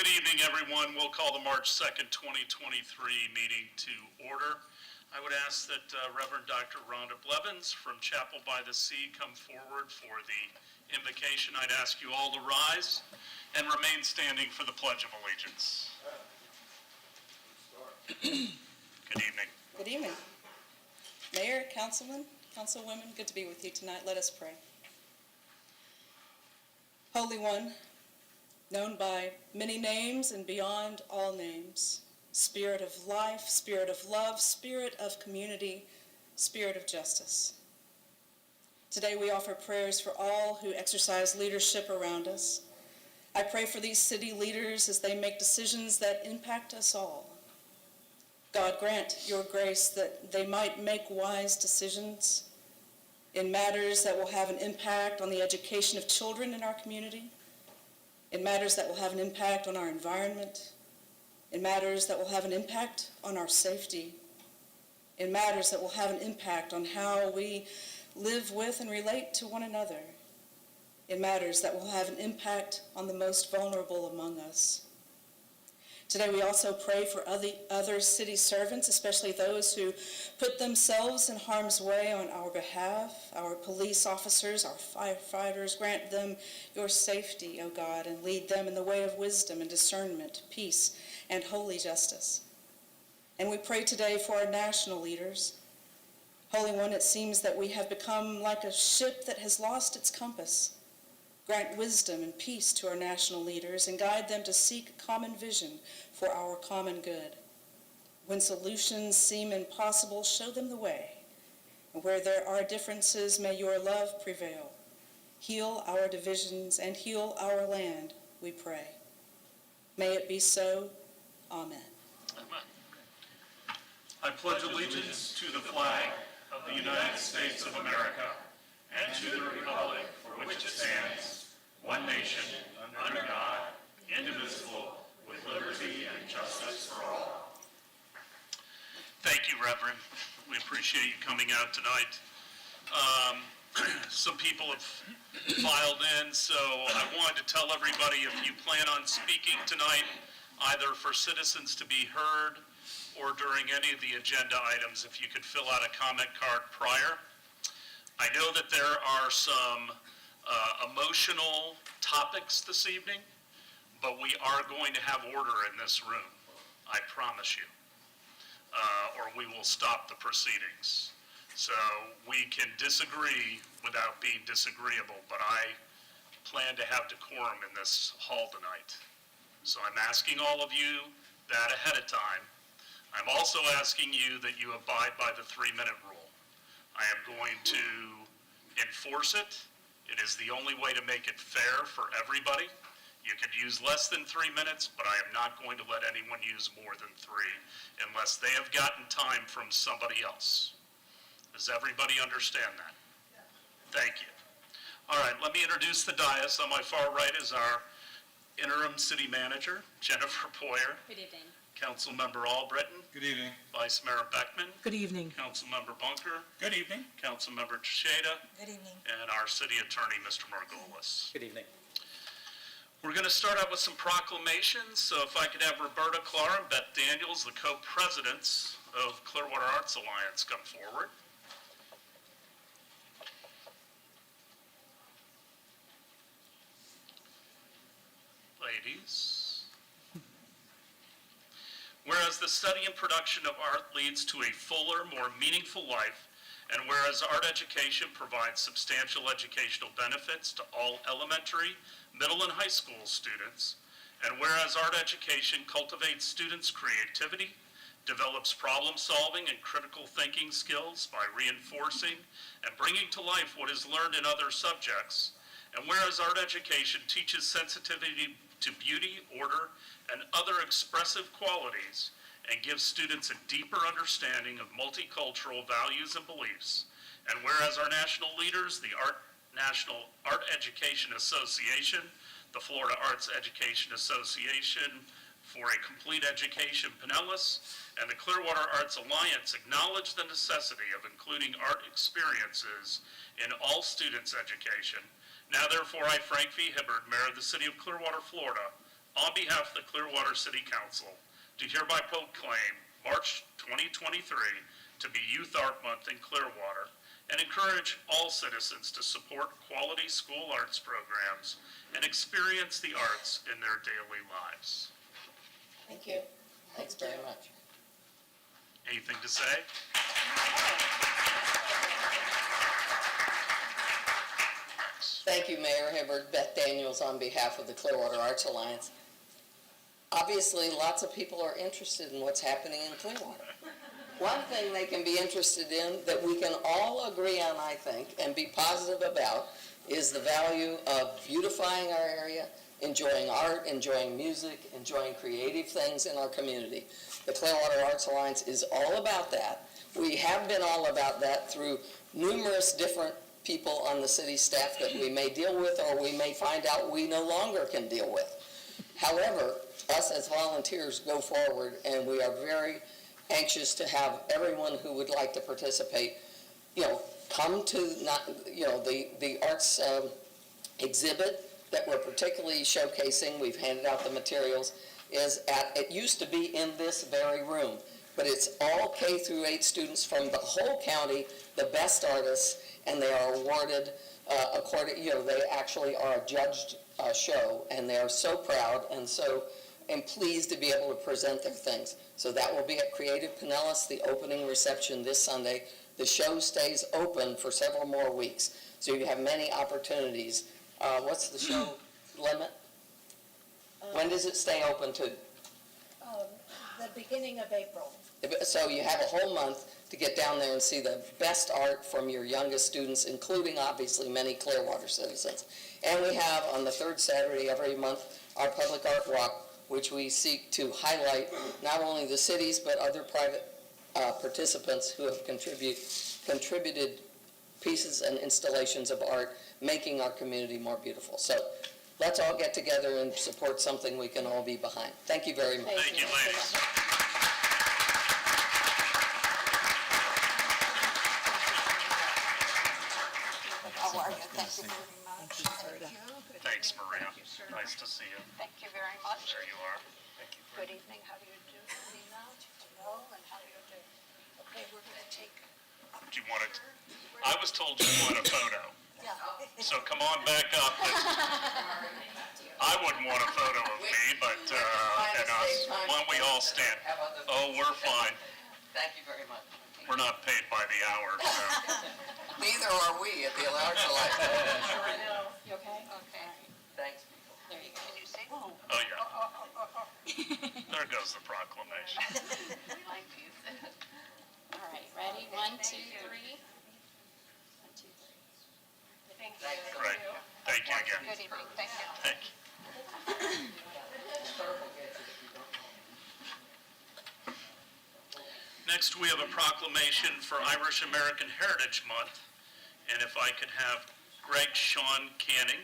Good evening, everyone. We'll call the March 2nd, 2023 meeting to order. I would ask that Reverend Dr. Rhonda Blevins from Chapel by the Sea come forward for the invocation. I'd ask you all to rise and remain standing for the Pledge of Allegiance. Good evening. Good evening. Mayor, councilmen, councilwomen, good to be with you tonight. Let us pray. Holy One, known by many names and beyond all names, Spirit of life, Spirit of love, Spirit of community, Spirit of justice. Today we offer prayers for all who exercise leadership around us. I pray for these city leaders as they make decisions that impact us all. God, grant your grace that they might make wise decisions in matters that will have an impact on the education of children in our community, in matters that will have an impact on our environment, in matters that will have an impact on our safety, in matters that will have an impact on how we live with and relate to one another, in matters that will have an impact on the most vulnerable among us. Today we also pray for other city servants, especially those who put themselves in harm's way on our behalf, our police officers, our firefighters. Grant them your safety, O God, and lead them in the way of wisdom and discernment, peace, and holy justice. And we pray today for our national leaders. Holy One, it seems that we have become like a ship that has lost its compass. Grant wisdom and peace to our national leaders and guide them to seek common vision for our common good. When solutions seem impossible, show them the way. And where there are differences, may your love prevail. Heal our divisions and heal our land, we pray. May it be so. Amen. Amen. I pledge allegiance to the flag of the United States of America and to the republic for which it stands, one nation, under God, indivisible, with liberty and justice for all. Thank you, Reverend. We appreciate you coming out tonight. Some people have filed in, so I wanted to tell everybody, if you plan on speaking tonight, either for citizens to be heard or during any of the agenda items, if you could fill out a comment card prior. I know that there are some emotional topics this evening, but we are going to have order in this room, I promise you, or we will stop the proceedings. So we can disagree without being disagreeable, but I plan to have decorum in this hall tonight. So I'm asking all of you that ahead of time. I'm also asking you that you abide by the 3-minute rule. I am going to enforce it. It is the only way to make it fair for everybody. You could use less than 3 minutes, but I am not going to let anyone use more than 3 unless they have gotten time from somebody else. Does everybody understand that? Yeah. Thank you. All right, let me introduce the dais. On my far right is our interim city manager, Jennifer Poyer. Good evening. Councilmember Albritton. Good evening. Vice Mayor Beckman. Good evening. Councilmember Bunker. Good evening. Councilmember Teixeira. Good evening. And our city attorney, Mr. Margolis. Good evening. We're going to start out with some proclamations. So if I could have Roberta, Klar, and Beth Daniels, the co-presidents of Clearwater Arts Alliance, come forward. Ladies. Whereas the study and production of art leads to a fuller, more meaningful life, and whereas art education provides substantial educational benefits to all elementary, middle, and high school students, and whereas art education cultivates students' creativity, develops problem-solving and critical thinking skills by reinforcing and bringing to life what is learned in other subjects, and whereas art education teaches sensitivity to beauty, order, and other expressive qualities, and gives students a deeper understanding of multicultural values and beliefs. And whereas our national leaders, the National Art Education Association, the Florida Arts Education Association for a Complete Education Pinellas, and the Clearwater Arts Alliance acknowledge the necessity of including art experiences in all students' education. Now therefore I, Frank V. Hibbard, Mayor of the City of Clearwater, Florida, on behalf of the Clearwater City Council, do hereby proclaim March 2023 to be Youth Art Month in Clearwater and encourage all citizens to support quality school arts programs and experience the arts in their daily lives. Thank you. Thanks very much. Anything to say? Thank you, Mayor Hibbard. Beth Daniels on behalf of the Clearwater Arts Alliance. Obviously, lots of people are interested in what's happening in Clearwater. One thing they can be interested in that we can all agree on, I think, and be positive about is the value of beautifying our area, enjoying art, enjoying music, enjoying creative things in our community. The Clearwater Arts Alliance is all about that. We have been all about that through numerous different people on the city staff that we may deal with or we may find out we no longer can deal with. However, us as volunteers go forward, and we are very anxious to have everyone who would like to participate, come to the arts exhibit that we're particularly showcasing. We've handed out the materials. It used to be in this very room, but it's all K through 8 students from the whole county, the best artists, and they are awarded they actually are a judged show, and they are so proud and pleased to be able to present their things. So that will be at Creative Pinellas, the opening reception this Sunday. The show stays open for several more weeks, so you have many opportunities. What's the show limit? When does it stay open to? The beginning of April. So you have a whole month to get down there and see the best art from your youngest students, including obviously many Clearwater citizens. And we have on the third Saturday every month our Public Art Walk, which we seek to highlight not only the cities but other private participants who have contributed pieces and installations of art, making our community more beautiful. So let's all get together and support something we can all be behind. Thank you very much. Thank you, ladies. How are you? Thank you very much. Thanks, Maria. Nice to see you. Thank you very much. There you are. Thank you. Good evening. How do you do, Nina? Hello, and how do you do? Okay, we're going to take. Do you want it? I was told you want a photo, Yeah. so come on back up. I wouldn't want a photo of me, but and us. Why don't we all stand? Oh, we're fine. Thank you very much. We're not paid by the hour, so. Neither are we at the Arts Alliance. I know. You okay? Okay. Thanks. There you go. Can you see? Oh, yeah. There goes the proclamation. We like these. All right, ready? 1, 2, 3. 1, 2, 3. Thank you. Great. Thank you again. Good evening. Thank you. Thank you. Next, we have a proclamation for Irish American Heritage Month. And if I could have Greg Sean Canning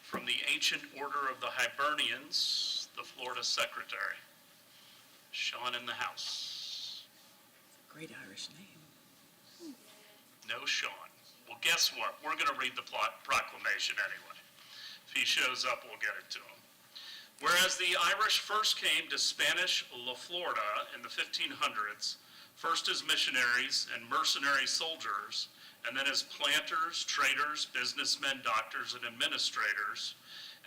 from the Ancient Order of the Hibernians, the Florida Secretary. Sean in the house. Great Irish name. No Sean. Well, guess what? We're going to read the proclamation anyway. If he shows up, we'll get it to him. Whereas the Irish first came to Spanish La Florida in the 1500s, first as missionaries and mercenary soldiers, and then as planters, traders, businessmen, doctors, and administrators,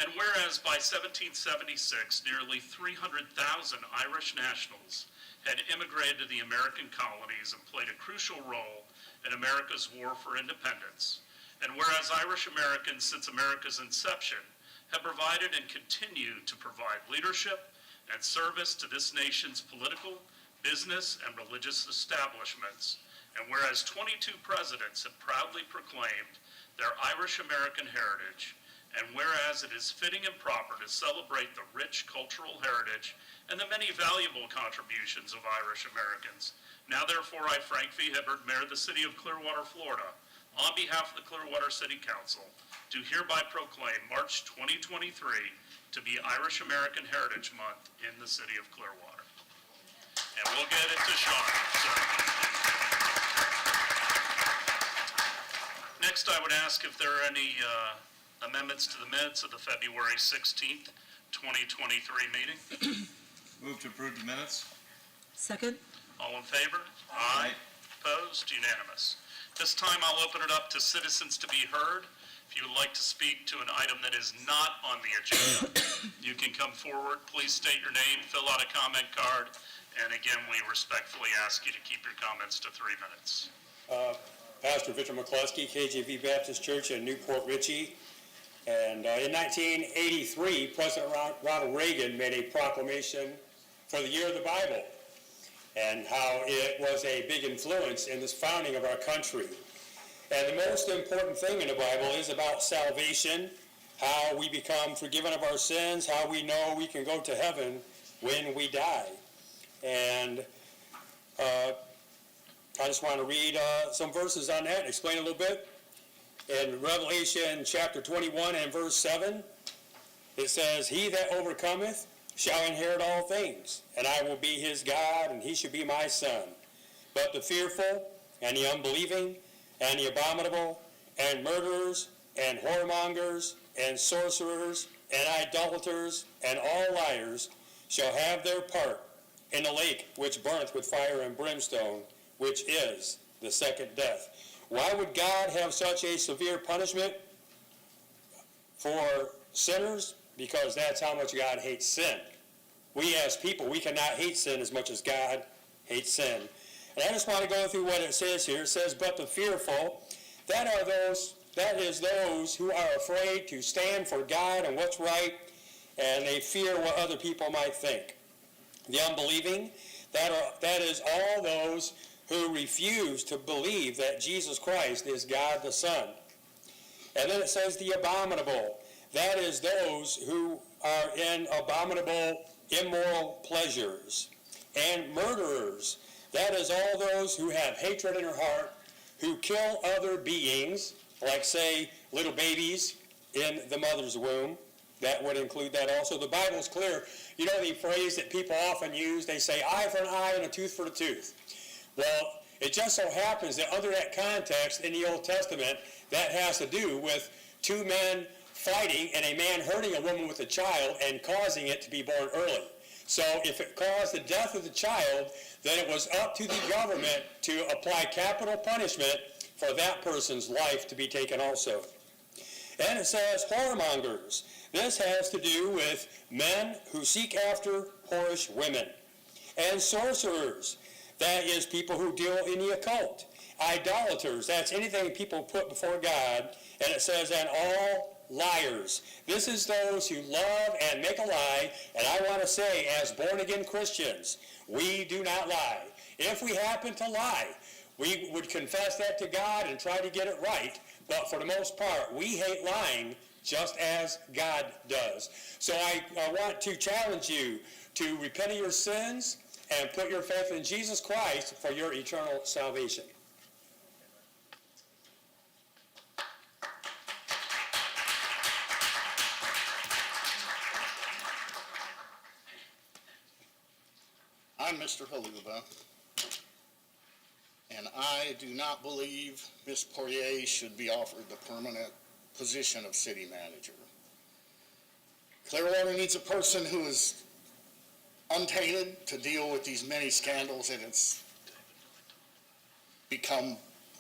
and whereas by 1776, nearly 300,000 Irish nationals had immigrated to the American colonies and played a crucial role in America's war for independence, and whereas Irish Americans since America's inception have provided and continue to provide leadership and service to this nation's political, business, and religious establishments, and whereas 22 presidents have proudly proclaimed their Irish American heritage, and whereas it is fitting and proper to celebrate the rich cultural heritage and the many valuable contributions of Irish Americans, now therefore I, Frank V. Hibbard, Mayor of the City of Clearwater, Florida, on behalf of the Clearwater City Council, do hereby proclaim March 2023 to be Irish American Heritage Month in the City of Clearwater. And we'll get it to Sean. Next, I would ask if there are any amendments to the minutes of the February 16th, 2023 meeting. Move to approve the minutes. Second? All in favor? Aye. Opposed? Unanimous. This time I'll open it up to citizens to be heard. If you would like to speak to an item that is not on the agenda, you can come forward. Please state your name, fill out a comment card, and again, we respectfully ask you to keep your comments to 3 minutes. Pastor Victor McCluskey, KJV Baptist Church in Newport Richey. And in 1983, President Ronald Reagan made a proclamation for the year of the Bible and how it was a big influence in the founding of our country. And the most important thing in the Bible is about salvation, how we become forgiven of our sins, how we know we can go to heaven when we die. And I just want to read some verses on that and explain a little bit. In Revelation chapter 21 and verse 7, it says, "He that overcometh shall inherit all things, and I will be his God, and he shall be my son. But the fearful, and the unbelieving, and the abominable, and murderers, and whoremongers, and sorcerers, and idolaters, and all liars shall have their part in the lake which burneth with fire and brimstone, which is the second death." Why would God have such a severe punishment for sinners? Because that's how much God hates sin. We as people, we cannot hate sin as much as God hates sin. And I just want to go through what it says here. It says, "But the fearful, that is those who are afraid to stand for God and what's right, and they fear what other people might think. The unbelieving, that is all those who refuse to believe that Jesus Christ is God the Son." And then it says the abominable, that is those who are in abominable, immoral pleasures. And murderers, that is all those who have hatred in their heart, who kill other beings, like say little babies in the mother's womb. That would include that also. The Bible's clear. You know the phrase that people often use, they say eye for an eye and a tooth for a tooth. Well, it just so happens that under that context in the Old Testament, that has to do with two men fighting and a man hurting a woman with a child and causing it to be born early. So if it caused the death of the child, then it was up to the government to apply capital punishment for that person's life to be taken also. And it says whoremongers. This has to do with men who seek after whorish women. And sorcerers. That is people who deal in the occult. Idolaters, that's anything people put before God. And it says, and all liars. This is those who love and make a lie. And I want to say, as born-again Christians, we do not lie. If we happen to lie, we would confess that to God and try to get it right. But for the most part, we hate lying just as God does. So I want to challenge you to repent of your sins and put your faith in Jesus Christ for your eternal salvation. I'm Mr. Haluba, and I do not believe Ms. Poirier should be offered the permanent position of city manager. Clearwater needs a person who is untainted to deal with these many scandals that it's become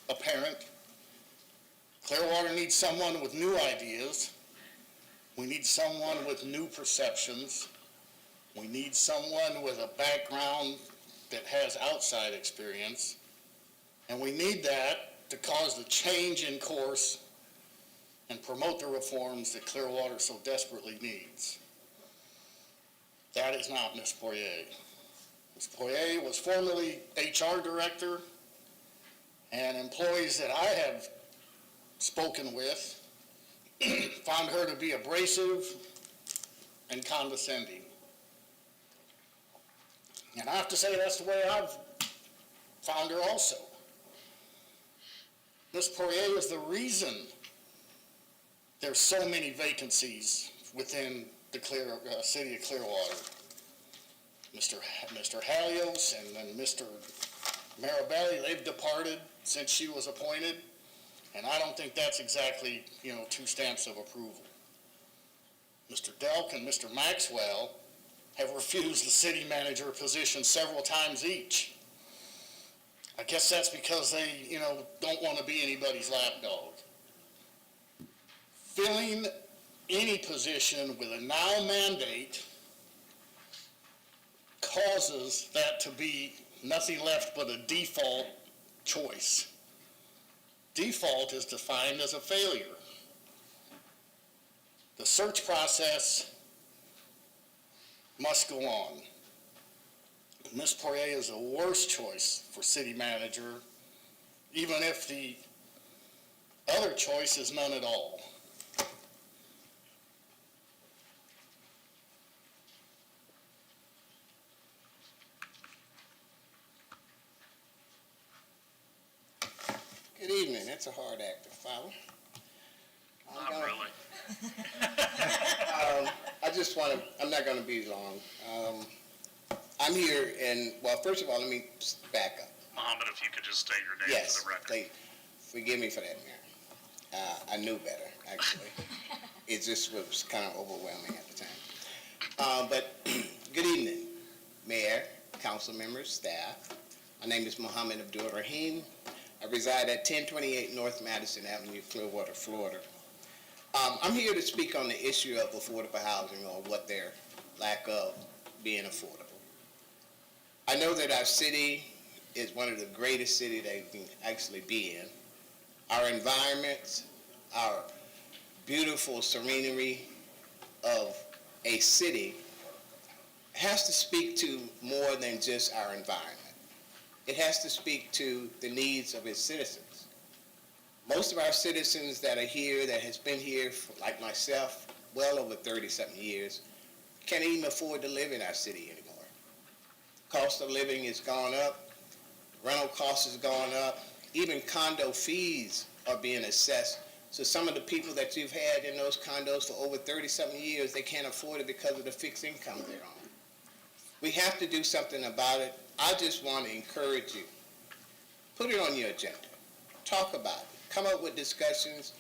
apparent. Clearwater needs someone with new ideas. We need someone with new perceptions. We need someone with a background that has outside experience. And we need that to cause the change in course and promote the reforms that Clearwater so desperately needs. That is not Ms. Poirier. Ms. Poirier was formerly HR director, and employees that I have spoken with found her to be abrasive and condescending. And I have to say that's the way I've found her also. Ms. Poirier is the reason there's so many vacancies within the city of Clearwater. Mr. Halios and then Mr. Marabelli, they've departed since she was appointed, and I don't think that's exactly, two stamps of approval. Mr. Delk and Mr. Maxwell have refused the city manager position several times each. I guess that's because they, don't want to be anybody's lapdog. Filling any position with a now mandate causes that to be nothing left but a default choice. Default is defined as a failure. The search process must go on. Ms. Poirier is a worse choice for city manager, even if the other choice is none at all. Good evening. That's a hard act to follow. Not really. I'm not going to be long. I'm here, and, well, first of all, let me back up. Muhammad, if you could just state your name Yes, for the record. please. Forgive me for that, Mayor. I knew better, actually. It just was kind of overwhelming at the time. But good evening, Mayor, council members, staff. My name is Muhammad Abdul Rahim. I reside at 1028 North Madison Avenue, Clearwater, Florida. I'm here to speak on the issue of affordable housing, or what their lack of being affordable. I know that our city is one of the greatest cities that you can actually be in. Our environments, our beautiful scenery of a city has to speak to more than just our environment. It has to speak to the needs of its citizens. Most of our citizens that are here, that has been here, like myself, well over 30-something years, can't even afford to live in our city anymore. Cost of living has gone up, rental costs has gone up, even condo fees are being assessed. So some of the people that you've had in those condos for over 30-something years, they can't afford it because of the fixed income they're on. We have to do something about it. I just want to encourage you. Put it on your agenda. Talk about it. Come up with discussions,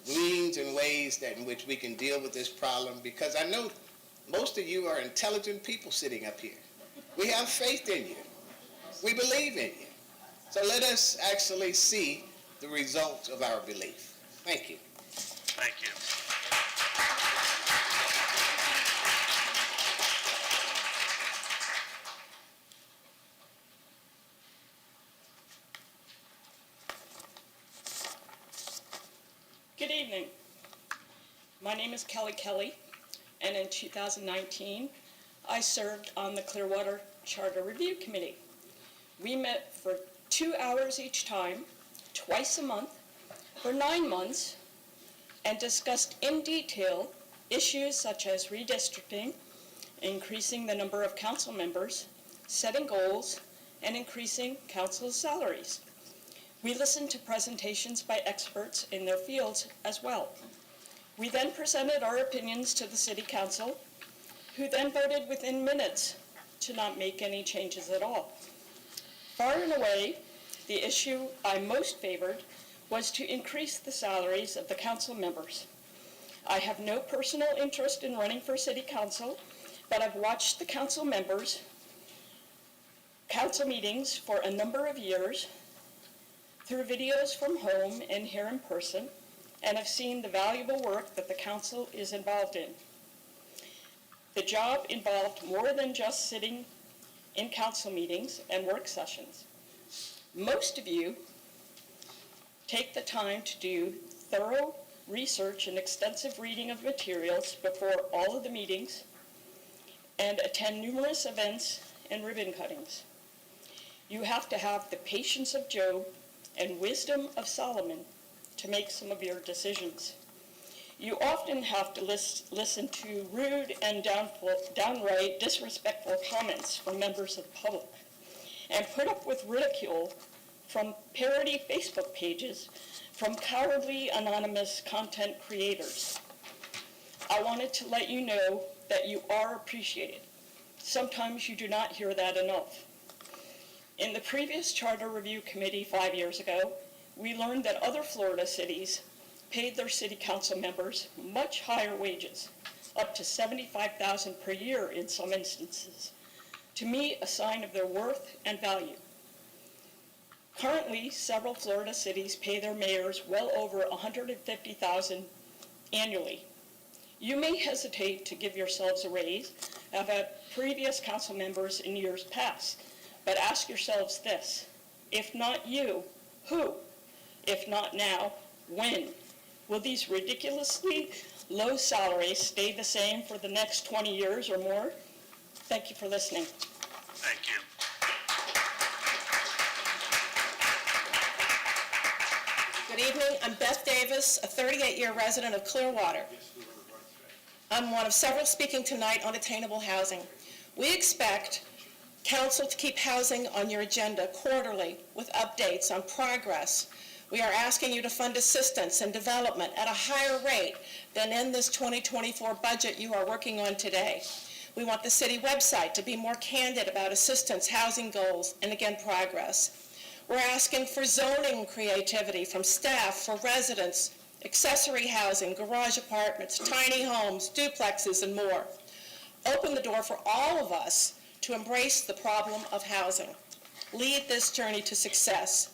means and ways that in which we can deal with this problem, because I know most of you are intelligent people sitting up here. We have faith in you. We believe in you. So let us actually see the results of our belief. Thank you. Thank you. Good evening. My name is Kelly, and in 2019, I served on the Clearwater Charter Review Committee. We met for 2 hours each time, twice a month, for 9 months, and discussed in detail issues such as redistricting, increasing the number of council members, setting goals, and increasing council's salaries. We listened to presentations by experts in their fields as well. We then presented our opinions to the City Council, who then voted within minutes to not make any changes at all. Far and away, the issue I most favored was to increase the salaries of the council members. I have no personal interest in running for City Council, but I've watched the council members' council meetings for a number of years through videos from home and here in person, and have seen the valuable work that the council is involved in. The job involved more than just sitting in council meetings and work sessions. Most of you take the time to do thorough research and extensive reading of materials before all of the meetings and attend numerous events and ribbon cuttings. You have to have the patience of Job and wisdom of Solomon to make some of your decisions. You often have to listen to rude and downright disrespectful comments from members of the public, and put up with ridicule from parody Facebook pages from cowardly anonymous content creators. I wanted to let you know that you are appreciated. Sometimes you do not hear that enough. In the previous Charter Review Committee 5 years ago, we learned that other Florida cities paid their city council members much higher wages, up to $75,000 per year in some instances. To me, a sign of their worth and value. Currently, several Florida cities pay their mayors well over $150,000 annually. You may hesitate to give yourselves a raise, as have previous council members in years past, but ask yourselves this: if not you, who? If not now, when? Will these ridiculously low salaries stay the same for the next 20 years or more? Thank you for listening. Thank you. Good evening. I'm Beth Davis, a 38-year resident of Clearwater. I'm one of several speaking tonight on attainable housing. We expect council to keep housing on your agenda quarterly with updates on progress. We are asking you to fund assistance and development at a higher rate than in this 2024 budget you are working on today. We want the city website to be more candid about assistance, housing goals, and again, progress. We're asking for zoning creativity from staff for residents, accessory housing, garage apartments, tiny homes, duplexes, and more. Open the door for all of us to embrace the problem of housing. Lead this journey to success.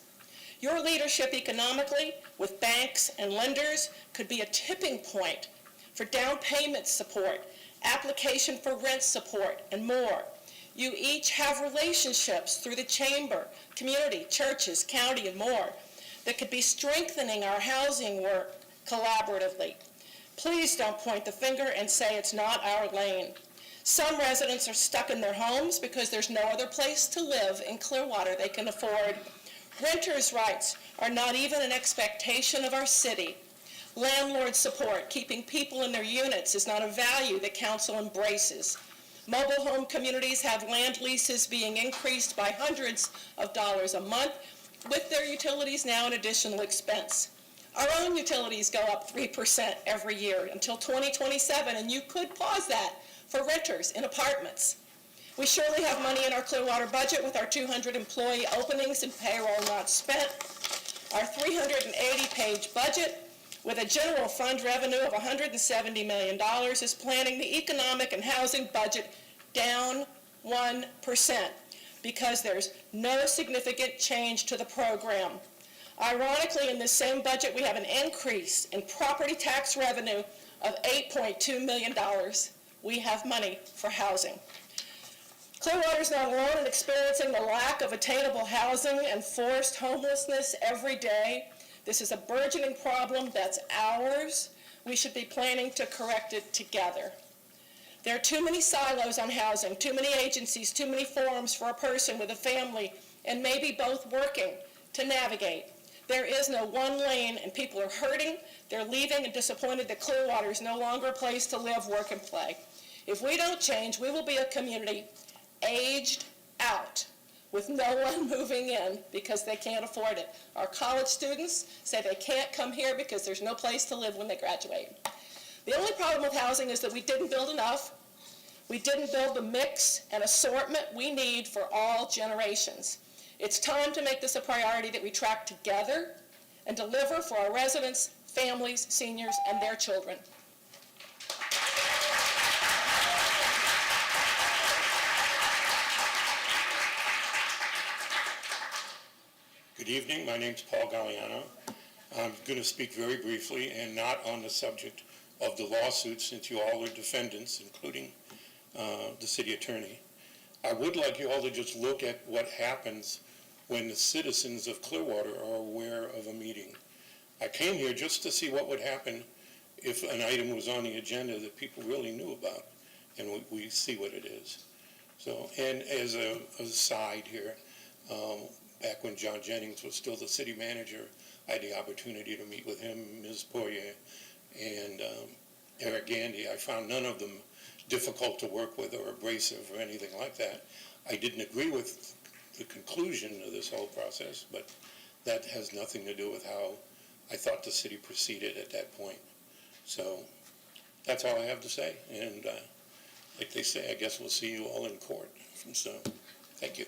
Your leadership economically with banks and lenders could be a tipping point for down payment support, application for rent support, and more. You each have relationships through the chamber, community, churches, county, and more that could be strengthening our housing work collaboratively. Please don't point the finger and say it's not our lane. Some residents are stuck in their homes because there's no other place to live in Clearwater they can afford. Renters' rights are not even an expectation of our city. Landlord support, keeping people in their units, is not a value that council embraces. Mobile home communities have land leases being increased by hundreds of dollars a month, with their utilities now an additional expense. Our own utilities go up 3% every year until 2027, and you could pause that for renters in apartments. We surely have money in our Clearwater budget with our 200 employee openings and payroll not spent. Our 380-page budget with a general fund revenue of $170 million is planning the economic and housing budget down 1% because there's no significant change to the program. Ironically, in this same budget, we have an increase in property tax revenue of $8.2 million. We have money for housing. Clearwater is not alone in experiencing the lack of attainable housing and forced homelessness every day. This is a burgeoning problem that's ours. We should be planning to correct it together. There are too many silos on housing, too many agencies, too many forms for a person with a family and maybe both working to navigate. There is no one lane, and people are hurting. They're leaving and disappointed that Clearwater is no longer a place to live, work, and play. If we don't change, we will be a community aged out with no one moving in because they can't afford it. Our college students say they can't come here because there's no place to live when they graduate. The only problem with housing is that we didn't build enough. We didn't build the mix and assortment we need for all generations. It's time to make this a priority that we track together and deliver for our residents, families, seniors, and their children. Good evening. My name's Paul Galliano. I'm going to speak very briefly and not on the subject of the lawsuit, since you all are defendants, including the city attorney. I would like you all to just look at what happens when the citizens of Clearwater are aware of a meeting. I came here just to see what would happen if an item was on the agenda that people really knew about, and we see what it is. So, and as an aside here, back when John Jennings was still the city manager, I had the opportunity to meet with him, Ms. Poirier, and Eric Gandy. I found none of them difficult to work with or abrasive or anything like that. I didn't agree with the conclusion of this whole process, but that has nothing to do with how I thought the city proceeded at that point. So that's all I have to say. And like they say, I guess we'll see you all in court. So thank you.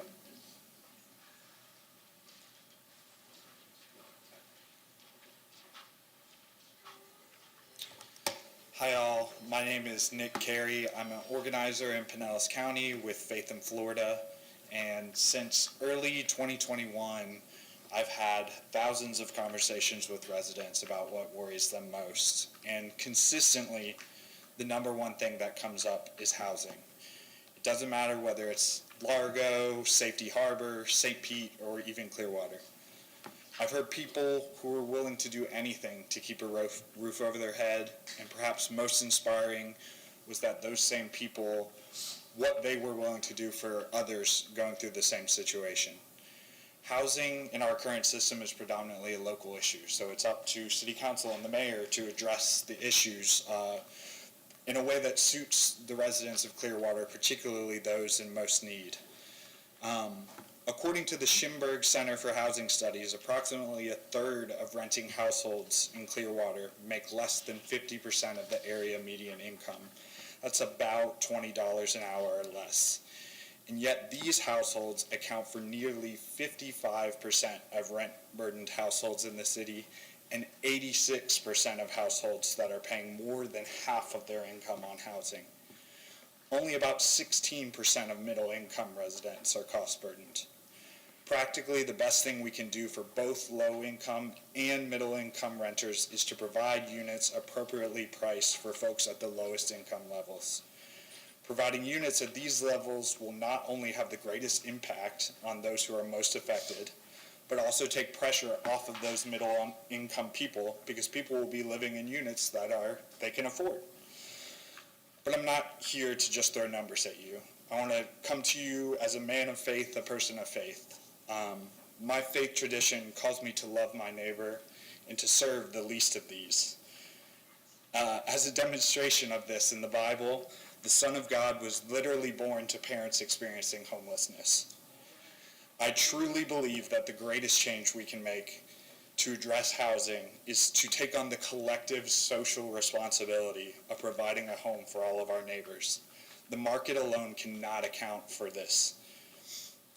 Hi all, my name is Nick Carey. I'm an organizer in Pinellas County with Faith in Florida, and since early 2021, I've had thousands of conversations with residents about what worries them most, and consistently, the number one thing that comes up is housing. It doesn't matter whether it's Largo, Safety Harbor, St. Pete, or even Clearwater. I've heard people who are willing to do anything to keep a roof over their head, and perhaps most inspiring was that those same people, what they were willing to do for others going through the same situation. Housing in our current system is predominantly a local issue, so it's up to City Council and the Mayor to address the issues in a way that suits the residents of Clearwater, particularly those in most need. According to the Schimberg Center for Housing Studies, approximately a third of renting households in Clearwater make less than 50% of the area median income. That's about $20 an hour or less. And yet these households account for nearly 55% of rent-burdened households in the city and 86% of households that are paying more than half of their income on housing. Only about 16% of middle-income residents are cost-burdened. Practically, the best thing we can do for both low-income and middle-income renters is to provide units appropriately priced for folks at the lowest income levels. Providing units at these levels will not only have the greatest impact on those who are most affected, but also take pressure off of those middle-income people, because people will be living in units that they can afford. But I'm not here to just throw numbers at you. I want to come to you as a man of faith, a person of faith. My faith tradition calls me to love my neighbor and to serve the least of these. As a demonstration of this in the Bible, the Son of God was literally born to parents experiencing homelessness. I truly believe that the greatest change we can make to address housing is to take on the collective social responsibility of providing a home for all of our neighbors. The market alone cannot account for this.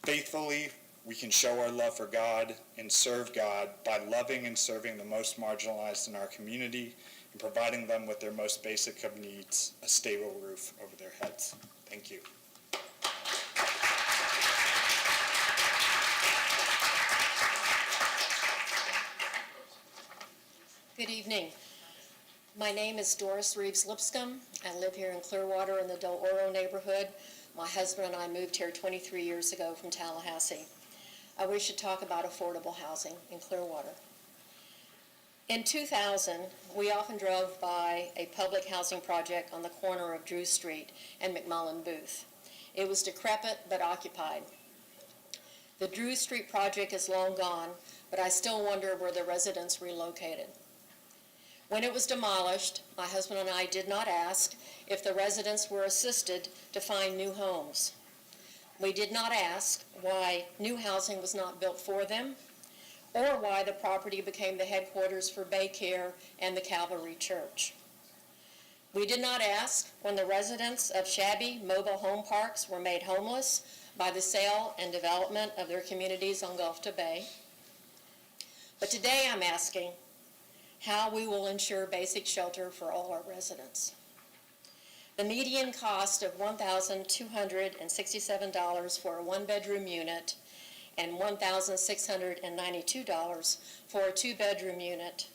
Faithfully, we can show our love for God and serve God by loving and serving the most marginalized in our community and providing them with their most basic of needs, a stable roof over their heads. Thank you. Good evening. My name is Doris Reeves Lipscomb. I live here in Clearwater in the Del Oro neighborhood. My husband and I moved here 23 years ago from Tallahassee. I wish to talk about affordable housing in Clearwater. In 2000, we often drove by a public housing project on the corner of Drew Street and McMullen Booth. It was decrepit but occupied. The Drew Street project is long gone, but I still wonder where the residents relocated. When it was demolished, my husband and I did not ask if the residents were assisted to find new homes. We did not ask why new housing was not built for them, or why the property became the headquarters for Bay Care and the Calvary Church. We did not ask when the residents of shabby mobile home parks were made homeless by the sale and development of their communities on Gulf to Bay. But today I'm asking how we will ensure basic shelter for all our residents. The median cost of $1,267 for a one-bedroom unit and $1,692 for a two-bedroom unit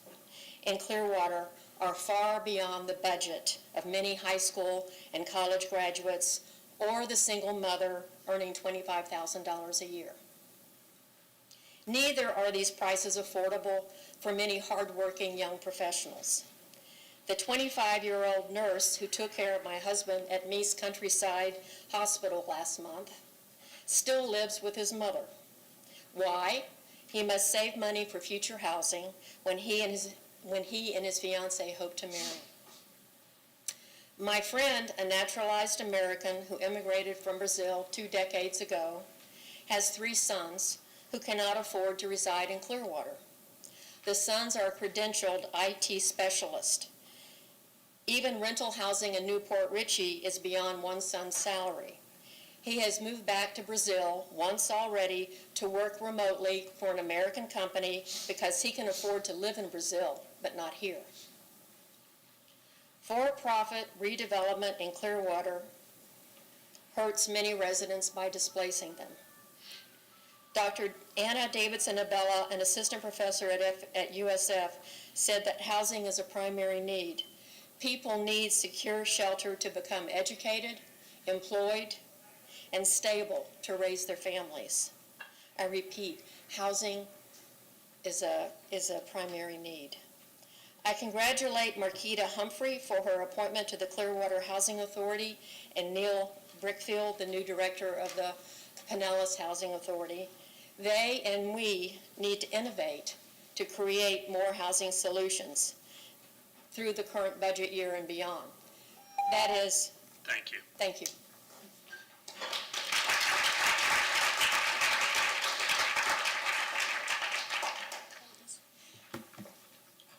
in Clearwater are far beyond the budget of many high school and college graduates or the single mother earning $25,000 a year. Neither are these prices affordable for many hardworking young professionals. The 25-year-old nurse who took care of my husband at Meese Countryside Hospital last month still lives with his mother. Why? He must save money for future housing when he and his fiancée hope to marry. My friend, a naturalized American who immigrated from Brazil 2 decades ago, has 3 sons who cannot afford to reside in Clearwater. The sons are credentialed IT specialists. Even rental housing in Newport Richey is beyond one son's salary. He has moved back to Brazil once already to work remotely for an American company because he can afford to live in Brazil, but not here. For-profit redevelopment in Clearwater hurts many residents by displacing them. Dr. Anna Davidson Abella, an assistant professor at USF, said that housing is a primary need. People need secure shelter to become educated, employed, and stable to raise their families. I repeat, housing is a primary need. I congratulate Marquita Humphrey for her appointment to the Clearwater Housing Authority and Neil Brickfield, the new director of the Pinellas Housing Authority. They and we need to innovate to create more housing solutions through the current budget year and beyond. That is... Thank you. Thank you.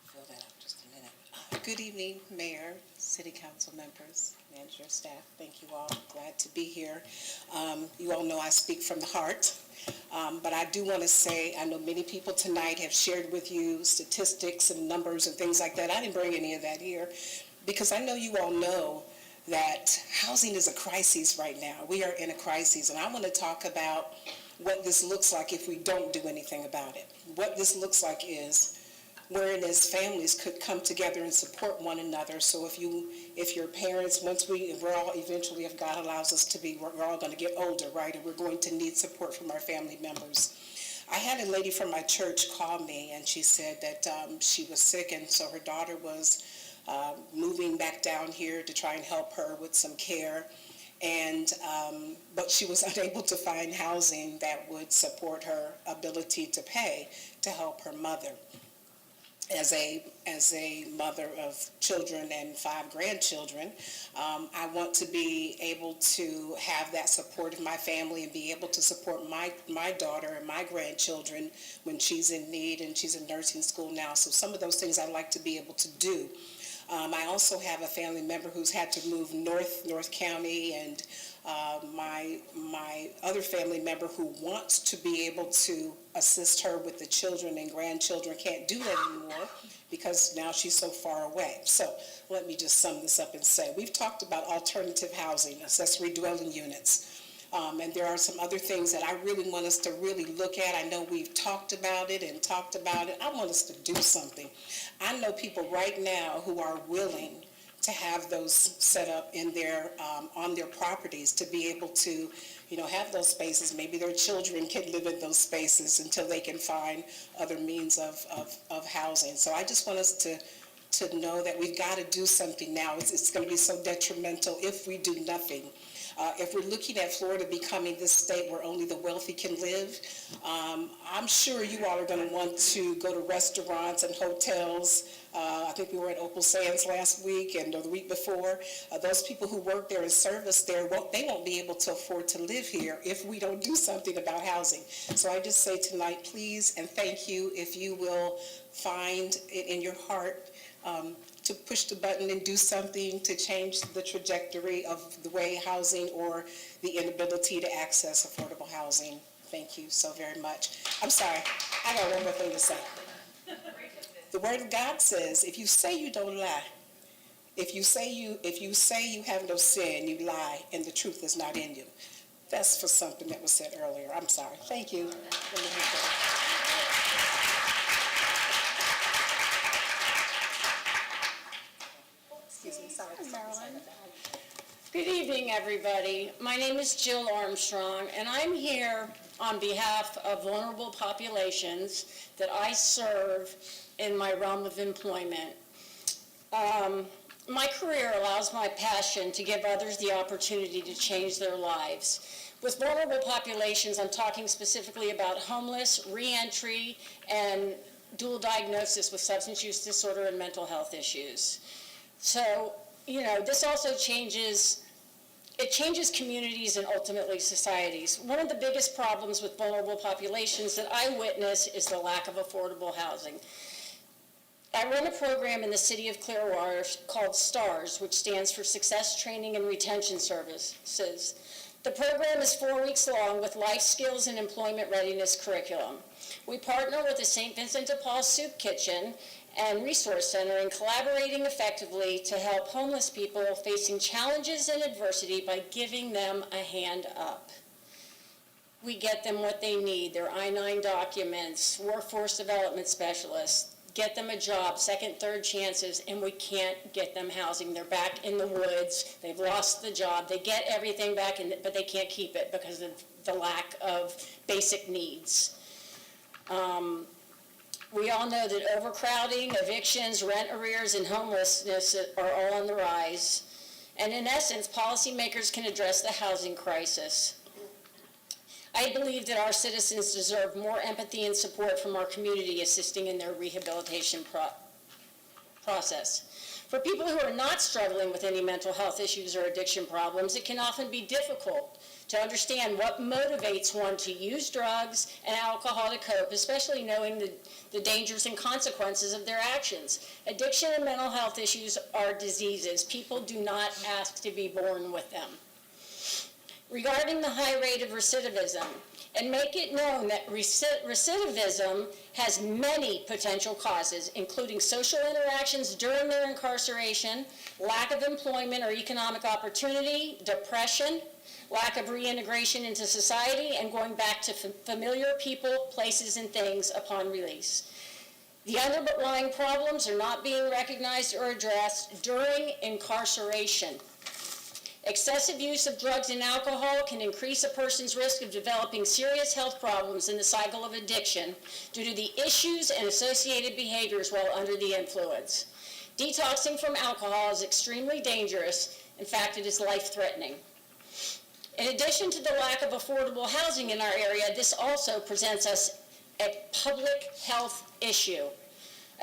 Fill that up just a minute. Good evening, Mayor, City Council members, manager, staff. Thank you all. Glad to be here. You all know I speak from the heart, but I do want to say I know many people tonight have shared with you statistics and numbers and things like that. I didn't bring any of that here because I know you all know that housing is a crisis right now. We are in a crisis, and I want to talk about what this looks like if we don't do anything about it. What this looks like is wherein as families could come together and support one another. So if your parents, we're all eventually, if God allows us to be, we're all going to get older, right? And we're going to need support from our family members. I had a lady from my church call me, and she said that she was sick, and so her daughter was moving back down here to try and help her with some care. And but she was unable to find housing that would support her ability to pay to help her mother. As a mother of children and 5 grandchildren, I want to be able to have that support of my family and be able to support my daughter and my grandchildren when she's in need, and she's in nursing school now. So some of those things I'd like to be able to do. I also have a family member who's had to move North County, and my other family member who wants to be able to assist her with the children and grandchildren can't do that anymore because now she's so far away. So let me just sum this up and say, we've talked about alternative housing, accessory dwelling units. And there are some other things that I really want us to really look at. I know we've talked about it. I want us to do something. I know people right now who are willing to have those set up in their on their properties to be able to, have those spaces. Maybe their children can live in those spaces until they can find other means of housing. So I just want us to know that we've got to do something now. It's going to be so detrimental if we do nothing. If we're looking at Florida becoming this state where only the wealthy can live, I'm sure you all are going to want to go to restaurants and hotels. I think we were at Opal Sands last week and the week before. Those people who work there and service there, they won't be able to afford to live here if we don't do something about housing. So I just say tonight, please and thank you if you will find it in your heart to push the button and do something to change the trajectory of the way housing or the inability to access affordable housing. Thank you so very much. I'm sorry, I got one more thing to say. The Word of God says, if you say you don't lie, if you say you have no sin, you lie, and the truth is not in you. That's for something that was said earlier. I'm sorry. Thank you. Excuse me, sorry. Marilyn. Good evening, everybody. My name is Jill Armstrong, and I'm here on behalf of vulnerable populations that I serve in my realm of employment. My career allows my passion to give others the opportunity to change their lives. With vulnerable populations, I'm talking specifically about homeless, reentry, and dual diagnosis with substance use disorder and mental health issues. So, this also changes communities and ultimately societies. One of the biggest problems with vulnerable populations that I witness is the lack of affordable housing. I run a program in the city of Clearwater called STARS, which stands for Success Training and Retention Services. The program is 4 weeks long with life skills and employment readiness curriculum. We partner with the St. Vincent de Paul Soup Kitchen and Resource Center in collaborating effectively to help homeless people facing challenges and adversity by giving them a hand up. We get them what they need, their I-9 documents, workforce development specialists, get them a job, second, third chances, and we can't get them housing. They're back in the woods, they've lost the job, they get everything back, but they can't keep it because of the lack of basic needs. We all know that overcrowding, evictions, rent arrears, and homelessness are all on the rise. And in essence, policymakers can address the housing crisis. I believe that our citizens deserve more empathy and support from our community assisting in their rehabilitation process. For people who are not struggling with any mental health issues or addiction problems, it can often be difficult to understand what motivates one to use drugs and alcohol to cope, especially knowing the dangers and consequences of their actions. Addiction and mental health issues are diseases. People do not ask to be born with them. Regarding the high rate of recidivism, and make it known that recidivism has many potential causes, including social interactions during their incarceration, lack of employment or economic opportunity, depression, lack of reintegration into society, and going back to familiar people, places, and things upon release. The underlying problems are not being recognized or addressed during incarceration. Excessive use of drugs and alcohol can increase a person's risk of developing serious health problems in the cycle of addiction due to the issues and associated behaviors while under the influence. Detoxing from alcohol is extremely dangerous. In fact, it is life-threatening. In addition to the lack of affordable housing in our area, this also presents us a public health issue.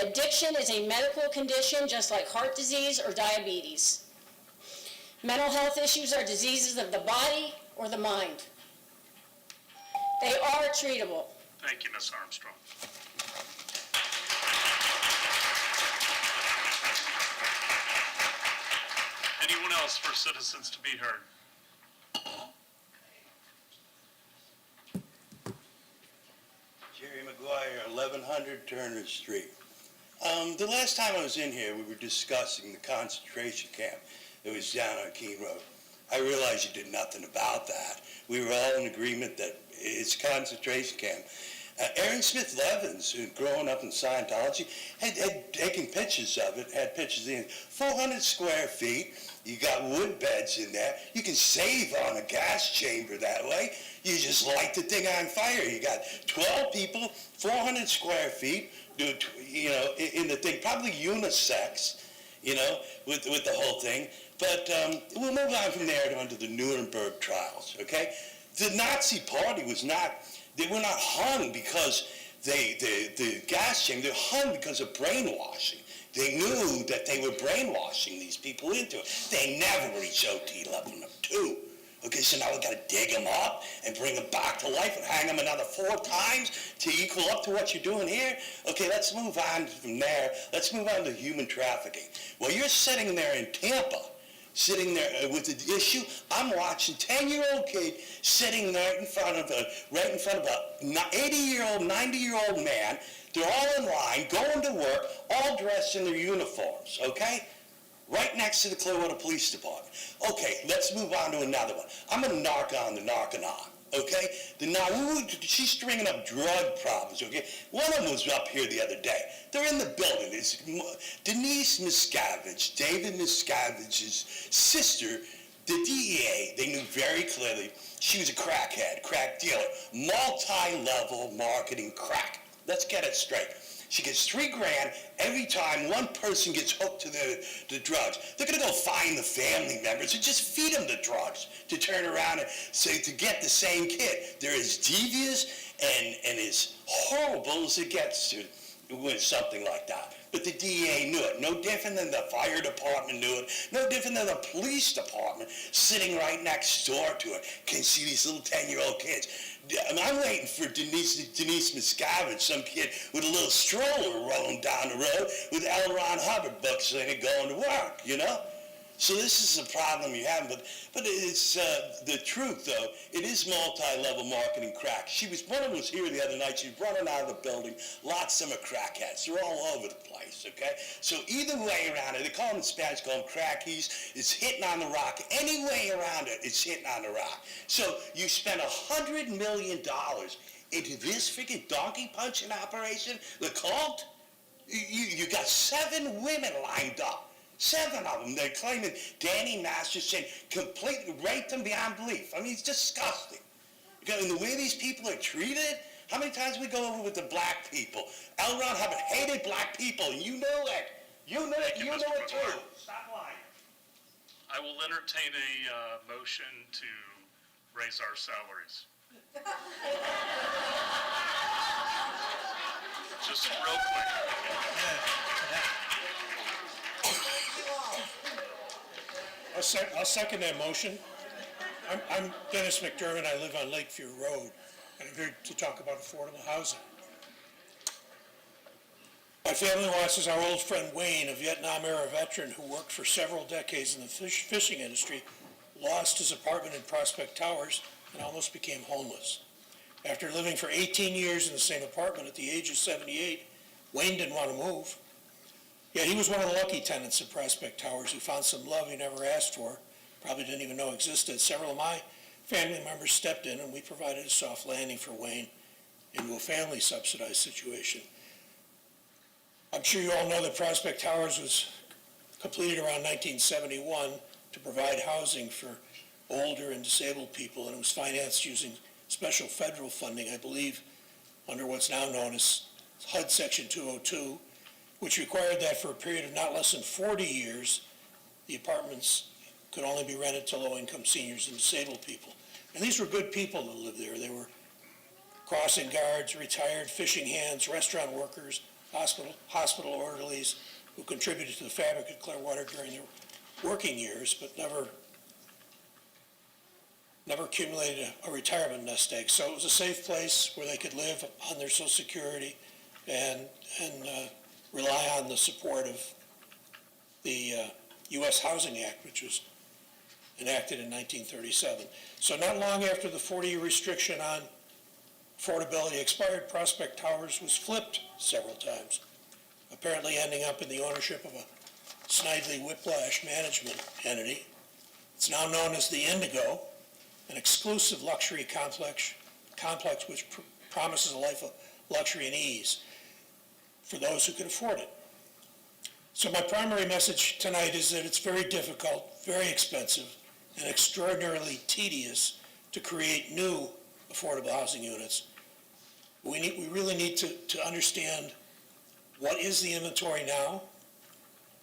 Addiction is a medical condition just like heart disease or diabetes. Mental health issues are diseases of the body or the mind. They are treatable. Thank you, Ms. Armstrong. Anyone else for citizens to be heard? Jerry McGuire, 1100 Turner Street. The last time I was in here, we were discussing the concentration camp that was down on Keene Road. I realized you did nothing about that. We were all in agreement that it's a concentration camp. Aaron Smith Levins, who growing up in Scientology, had taken pictures of it, had pictures in 400 square feet. You got wood beds in there. You can save on a gas chamber that way. You just light the thing on fire. You got 12 people, 400 square feet, you know, in the thing, probably unisex, you know, with the whole thing. But we'll move on from there to the Nuremberg trials, okay? The Nazi Party was not, they were not hung because the gas chamber, they were hung because of brainwashing. They knew that they were brainwashing these people into it. They never reached OT level number 2. Okay, so now we've got to dig them up and bring them back to life and hang them another 4 times to equal up to what you're doing here? Okay, let's move on from there. Let's move on to human trafficking. Well, you're sitting there in Tampa, sitting there with the issue. I'm watching 10-year-old kid sitting there in front of a 80-year-old, 90-year-old man. They're all in line, going to work, all dressed in their uniforms, okay? Right next to the Clearwater Police Department. Okay, let's move on to another one. I'm going to knock on the narconon, okay? She's stringing up drug problems, okay? One of them was up here the other day. They're in the building. It's Denise Miscavige, David Miscavige's sister, the DEA, they knew very clearly she was a crackhead, crack dealer, multi-level marketing crack. Let's get it straight. She gets $3 grand every time one person gets hooked to the drugs. They're going to go find the family members and just feed them the drugs to turn around and say to get the same kid. They're as devious and as horrible as it gets to with something like that. But the DEA knew it. No different than the fire department knew it. No different than the police department sitting right next door to it can see these little 10-year-old kids. I'm waiting for Denise Miscavige, some kid with a little stroller rolling down the road with L. Ron Hubbard books in it going to work, you know? So this is a problem you have, but it's the truth, though. It is multi-level marketing crack. One of them was here the other night. She was running out of the building. Lots of them are crackheads. They're all over the place, okay? So either way around it, they call them in Spanish, call them crackies. It's hitting on the rock. Any way around it, it's hitting on the rock. So you spend $100 million into this freaking donkey punching operation, the cult? You got 7 women lined up. 7 of them. They're claiming Danny Masterson completely raped them beyond belief. I mean, it's disgusting. And the way these people are treated, how many times we go over with the black people? L. Ron Hubbard hated black people, and you know it. You know it too. Stop lying. I will entertain a motion to raise our salaries. Just real quick. I'll second that motion. I'm Dennis McDermott. I live on Lakeview Road, and I'm here to talk about affordable housing. My family watches our old friend Wayne, a Vietnam-era veteran who worked for several decades in the fishing industry, lost his apartment in Prospect Towers and almost became homeless. After living for 18 years in the same apartment at the age of 78, Wayne didn't want to move. Yet he was one of the lucky tenants of Prospect Towers who found some love he never asked for, probably didn't even know existed. Several of my family members stepped in and we provided a soft landing for Wayne into a family subsidized situation. I'm sure you all know that Prospect Towers was completed around 1971 to provide housing for older and disabled people, and it was financed using special federal funding, I believe, under what's now known as HUD Section 202, which required that for a period of not less than 40 years, the apartments could only be rented to low-income seniors and disabled people. And these were good people that lived there. They were crossing guards, retired fishing hands, restaurant workers, hospital orderlies who contributed to the fabric of Clearwater during their working years, but never accumulated a retirement nest egg. So it was a safe place where they could live on their Social Security and rely on the support of the U.S. Housing Act, which was enacted in 1937. So not long after the 40-year restriction on affordability expired, Prospect Towers was flipped several times, apparently ending up in the ownership of a Snidely Whiplash management entity. It's now known as the Indigo, an exclusive luxury complex which promises a life of luxury and ease for those who can afford it. So my primary message tonight is that it's very difficult, very expensive, and extraordinarily tedious to create new affordable housing units. We really need to understand what is the inventory now,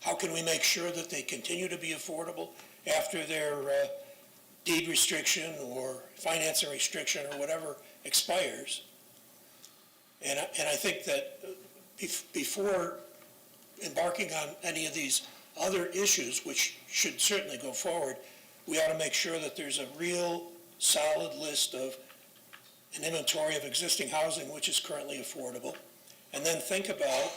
how can we make sure that they continue to be affordable after their deed restriction or financing restriction or whatever expires. And I think that before embarking on any of these other issues, which should certainly go forward, we ought to make sure that there's a real solid list of an inventory of existing housing which is currently affordable, and then think about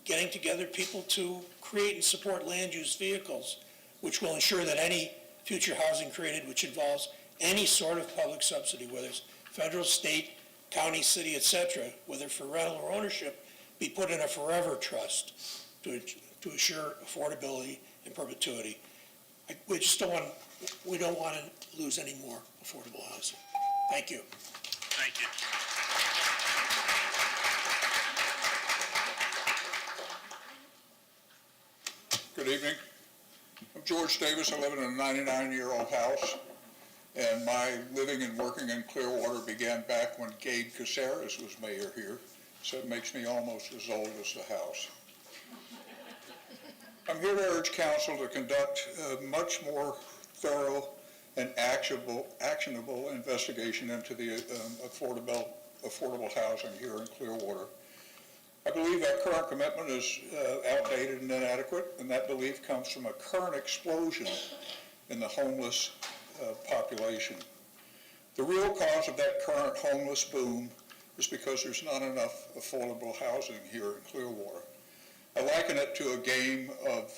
getting together people to create and support land use vehicles which will ensure that any future housing created which involves any sort of public subsidy, whether it's federal, state, county, city, etc., whether for rental or ownership, be put in a forever trust to assure affordability and perpetuity. We don't want to lose any more affordable housing. Thank you. Thank you. Good evening. I'm George Davis. I live in a 99-year-old house, and my living and working in Clearwater began back when Gabe Caceres was mayor here, so it makes me almost as old as the house. I'm here to urge council to conduct a much more thorough and actionable investigation into the affordable housing here in Clearwater. I believe our current commitment is outdated and inadequate, and that belief comes from a current explosion in the homeless population. The real cause of that current homeless boom is because there's not enough affordable housing here in Clearwater. I liken it to a game of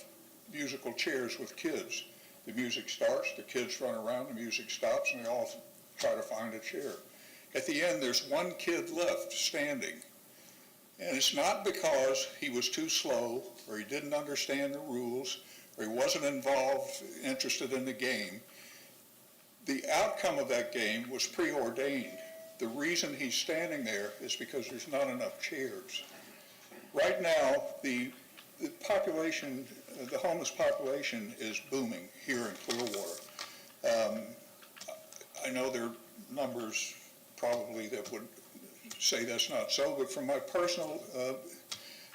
musical chairs with kids. The music starts, the kids run around, the music stops, and they all try to find a chair. At the end, there's one kid left standing. And it's not because he was too slow, or he didn't understand the rules, or he wasn't interested in the game. The outcome of that game was preordained. The reason he's standing there is because there's not enough chairs. Right now, the population, the homeless population is booming here in Clearwater. I know there are numbers probably that would say that's not so, but from my personal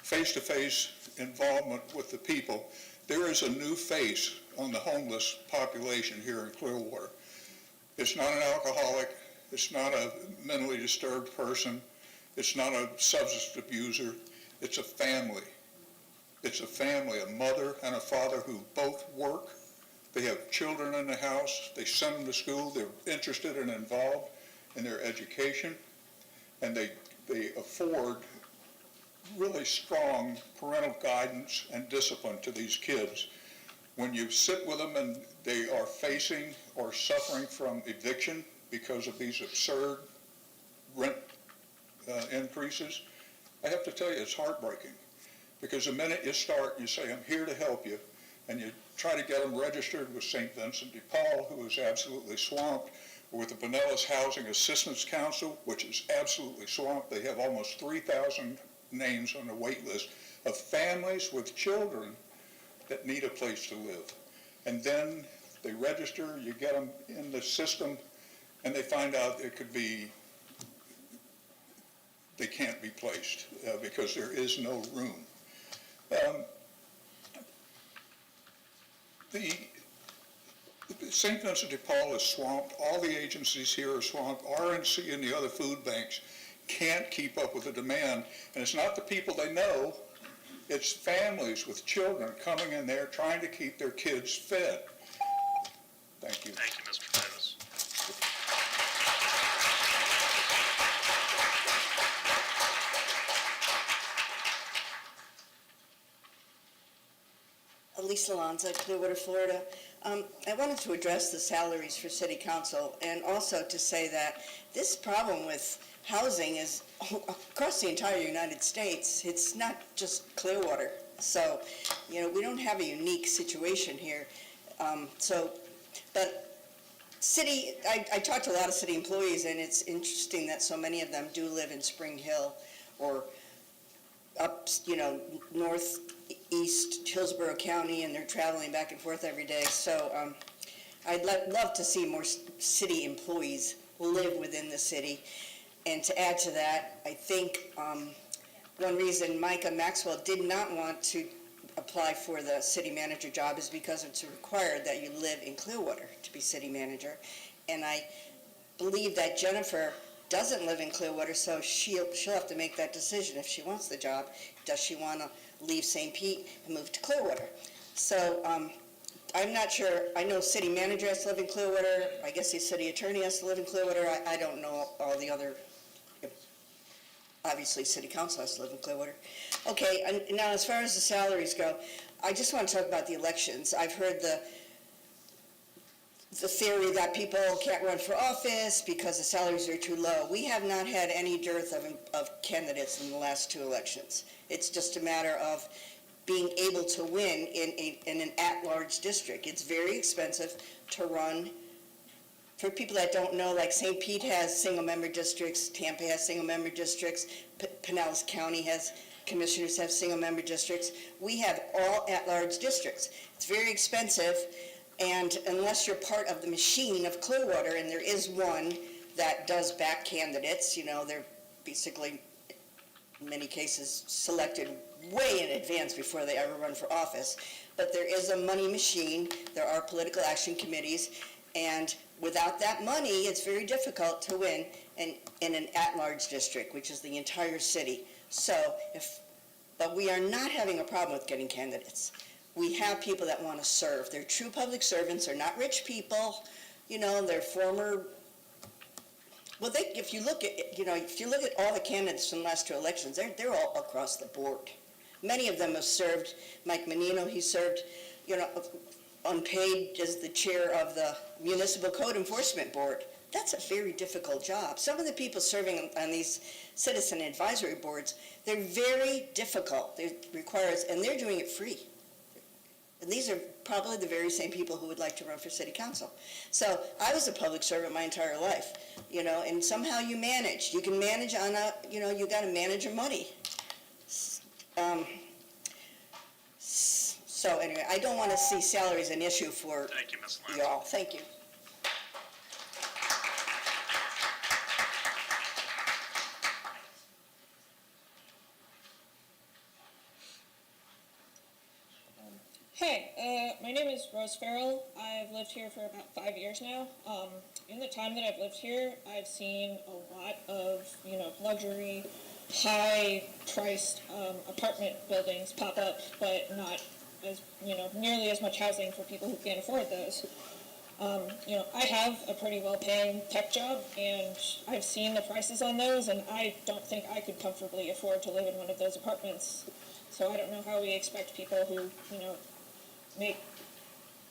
face-to-face involvement with the people, there is a new face on the homeless population here in Clearwater. It's not an alcoholic, it's not a mentally disturbed person, it's not a substance abuser, it's a family. It's a family, a mother and a father who both work. They have children in the house, they send them to school, they're interested and involved in their education, and they afford really strong parental guidance and discipline to these kids. When you sit with them and they are facing or suffering from eviction because of these absurd rent increases, I have to tell you, it's heartbreaking. Because the minute you start, you say, I'm here to help you, and you try to get them registered with St. Vincent de Paul, who is absolutely swamped, or with the Pinellas Housing Assistance Council, which is absolutely swamped. They have almost 3,000 names on the wait list of families with children that need a place to live. And then they register, you get them in the system, and they find out they can't be placed because there is no room. The St. Vincent de Paul is swamped. All the agencies here are swamped. RNC and the other food banks can't keep up with the demand. And it's not the people they know, it's families with children coming in there trying to keep their kids fed. Thank you. Thank you, Mr. Davis. Lisa Lanza, Clearwater, Florida. I wanted to address the salaries for City Council and also to say that this problem with housing is across the entire United States. It's not just Clearwater. So, we don't have a unique situation here. But I talked to a lot of city employees, and it's interesting that so many of them do live in Spring Hill or up, northeast Hillsborough County, and they're traveling back and forth every day. So I'd love to see more city employees live within the city. And to add to that, I think one reason Micah Maxwell did not want to apply for the city manager job is because it's required that you live in Clearwater to be city manager. And I believe that Jennifer doesn't live in Clearwater, so she'll have to make that decision if she wants the job. Does she want to leave St. Pete and move to Clearwater? So I'm not sure. I know city manager has to live in Clearwater. I guess the city attorney has to live in Clearwater. I don't know all the other. Obviously, city council has to live in Clearwater. Okay, and now as far as the salaries go, I just want to talk about the elections. I've heard the theory that people can't run for office because the salaries are too low. We have not had any dearth of candidates in the last two elections. It's just a matter of being able to win in an at-large district. It's very expensive to run. For people that don't know, like St. Pete has single-member districts, Tampa has single-member districts, Pinellas County has, commissioners have single-member districts. We have all at-large districts. It's very expensive, and unless you're part of the machine of Clearwater, and there is one that does back candidates, they're basically, in many cases, selected way in advance before they ever run for office. But there is a money machine, there are political action committees, and without that money, it's very difficult to win in an at-large district, which is the entire city. But we are not having a problem with getting candidates. We have people that want to serve. They're true public servants. They're not rich people. They're former. Well, if you look at all the candidates from the last two elections, they're all across the board. Many of them have served. Mike Menino, he served. unpaid as the chair of the Municipal Code Enforcement Board. That's a very difficult job. Some of the people serving on these citizen advisory boards, they're very difficult. It requires, and they're doing it free. And these are probably the very same people who would like to run for city council. So I was a public servant my entire life, and somehow you manage. You can manage on you got to manage your money. So anyway, I don't want to see salaries an issue for Thank you, Ms. Lynch. y'all. Thank you. Hey, my name is Rose Farrell. I've lived here for about 5 years now. In the time that I've lived here, I've seen a lot of, luxury, high-priced apartment buildings pop up, but not as, nearly as much housing for people who can't afford those. I have a pretty well-paying tech job, and I've seen the prices on those, and I don't think I could comfortably afford to live in one of those apartments. So I don't know how we expect people who, make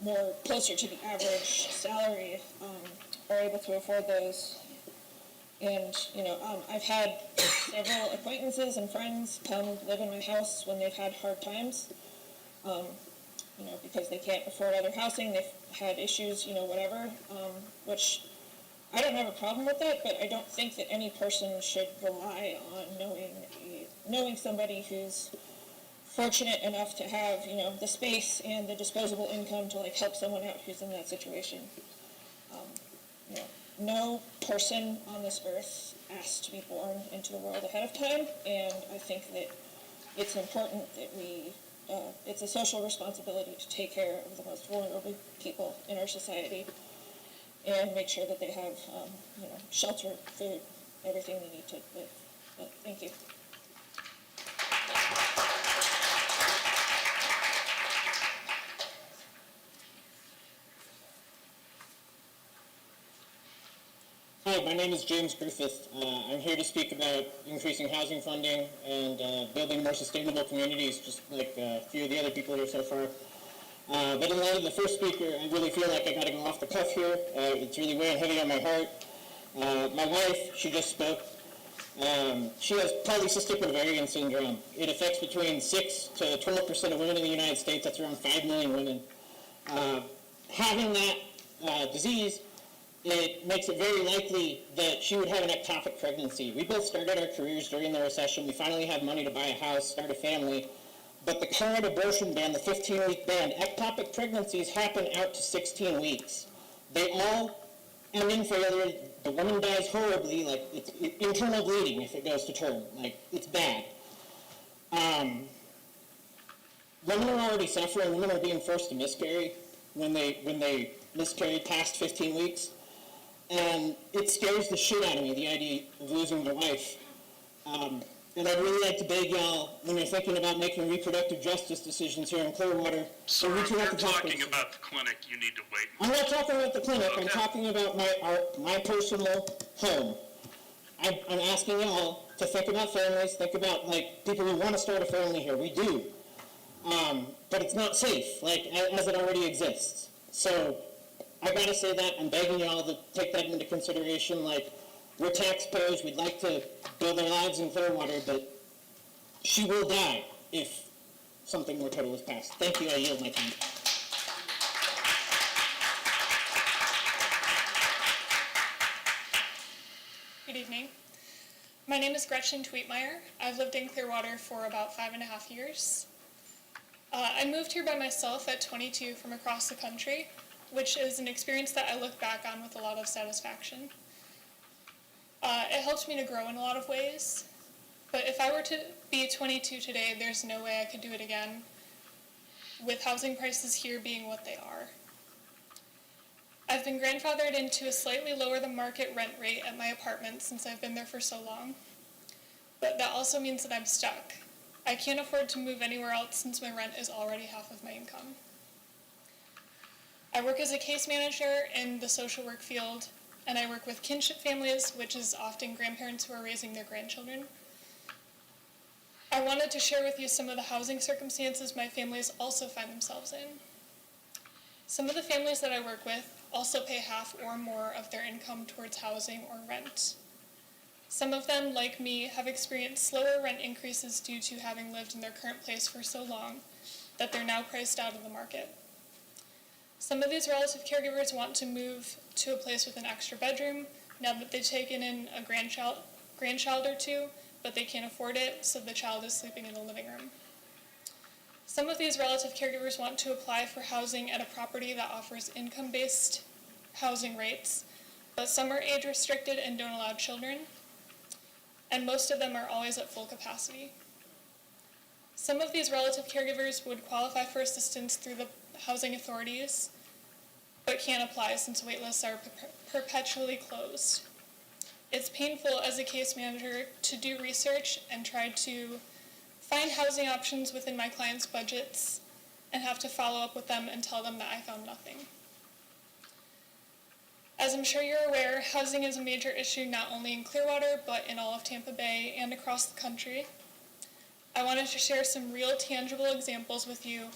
more closer to the average salary are able to afford those. And, I've had several acquaintances and friends come live in my house when they've had hard times, because they can't afford other housing, they've had issues, whatever, which I don't have a problem with that, but I don't think that any person should rely on knowing somebody who's fortunate enough to have, the space and the disposable income to help someone out who's in that situation. No person on this earth asked to be born into the world ahead of time, and I think that it's important that it's a social responsibility to take care of the most vulnerable people in our society and make sure that they have, shelter, food, everything they need to live. But thank you. Hi, my name is James Griffith. I'm here to speak about increasing housing funding and building more sustainable communities, just like a few of the other people here so far. But in light of the first speaker, I really feel like I got to go off the cuff here. It's really weighing heavy on my heart. My wife, she just spoke. She has polycystic ovarian syndrome. It affects between 6 to 12% of women in the United States. That's around 5 million women. Having that disease, it makes it very likely that she would have an ectopic pregnancy. We both started our careers during the recession. We finally have money to buy a house, start a family. But the current abortion ban, the 15-week ban, ectopic pregnancies happen out to 16 weeks. They all end in failure. The woman dies horribly, it's internal bleeding if it goes to term. It's bad. Women are already suffering. Women are being forced to miscarry when they miscarry past 15 weeks. And it scares the shit out of me, the idea of losing my wife. And I'd really like to beg y'all, when you're thinking about making reproductive justice decisions here in Clearwater, Sir, if you're talking about the clinic, you need to wait. I'm not talking about the clinic. Okay. I'm talking about my personal home. I'm asking y'all to think about families, think about people who want to start a family here. We do. But it's not safe, as it already exists. So I gotta say that. I'm begging y'all to take that into consideration. We're taxpayers. We'd like to build our lives in Clearwater, but she will die if something more total is passed. Thank you. I yield my time. Good evening. My name is Gretchen Tweetmeyer. I've lived in Clearwater for about 5.5 years. I moved here by myself at 22 from across the country, which is an experience that I look back on with a lot of satisfaction. It helped me to grow in a lot of ways, but if I were to be 22 today, there's no way I could do it again, with housing prices here being what they are. I've been grandfathered into a slightly lower than market rent rate at my apartment since I've been there for so long, but that also means that I'm stuck. I can't afford to move anywhere else since my rent is already half of my income. I work as a case manager in the social work field, and I work with kinship families, which is often grandparents who are raising their grandchildren. I wanted to share with you some of the housing circumstances my families also find themselves in. Some of the families that I work with also pay half or more of their income towards housing or rent. Some of them, like me, have experienced slower rent increases due to having lived in their current place for so long that they're now priced out of the market. Some of these relative caregivers want to move to a place with an extra bedroom now that they've taken in a grandchild or two, but they can't afford it, so the child is sleeping in the living room. Some of these relative caregivers want to apply for housing at a property that offers income-based housing rates, but some are age-restricted and don't allow children, and most of them are always at full capacity. Some of these relative caregivers would qualify for assistance through the housing authorities, but can't apply since waitlists are perpetually closed. It's painful as a case manager to do research and try to find housing options within my clients' budgets and have to follow up with them and tell them that I found nothing. As I'm sure you're aware, housing is a major issue not only in Clearwater, but in all of Tampa Bay and across the country. I wanted to share some real tangible examples with you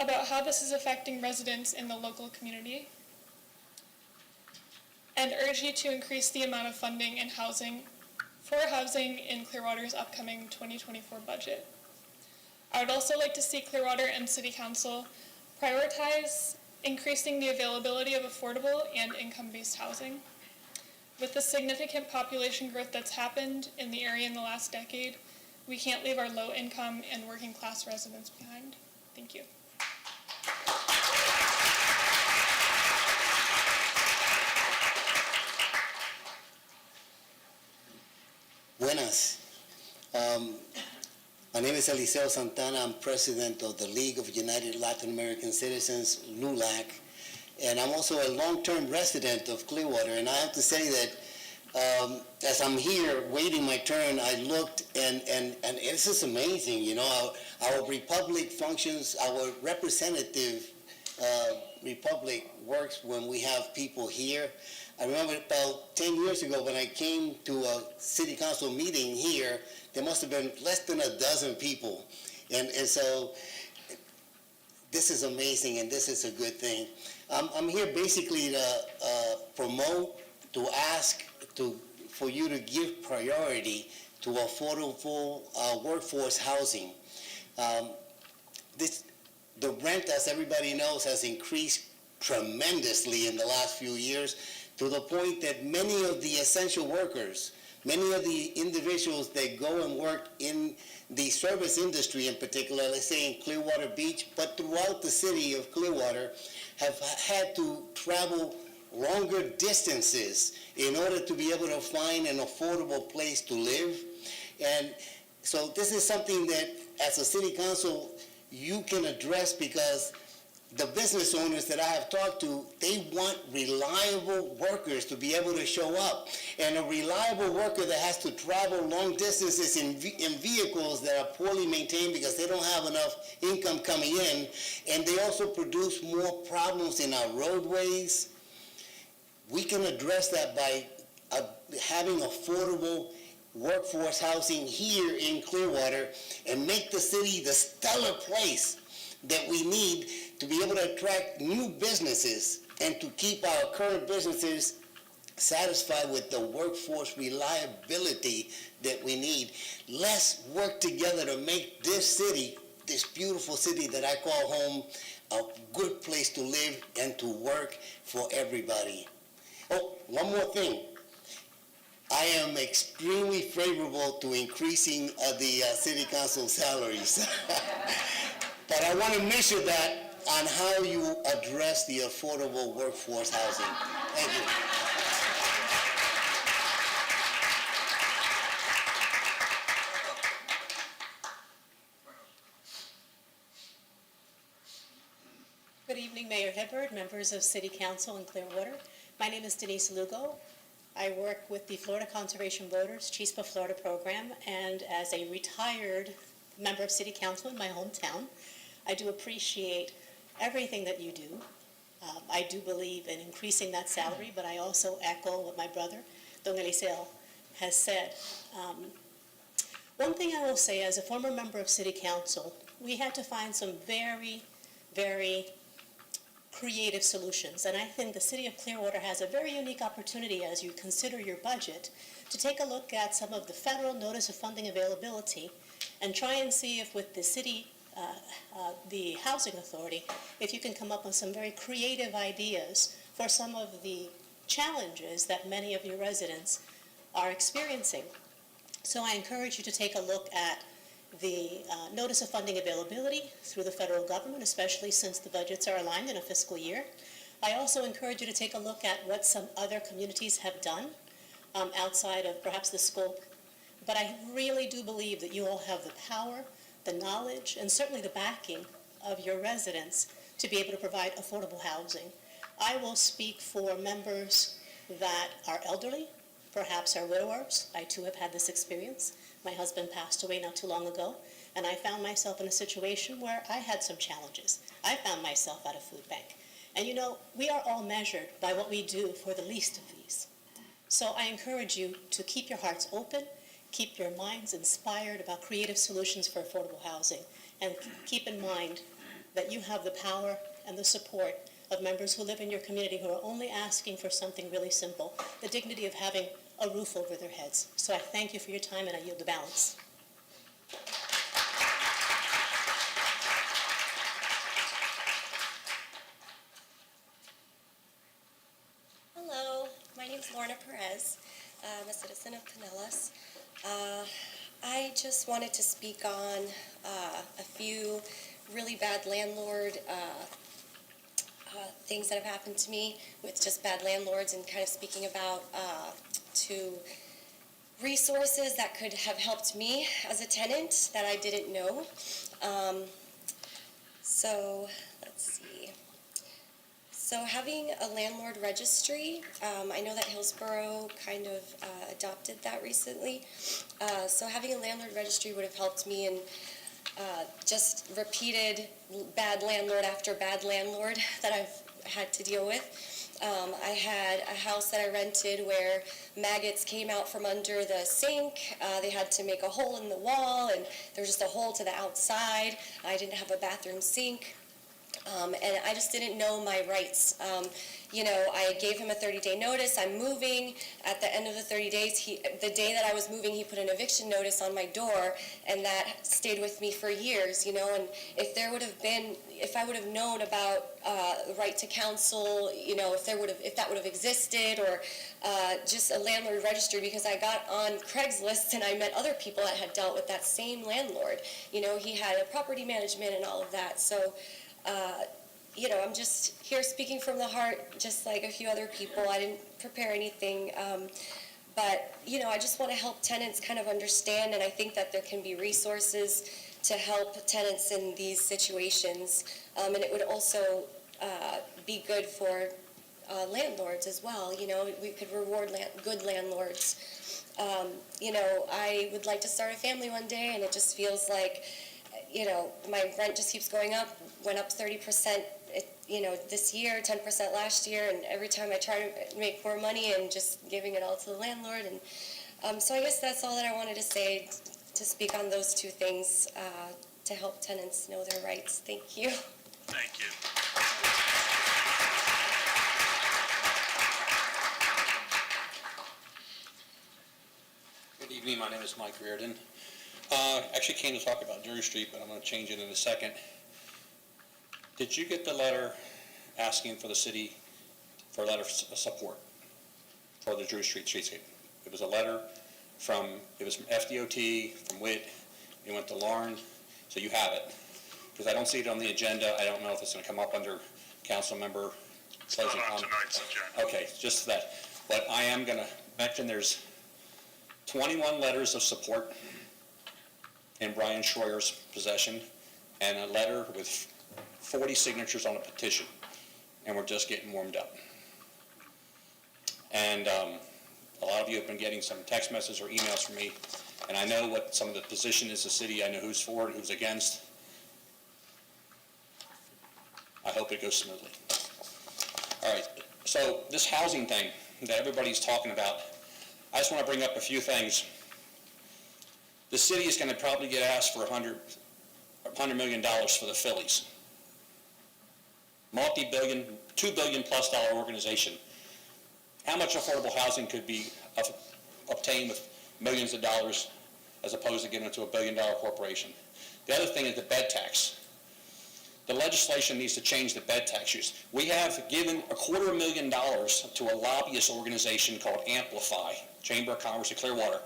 about how this is affecting residents in the local community, and urge you to increase the amount of funding in housing in Clearwater's upcoming 2024 budget. I would also like to see Clearwater and City Council prioritize increasing the availability of affordable and income-based housing. With the significant population growth that's happened in the area in the last decade, we can't leave our low-income and working-class residents behind. Thank you. Buenas. My name is Eliseo Santana. I'm president of the League of United Latin American Citizens, LULAC, and I'm also a long-term resident of Clearwater. And I have to say that as I'm here waiting my turn, I looked and this is amazing. You know, our republic functions, our representative republic works when we have people here. I remember about 10 years ago when I came to a city council meeting here, there must have been less than a dozen people. And so this is amazing and this is a good thing. I'm here basically to promote, to ask for you to give priority to affordable workforce housing. The rent, as everybody knows, has increased tremendously in the last few years, to the point that many of the essential workers, many of the individuals that go and work in the service industry in particular, let's say in Clearwater Beach, but throughout the city of Clearwater, have had to travel longer distances in order to be able to find an affordable place to live. And so this is something that, as a city council, you can address, because the business owners that I have talked to, they want reliable workers to be able to show up. And a reliable worker that has to travel long distances in vehicles that are poorly maintained because they don't have enough income coming in, and they also produce more problems in our roadways. We can address that by having affordable workforce housing here in Clearwater and make the city the stellar place that we need to be able to attract new businesses and to keep our current businesses satisfied with the workforce reliability that we need. Let's work together to make this city, this beautiful city that I call home, a good place to live and to work for everybody. Oh, one more thing. I am extremely favorable to increasing the city council salaries. But I want to measure that on how you address the affordable workforce housing. Thank you. Good evening, Mayor Hibbard, members of City Council in Clearwater. My name is Denise Lugo. I work with the Florida Conservation Voters Chispa Florida program, and as a retired member of City Council in my hometown, I do appreciate everything that you do. I do believe in increasing that salary, but I also echo what my brother, Don Eliseo, has said. One thing I will say, as a former member of City Council, we had to find some very, very creative solutions. And I think the City of Clearwater has a very unique opportunity as you consider your budget to take a look at some of the federal notice of funding availability and try and see if with the city, the Housing Authority, if you can come up with some very creative ideas for some of the challenges that many of your residents are experiencing. So I encourage you to take a look at the notice of funding availability through the federal government, especially since the budgets are aligned in a fiscal year. I also encourage you to take a look at what some other communities have done outside of perhaps the scope. But I really do believe that you all have the power, the knowledge, and certainly the backing of your residents to be able to provide affordable housing. I will speak for members that are elderly, perhaps are widowers. I too have had this experience. My husband passed away not too long ago, and I found myself in a situation where I had some challenges. I found myself at a food bank. And you know, we are all measured by what we do for the least of these. So I encourage you to keep your hearts open, keep your minds inspired about creative solutions for affordable housing, and keep in mind that you have the power and the support of members who live in your community who are only asking for something really simple, the dignity of having a roof over their heads. So I thank you for your time, and I yield the balance. Hello, my name is Lorna Perez. I'm a citizen of Pinellas. I just wanted to speak on a few really bad landlord things that have happened to me with just bad landlords, and kind of speaking about to resources that could have helped me as a tenant that I didn't know. So let's see. So having a landlord registry, I know that Hillsborough kind of adopted that recently. So having a landlord registry would have helped me in just repeated bad landlord after bad landlord that I've had to deal with. I had a house that I rented where maggots came out from under the sink. They had to make a hole in the wall, and there was just a hole to the outside. I didn't have a bathroom sink. And I just didn't know my rights. You know, I gave him a 30-day notice. I'm moving. At the end of the 30 days, the day that I was moving, he put an eviction notice on my door, and that stayed with me for years, you know. And if I would have known about the right to counsel, you know, if that would have existed, or just a landlord registry, because I got on Craigslist and I met other people that had dealt with that same landlord. You know, he had a property management and all of that. So, you know, I'm just here speaking from the heart, just like a few other people. I didn't prepare anything, but, you know, I just want to help tenants kind of understand, and I think that there can be resources to help tenants in these situations, and it would also be good for landlords as well. You know, we could reward good landlords. You know, I would like to start a family one day, and it just feels like, you know, my rent just keeps going up, went up 30%, you know, this year, 10% last year, and every time I try to make more money and just giving it all to the landlord. And so I guess that's all that I wanted to say, to speak on those two things, to help tenants know their rights. Thank you. Thank you. Good evening, my name is Mike Reardon. Actually came to talk about Drury Street, but I'm going to change it in a second. Did you get the letter asking for the city for a letter of support for the Drury Street streetscape? It was a letter from FDOT, from WIT, it went to Lauren, so you have it. Because I don't see it on the agenda, I don't know if it's going to come up under council member. It's not on tonight's agenda. Okay, just that. But I am going to mention there's 21 letters of support in Brian Schroyer's possession, and a letter with 40 signatures on a petition, and we're just getting warmed up. And a lot of you have been getting some text messages or emails from me, and I know what some of the position is the city. I know who's for it, who's against. I hope it goes smoothly. All right, so this housing thing that everybody's talking about, I just want to bring up a few things. The city is going to probably get asked for $100 million for the Phillies. multi-billion, $2 billion plus organization. How much affordable housing could be obtained with millions of dollars as opposed to giving it to $1 billion corporation? The other thing is the bed tax. The legislation needs to change the bed tax use. We have given $250,000 to a lobbyist organization called Amplify, Chamber of Commerce of Clearwater,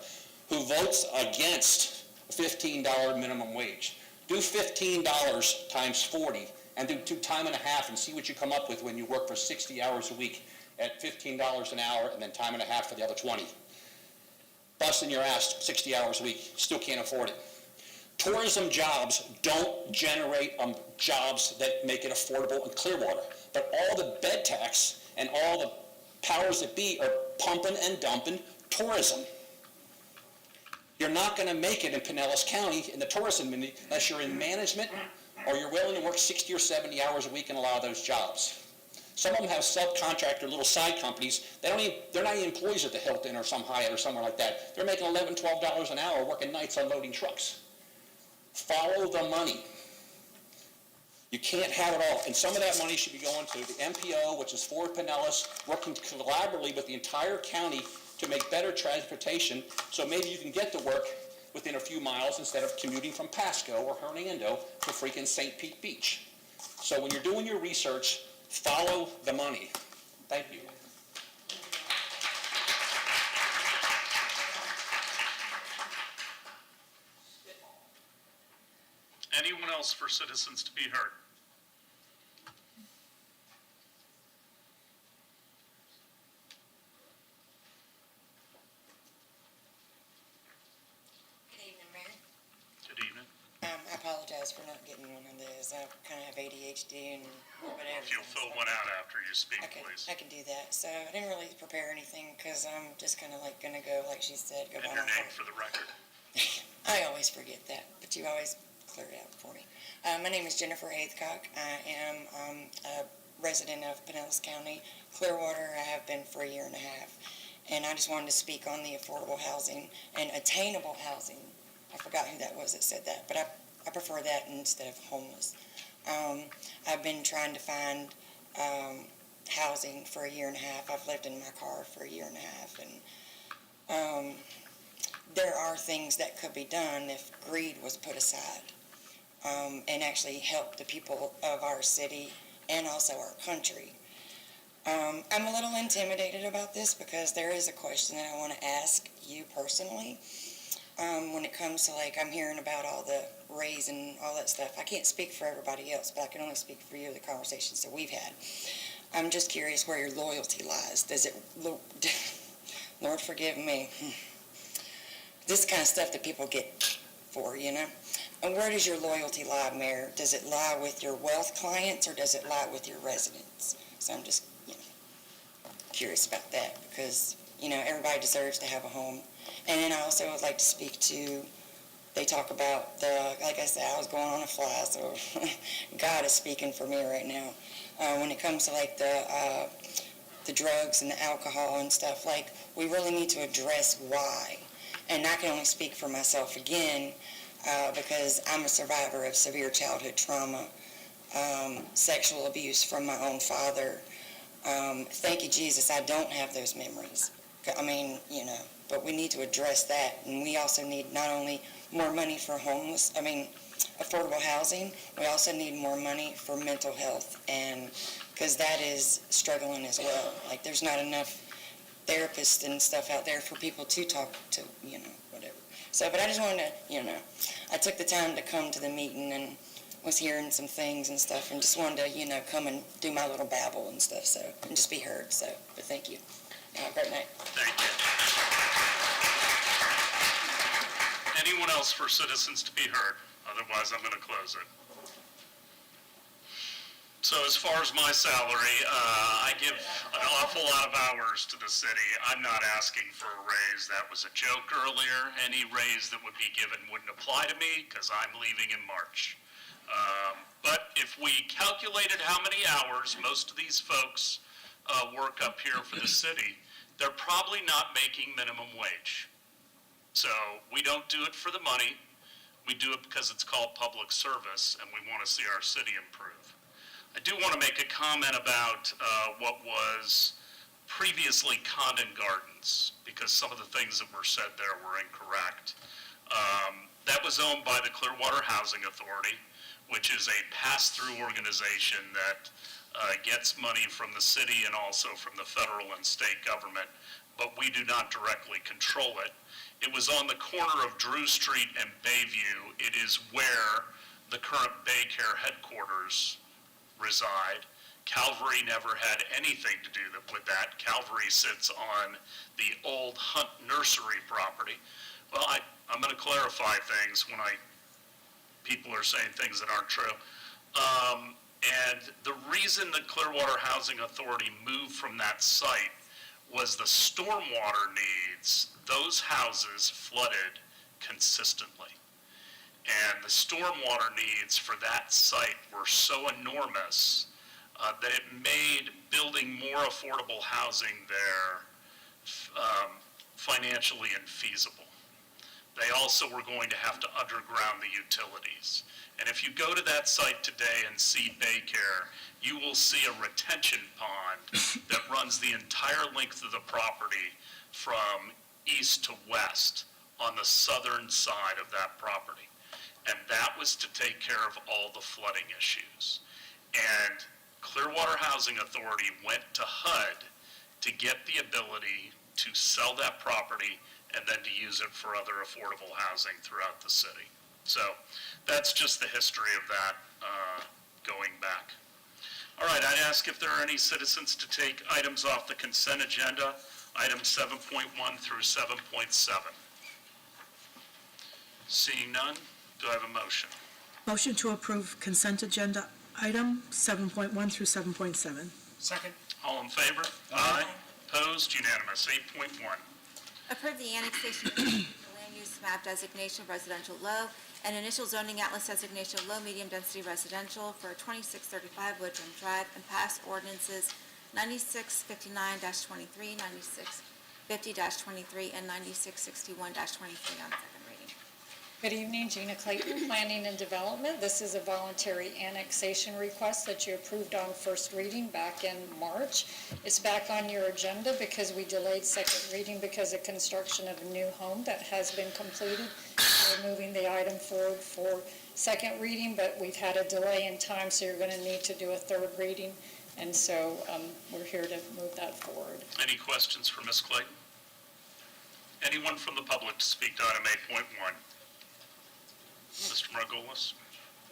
who votes against a $15 minimum wage. Do $15 times 40 and do time and a half and see what you come up with when you work for 60 hours a week at $15 an hour and then time and a half for the other 20. Busting your ass 60 hours a week, still can't afford it. Tourism jobs don't generate jobs that make it affordable in Clearwater, but all the bed tax and all the powers that be are pumping and dumping tourism. You're not going to make it in Pinellas County in the tourism industry unless you're in management or you're willing to work 60 or 70 hours a week in a lot of those jobs. Some of them have subcontractor little side companies. They're not even employees at the Hilton or some Hyatt or somewhere like that. They're making $11, $12 an hour working nights unloading trucks. Follow the money. You can't have it all. And some of that money should be going to the MPO, which is for Pinellas, working collaboratively with the entire county to make better transportation so maybe you can get to work within a few miles instead of commuting from Pasco or Hernando to freaking St. Pete Beach. So when you're doing your research, follow the money. Thank you. Anyone else for citizens to be heard? Good evening, Mayor. Good evening. I apologize for not getting one of those. I kind of have ADHD and whatever. If you'll fill one out after you speak, please. I can do that. So I didn't really prepare anything because I'm just kind of like going to go, like she said, go And by your my name heart. for the record. I always forget that, but you always clear it out for me. My name is Jennifer Haithcock. I am a resident of Pinellas County, Clearwater. I have been for 1.5 years. And I just wanted to speak on the affordable housing and attainable housing. I forgot who that was that said that, but I prefer that instead of homeless. I've been trying to find housing for 1.5 years. I've lived in my car for 1.5 years, and there are things that could be done if greed was put aside, and actually help the people of our city and also our country. I'm a little intimidated about this because there is a question that I want to ask you personally. When it comes to, like, I'm hearing about all the raise and all that stuff. I can't speak for everybody else, but I can only speak for you, the conversations that we've had. I'm just curious where your loyalty lies. Does it, Lord forgive me, this kind of stuff that people get for, you know? And where does your loyalty lie, Mayor? Does it lie with your wealth clients or does it lie with your residents? So I'm just, curious about that because, everybody deserves to have a home. And then I also would like to speak to, they talk about like I said, I was going on a fly, so God is speaking for me right now. When it comes to like the drugs and the alcohol and stuff, like we really need to address why. And I can only speak for myself again because I'm a survivor of severe childhood trauma, sexual abuse from my own father. Thank you, Jesus, I don't have those memories. I mean, but we need to address that. And we also need not only more money for affordable housing, we also need more money for mental health, and because that is struggling as well. Like, there's not enough therapists and stuff out there for people to talk to, whatever. So, but I just wanted to, I took the time to come to the meeting and was hearing some things and stuff, and just wanted to, come and do my little babble and stuff, so, and just be heard, so, but thank you. Have a great night. Thank you. Anyone else for citizens to be heard? Otherwise, I'm going to close it. So as far as my salary, I give an awful lot of hours to the city. I'm not asking for a raise. That was a joke earlier. Any raise that would be given wouldn't apply to me because I'm leaving in March. But if we calculated how many hours most of these folks work up here for the city, they're probably not making minimum wage. So we don't do it for the money. We do it because it's called public service and we want to see our city improve. I do want to make a comment about what was previously Condon Gardens, because some of the things that were said there were incorrect. That was owned by the Clearwater Housing Authority, which is a pass-through organization that gets money from the city and also from the federal and state government, but we do not directly control it. It was on the corner of Drew Street and Bayview. It is where the current Baycare headquarters reside. Calvary never had anything to do with that. Calvary sits on the old Hunt Nursery property. Well, I'm going to clarify things when people are saying things that aren't true. And the reason the Clearwater Housing Authority moved from that site was the stormwater needs. Those houses flooded consistently. And the stormwater needs for that site were so enormous that it made building more affordable housing there financially infeasible. They also were going to have to underground the utilities. And if you go to that site today and see Baycare, you will see a retention pond that runs the entire length of the property from east to west on the southern side of that property. And that was to take care of all the flooding issues. And Clearwater Housing Authority went to HUD to get the ability to sell that property and then to use it for other affordable housing throughout the city. So that's just the history of that going back. All right, I'd ask if there are any citizens to take items off the consent agenda, items 7.1 through 7.7. Seeing none, do I have a motion? Motion to approve consent agenda item 7.1 through 7.7. Second. All in favor? Aye. Opposed? Unanimous. 8.1. Approve the annexation of the land use map designation of residential low and initial zoning atlas designation of low medium density residential for 2635 Woodrum Drive and pass ordinances 9659-23, 9650-23, and 9661-23 on second reading. Good evening, Gina Clayton, Planning and Development. This is a voluntary annexation request that you approved on first reading back in March. It's back on your agenda because we delayed second reading because of construction of a new home that has been completed. We're moving the item forward for second reading, but we've had a delay in time, so you're going to need to do a third reading. And so we're here to move that forward. Any questions for Ms. Clayton? Anyone from the public to speak to item 8.1? Mr. Margolis?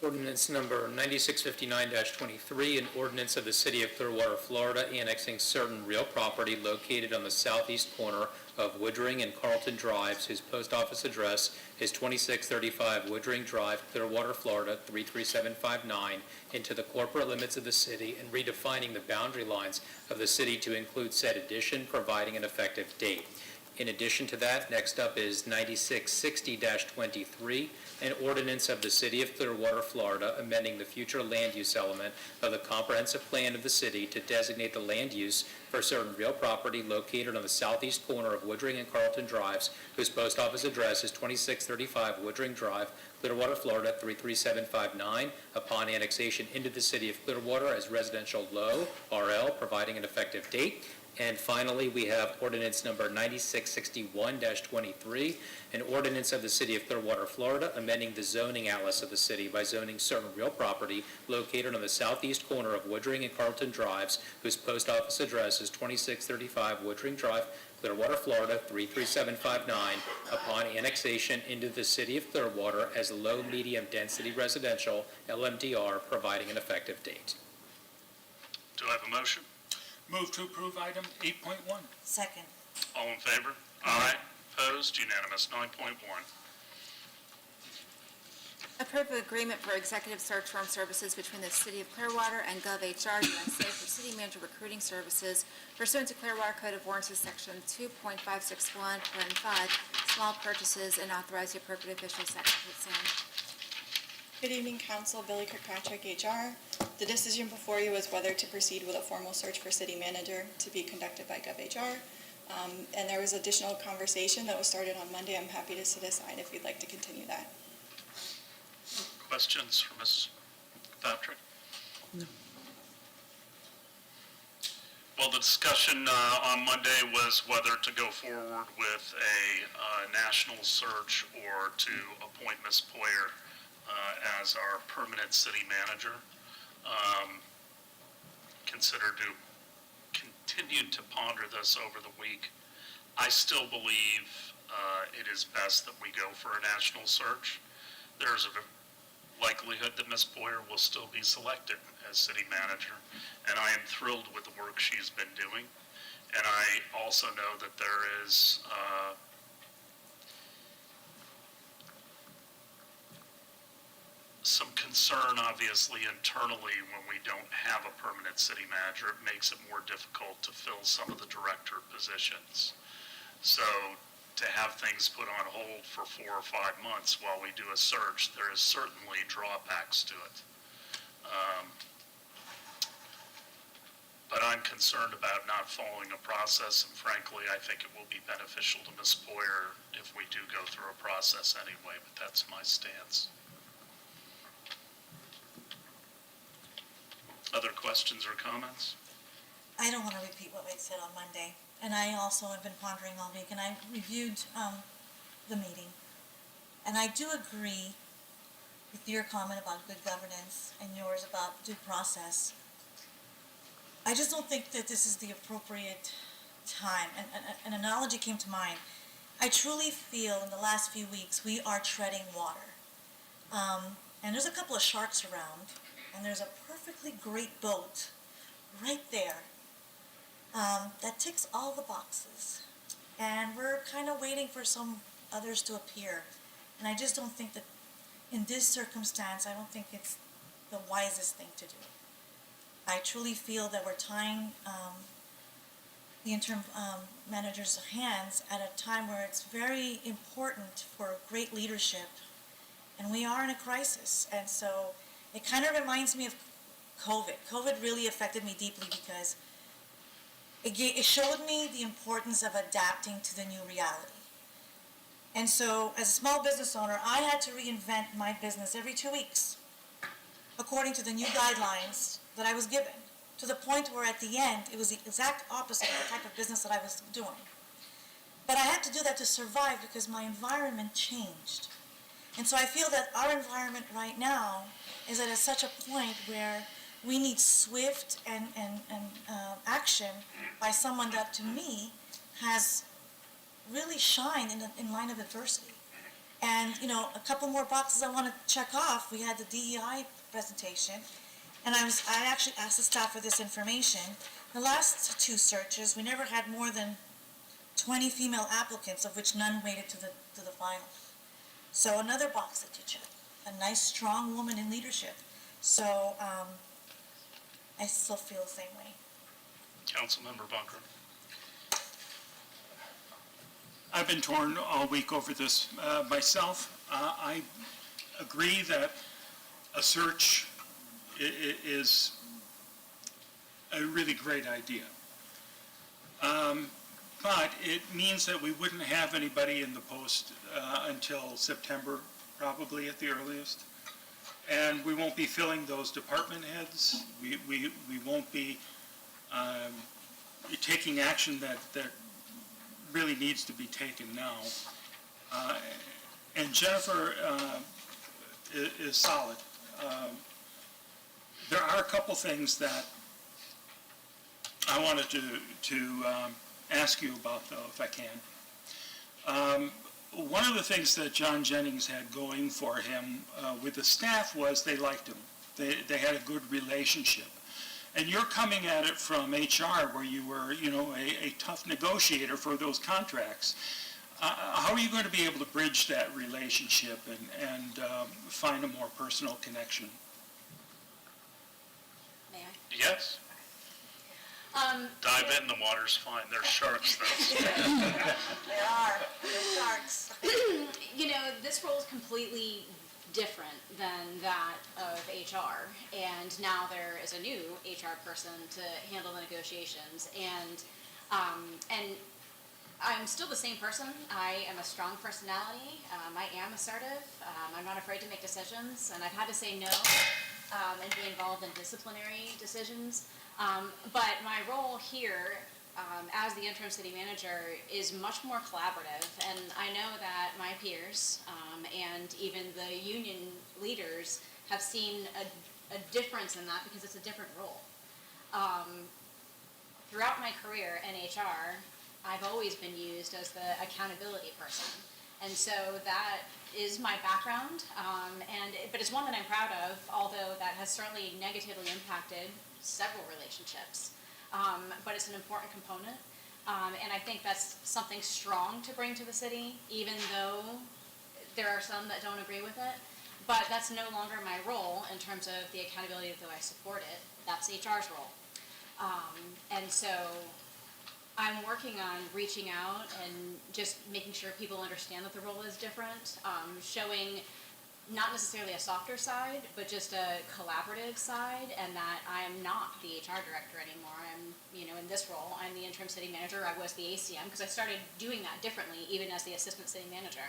Ordinance number 9659-23, an ordinance of the City of Clearwater, Florida, annexing certain real property located on the southeast corner of Woodring and Carlton Drives, whose post office address is 2635 Woodring Drive, Clearwater, Florida, 33759, into the corporate limits of the city and redefining the boundary lines of the city to include said addition, providing an effective date. In addition to that, next up is 9660-23, an ordinance of the City of Clearwater, Florida, amending the future land use element of the comprehensive plan of the city to designate the land use for certain real property located on the southeast corner of Woodring and Carlton Drives, whose post office address is 2635 Woodring Drive, Clearwater, Florida, 33759, upon annexation into the City of Clearwater as residential low, RL, providing an effective date. And finally, we have ordinance number 9661-23, an ordinance of the City of Clearwater, Florida, amending the zoning atlas of the city by zoning certain real property located on the southeast corner of Woodring and Carlton Drives, whose post office address is 2635 Woodring Drive, Clearwater, Florida, 33759, upon annexation into the City of Clearwater as low-medium density residential, LMDR, providing an effective date. Do I have a motion? Move to approve item 8.1. Second. All in favor? Aye. Opposed? Unanimous. 9.1. Approve an agreement for executive search firm services between the City of Clearwater and GovHR USA for city manager recruiting services pursuant to Clearwater Code of Ordinances Section 2.561.5, small purchases, and authorize the appropriate officials to execute same. Good evening, Council. Billy Kirkpatrick, HR. The decision before you is whether to proceed with a formal search for city manager to be conducted by GovHR. And there was additional conversation that was started on Monday. I'm happy to sit aside if you'd like to continue that. Questions for Ms. Patrick? No. Well, the discussion on Monday was whether to go forward with a national search or to appoint Ms. Poyer as our permanent city manager. Consider to continue to ponder this over the week. I still believe it is best that we go for a national search. There's a likelihood that Ms. Poyer will still be selected as city manager, and I am thrilled with the work she's been doing. And I also know that there is some concern, obviously, internally when we don't have a permanent city manager. It makes it more difficult to fill some of the director positions. So to have things put on hold for 4 or 5 months while we do a search, there is certainly drawbacks to it. But I'm concerned about not following a process, and frankly, I think it will be beneficial to Ms. Poyer if we do go through a process anyway, but that's my stance. Other questions or comments? I don't want to repeat what I said on Monday, and I also have been pondering all week, and I reviewed the meeting, and I do agree with your comment about good governance and yours about due process. I just don't think that this is the appropriate time, and an analogy came to mind. I truly feel in the last few weeks we are treading water, and there's a couple of sharks around, and there's a perfectly great boat right there that ticks all the boxes. And we're kind of waiting for some others to appear. And I just don't think that in this circumstance, I don't think it's the wisest thing to do. I truly feel that we're tying the interim manager's hands at a time where it's very important for great leadership. And we are in a crisis. And so it kind of reminds me of COVID. COVID really affected me deeply because it showed me the importance of adapting to the new reality. And so as a small business owner, I had to reinvent my business every 2 weeks according to the new guidelines that I was given, to the point where at the end, it was the exact opposite of the type of business that I was doing. But I had to do that to survive because my environment changed. And so I feel that our environment right now is at such a point where we need swift and action by someone that, to me, has really shined in line of adversity. And, you know, a couple more boxes I want to check off. We had the DEI presentation, and I actually asked the staff for this information. The last 2 searches, we never had more than 20 female applicants, of which none made it to the final. So another box that you check, a nice, strong woman in leadership. So I still feel the same way. Councilmember Bunker. I've been torn all week over this myself. I agree that a search is a really great idea. But it means that we wouldn't have anybody in the post until September, probably at the earliest. And we won't be filling those department heads. We won't be taking action that really needs to be taken now. And Jennifer is solid. There are a couple things that I wanted to ask you about, though, if I can. One of the things that John Jennings had going for him with the staff was they liked him. They had a good relationship. And you're coming at it from HR, where you were, you know, a tough negotiator for those contracts. How are you going to be able to bridge that relationship and find a more personal connection? May I? Yes. Dive in, the water's fine. There's sharks, though. There are sharks. You know, this role is completely different than that of HR, and now there is a new HR person to handle the negotiations, and I'm still the same person. I am a strong personality. I am assertive. I'm not afraid to make decisions, and I've had to say no and be involved in disciplinary decisions. But my role here as the interim city manager is much more collaborative, and I know that my peers and even the union leaders have seen a difference in that because it's a different role. Throughout my career in HR, I've always been used as the accountability person, and so that is my background, but it's one that I'm proud of, although that has certainly negatively impacted several relationships. But it's an important component, and I think that's something strong to bring to the city, even though there are some that don't agree with it. But that's no longer my role in terms of the accountability, though I support it. That's HR's role. And so I'm working on reaching out and just making sure people understand that the role is different, showing not necessarily a softer side, but just a collaborative side, and that I am not the HR director anymore. I'm, in this role, I'm the interim city manager. I was the ACM because I started doing that differently, even as the assistant city manager.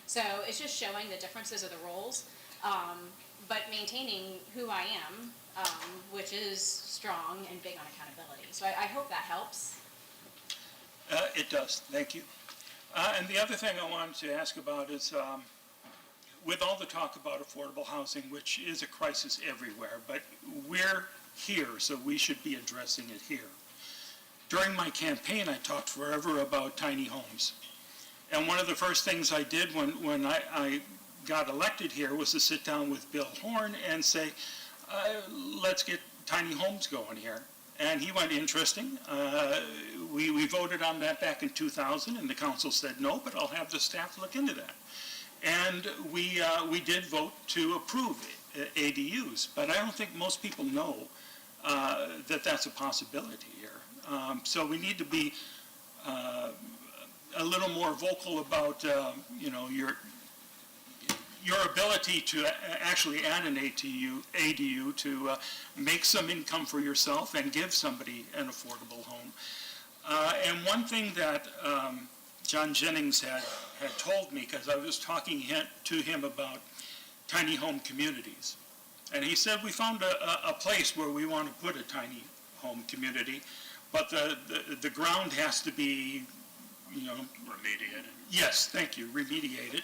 So it's just showing the differences of the roles, but maintaining who I am, which is strong and big on accountability. So I hope that helps. It does, thank you. And the other thing I wanted to ask about is, with all the talk about affordable housing, which is a crisis everywhere, but we're here, so we should be addressing it here. During my campaign, I talked forever about tiny homes. And one of the first things I did when I got elected here was to sit down with Bill Horn and say, let's get tiny homes going here. And he went, interesting. We voted on that back in 2000, and the council said no, but I'll have the staff look into that. And we did vote to approve ADUs, but I don't think most people know that that's a possibility here. So we need to be a little more vocal about your ability to actually add an ADU to make some income for yourself and give somebody an affordable home. And one thing that John Jennings had told me, because I was talking to him about tiny home communities, and he said, we found a place where we want to put a tiny home community, but the ground has to be, remediated. Yes, thank you, remediated.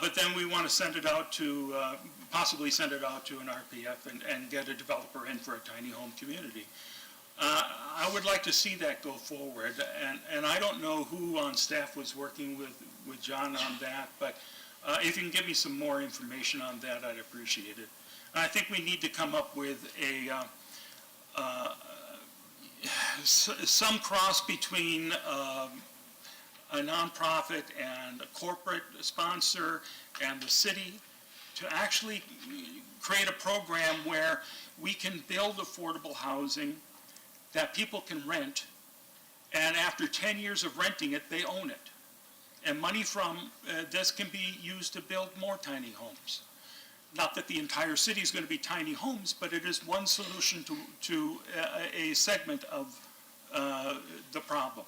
But then we want to send it out to, possibly send it out to an RPF and get a developer in for a tiny home community. I would like to see that go forward, and I don't know who on staff was working with John on that, but if you can give me some more information on that, I'd appreciate it. And I think we need to come up with some cross between a nonprofit and a corporate sponsor and the city to actually create a program where we can build affordable housing that people can rent, and after 10 years of renting it, they own it. And money from this can be used to build more tiny homes. Not that the entire city is going to be tiny homes, but it is one solution to a segment of the problem.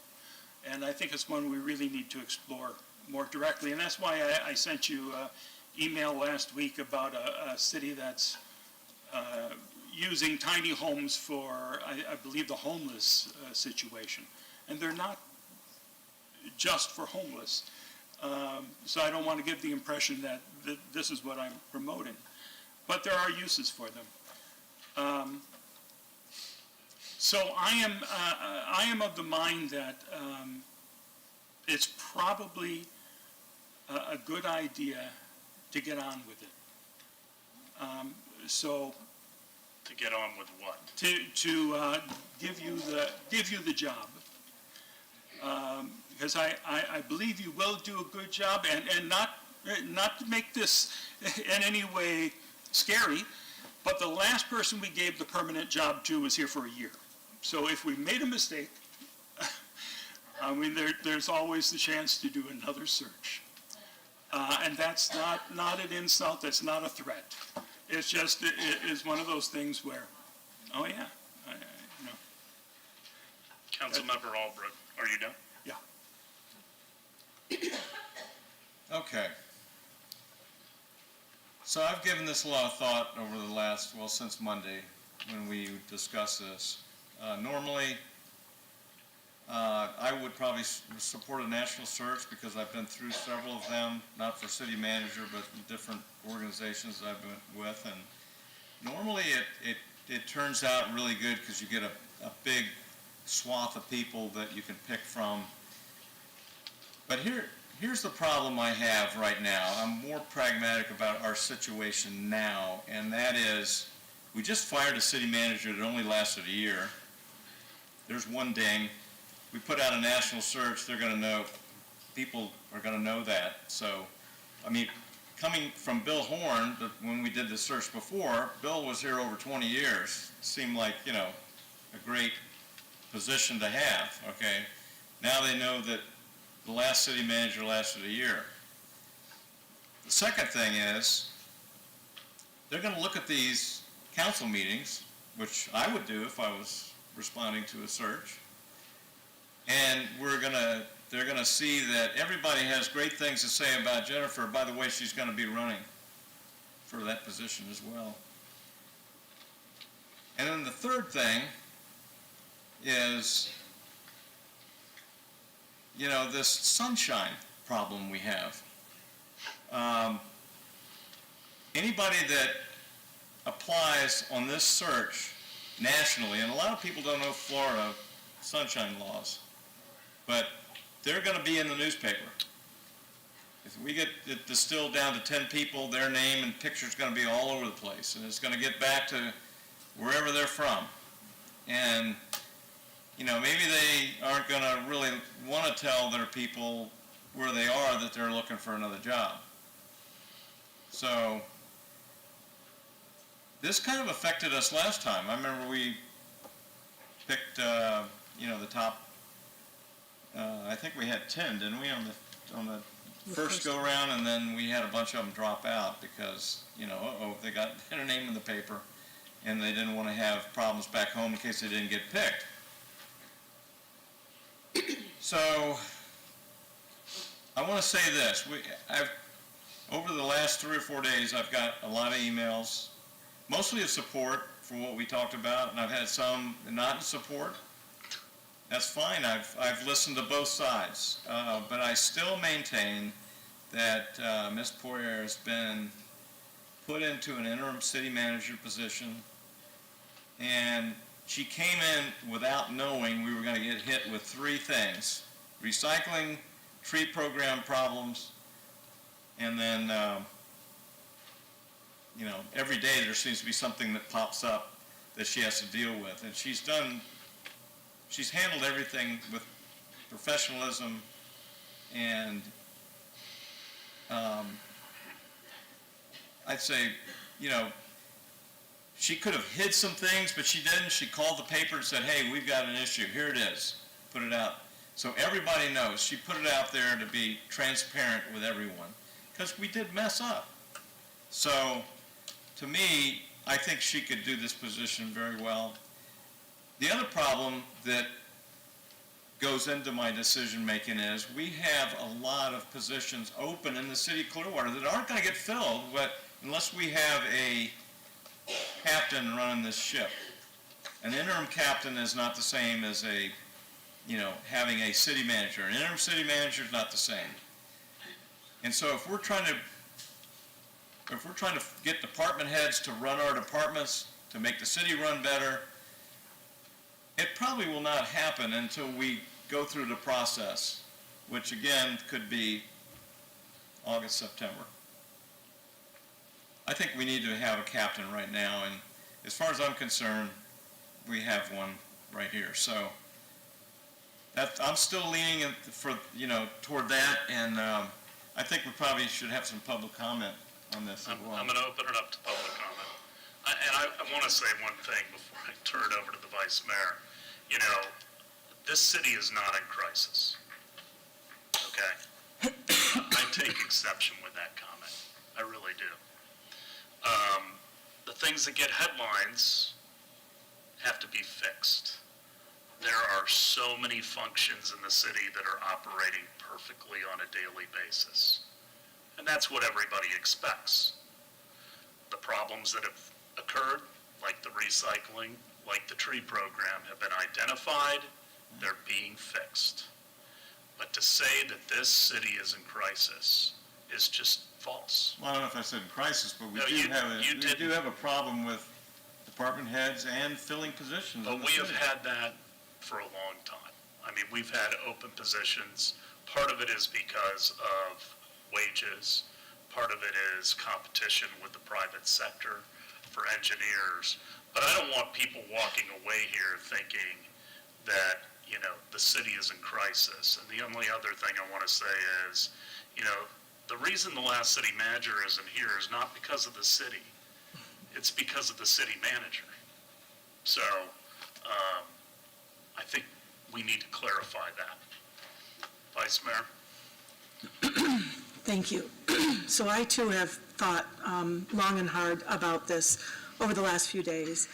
And I think it's one we really need to explore more directly. And that's why I sent you an email last week about a city that's using tiny homes for, I believe, the homeless situation. And they're not just for homeless. So I don't want to give the impression that this is what I'm promoting. But there are uses for them. So I am of the mind that it's probably a good idea to get on with it. So to get on with what? To give you the job, because I believe you will do a good job, and not to make this in any way scary, but the last person we gave the permanent job to was here for a year. So if we made a mistake, I mean, there's always the chance to do another search. And that's not an insult, that's not a threat. It's just, it is one of those things where, oh yeah, Councilmember Albrecht, are you done? Yeah. Okay. So I've given this a lot of thought over the last, well, since Monday when we discussed this. Normally, I would probably support a national search because I've been through several of them, not for city manager, but different organizations I've been with. And normally it turns out really good because you get a big swath of people that you can pick from. But here's the problem I have right now. I'm more pragmatic about our situation now, and that is we just fired a city manager that only lasted a year. There's one ding. We put out a national search, they're going to know, people are going to know that. So, I mean, coming from Bill Horn, when we did the search before, Bill was here over 20 years. It seemed like, you know, a great position to have, okay? Now they know that the last city manager lasted a year. The second thing is, they're going to look at these council meetings, which I would do if I was responding to a search, and they're going to see that everybody has great things to say about Jennifer. By the way, she's going to be running for that position as well. And then the third thing is, you know, this sunshine problem we have. Anybody that applies on this search nationally, and a lot of people don't know Florida sunshine laws, but they're going to be in the newspaper. If we get it distilled down to 10 people, their name and picture's going to be all over the place, and it's going to get back to wherever they're from. And, you know, maybe they aren't going to really want to tell their people where they are that they're looking for another job. So this kind of affected us last time. I remember we picked, you know, the top, I think we had 10, didn't we, on the first go-around, and then we had a bunch of them drop out because, you know, they got their name in the paper, and they didn't want to have problems back home in case they didn't get picked. So I want to say this. Over the last 3 or 4 days, I've got a lot of emails, mostly of support for what we talked about, and I've had some not in support. That's fine. I've listened to both sides, but I still maintain that Ms. Poirier has been put into an interim city manager position, and she came in without knowing we were going to get hit with 3 things: recycling, tree program problems, and then, you know, every day there seems to be something that pops up that she has to deal with. And she's handled everything with professionalism, and I'd say, you know, she could have hid some things, but she didn't. She called the paper and said, hey, we've got an issue. Here it is. Put it out. So everybody knows. She put it out there to be transparent with everyone, because we did mess up. So to me, I think she could do this position very well. The other problem that goes into my decision-making is we have a lot of positions open in the city of Clearwater that aren't going to get filled, but unless we have a captain running this ship. An interim captain is not the same as having a city manager. An interim city manager is not the same. And so if we're trying to get department heads to run our departments, to make the city run better, it probably will not happen until we go through the process, which again could be August, September. I think we need to have a captain right now, and as far as I'm concerned, we have one right here. So I'm still leaning toward that, and I think we probably should have some public comment on this as well. I'm going to open it up to public comment. I want to say one thing before I turn it over to the Vice Mayor. You know, this city is not in crisis, okay? I take exception with that comment. I really do. The things that get headlines have to be fixed. There are so many functions in the city that are operating perfectly on a daily basis. And that's what everybody expects. The problems that have occurred, like the recycling, like the tree program, have been identified, they're being fixed. But to say that this city is in crisis is just false. Well, I don't know if I said in crisis, but we No, do have a problem with department heads and filling positions. in But the we have city. had that for a long time. I mean, we've had open positions. Part of it is because of wages. Part of it is competition with the private sector for engineers. But I don't want people walking away here thinking that, you know, the city is in crisis. And the only other thing I want to say is, you know, the reason the last city manager isn't here is not because of the city. It's because of the city manager. So I think we need to clarify that. Vice Mayor? Thank you. So I too have thought long and hard about this over the last few days.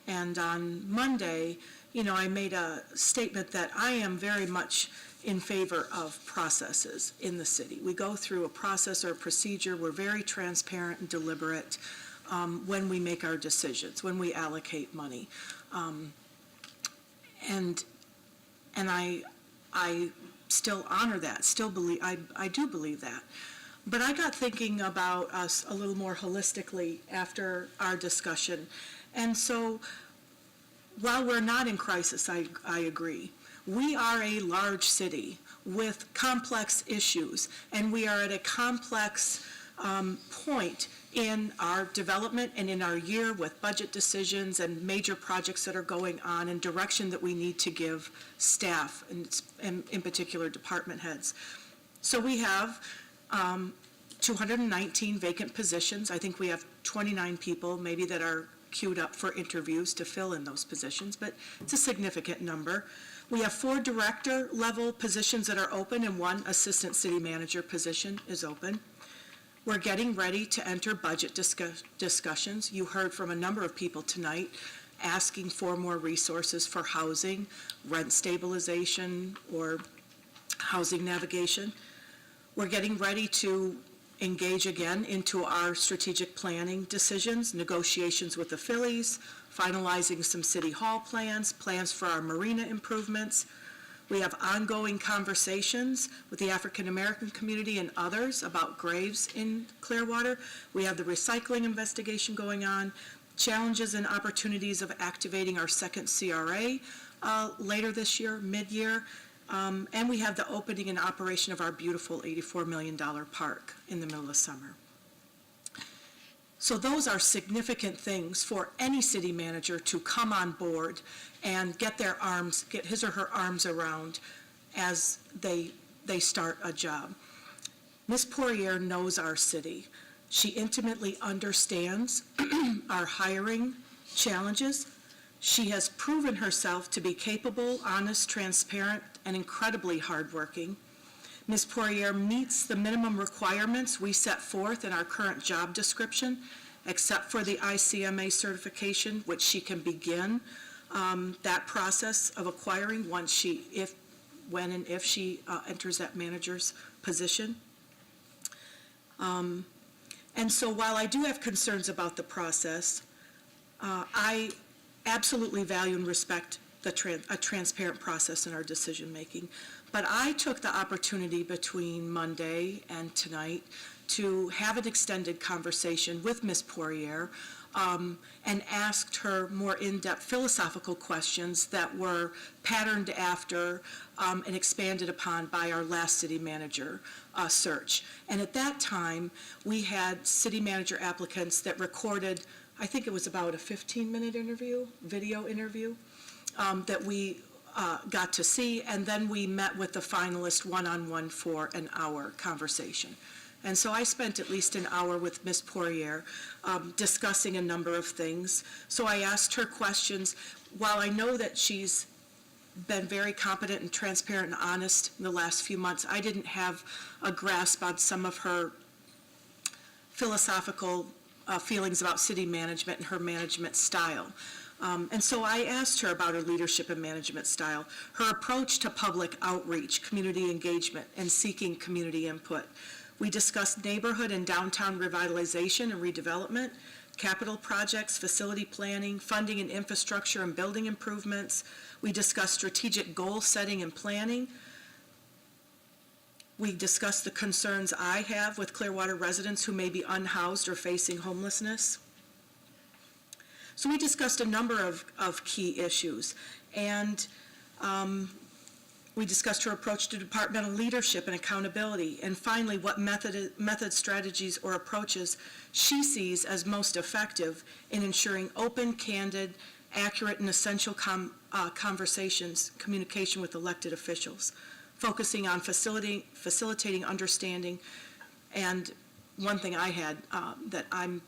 And on Monday, you know, I made a statement that I am very much in favor of processes in the city. We go through a process or a procedure. We're very transparent and deliberate when we make our decisions, when we allocate money. And I still honor that, still believe, I do believe that. But I got thinking about us a little more holistically after our discussion. And so while we're not in crisis, I agree. We are a large city with complex issues, and we are at a complex point in our development and in our year with budget decisions and major projects that are going on and direction that we need to give staff, and in particular department heads. So we have 219 vacant positions. I think we have 29 people maybe that are queued up for interviews to fill in those positions, but it's a significant number. We have 4 director-level positions that are open and 1 assistant city manager position is open. We're getting ready to enter budget discussions. You heard from a number of people tonight asking for more resources for housing, rent stabilization, or housing navigation. We're getting ready to engage again into our strategic planning decisions, negotiations with the Phillies, finalizing some city hall plans for our marina improvements. We have ongoing conversations with the African American community and others about graves in Clearwater. We have the recycling investigation going on, challenges and opportunities of activating our second CRA later this year, mid-year. And we have the opening and operation of our beautiful $84 million park in the middle of summer. So those are significant things for any city manager to come on board and get his or her arms around as they start a job. Ms. Poirier knows our city. She intimately understands our hiring challenges. She has proven herself to be capable, honest, transparent, and incredibly hardworking. Ms. Poirier meets the minimum requirements we set forth in our current job description, except for the ICMA certification, which she can begin that process of acquiring when and if she enters that manager's position. And so while I do have concerns about the process, I absolutely value and respect a transparent process in our decision-making. But I took the opportunity between Monday and tonight to have an extended conversation with Ms. Poirier and asked her more in-depth philosophical questions that were patterned after and expanded upon by our last city manager search. And at that time, we had city manager applicants that recorded, I think it was about a 15-minute interview, video interview, that we got to see, and then we met with the finalist one-on-one for an hour conversation. And so I spent at least an hour with Ms. Poirier discussing a number of things. So I asked her questions. While I know that she's been very competent and transparent and honest in the last few months, I didn't have a grasp on some of her philosophical feelings about city management and her management style. And so I asked her about her leadership and management style, her approach to public outreach, community engagement, and seeking community input. We discussed neighborhood and downtown revitalization and redevelopment, capital projects, facility planning, funding and infrastructure and building improvements. We discussed strategic goal setting and planning. We discussed the concerns I have with Clearwater residents who may be unhoused or facing homelessness. So we discussed a number of key issues, and we discussed her approach to departmental leadership and accountability, and finally, what method, strategies, or approaches she sees as most effective in ensuring open, candid, accurate, and essential conversations, communication with elected officials, focusing on facilitating understanding. And one thing I had that I'm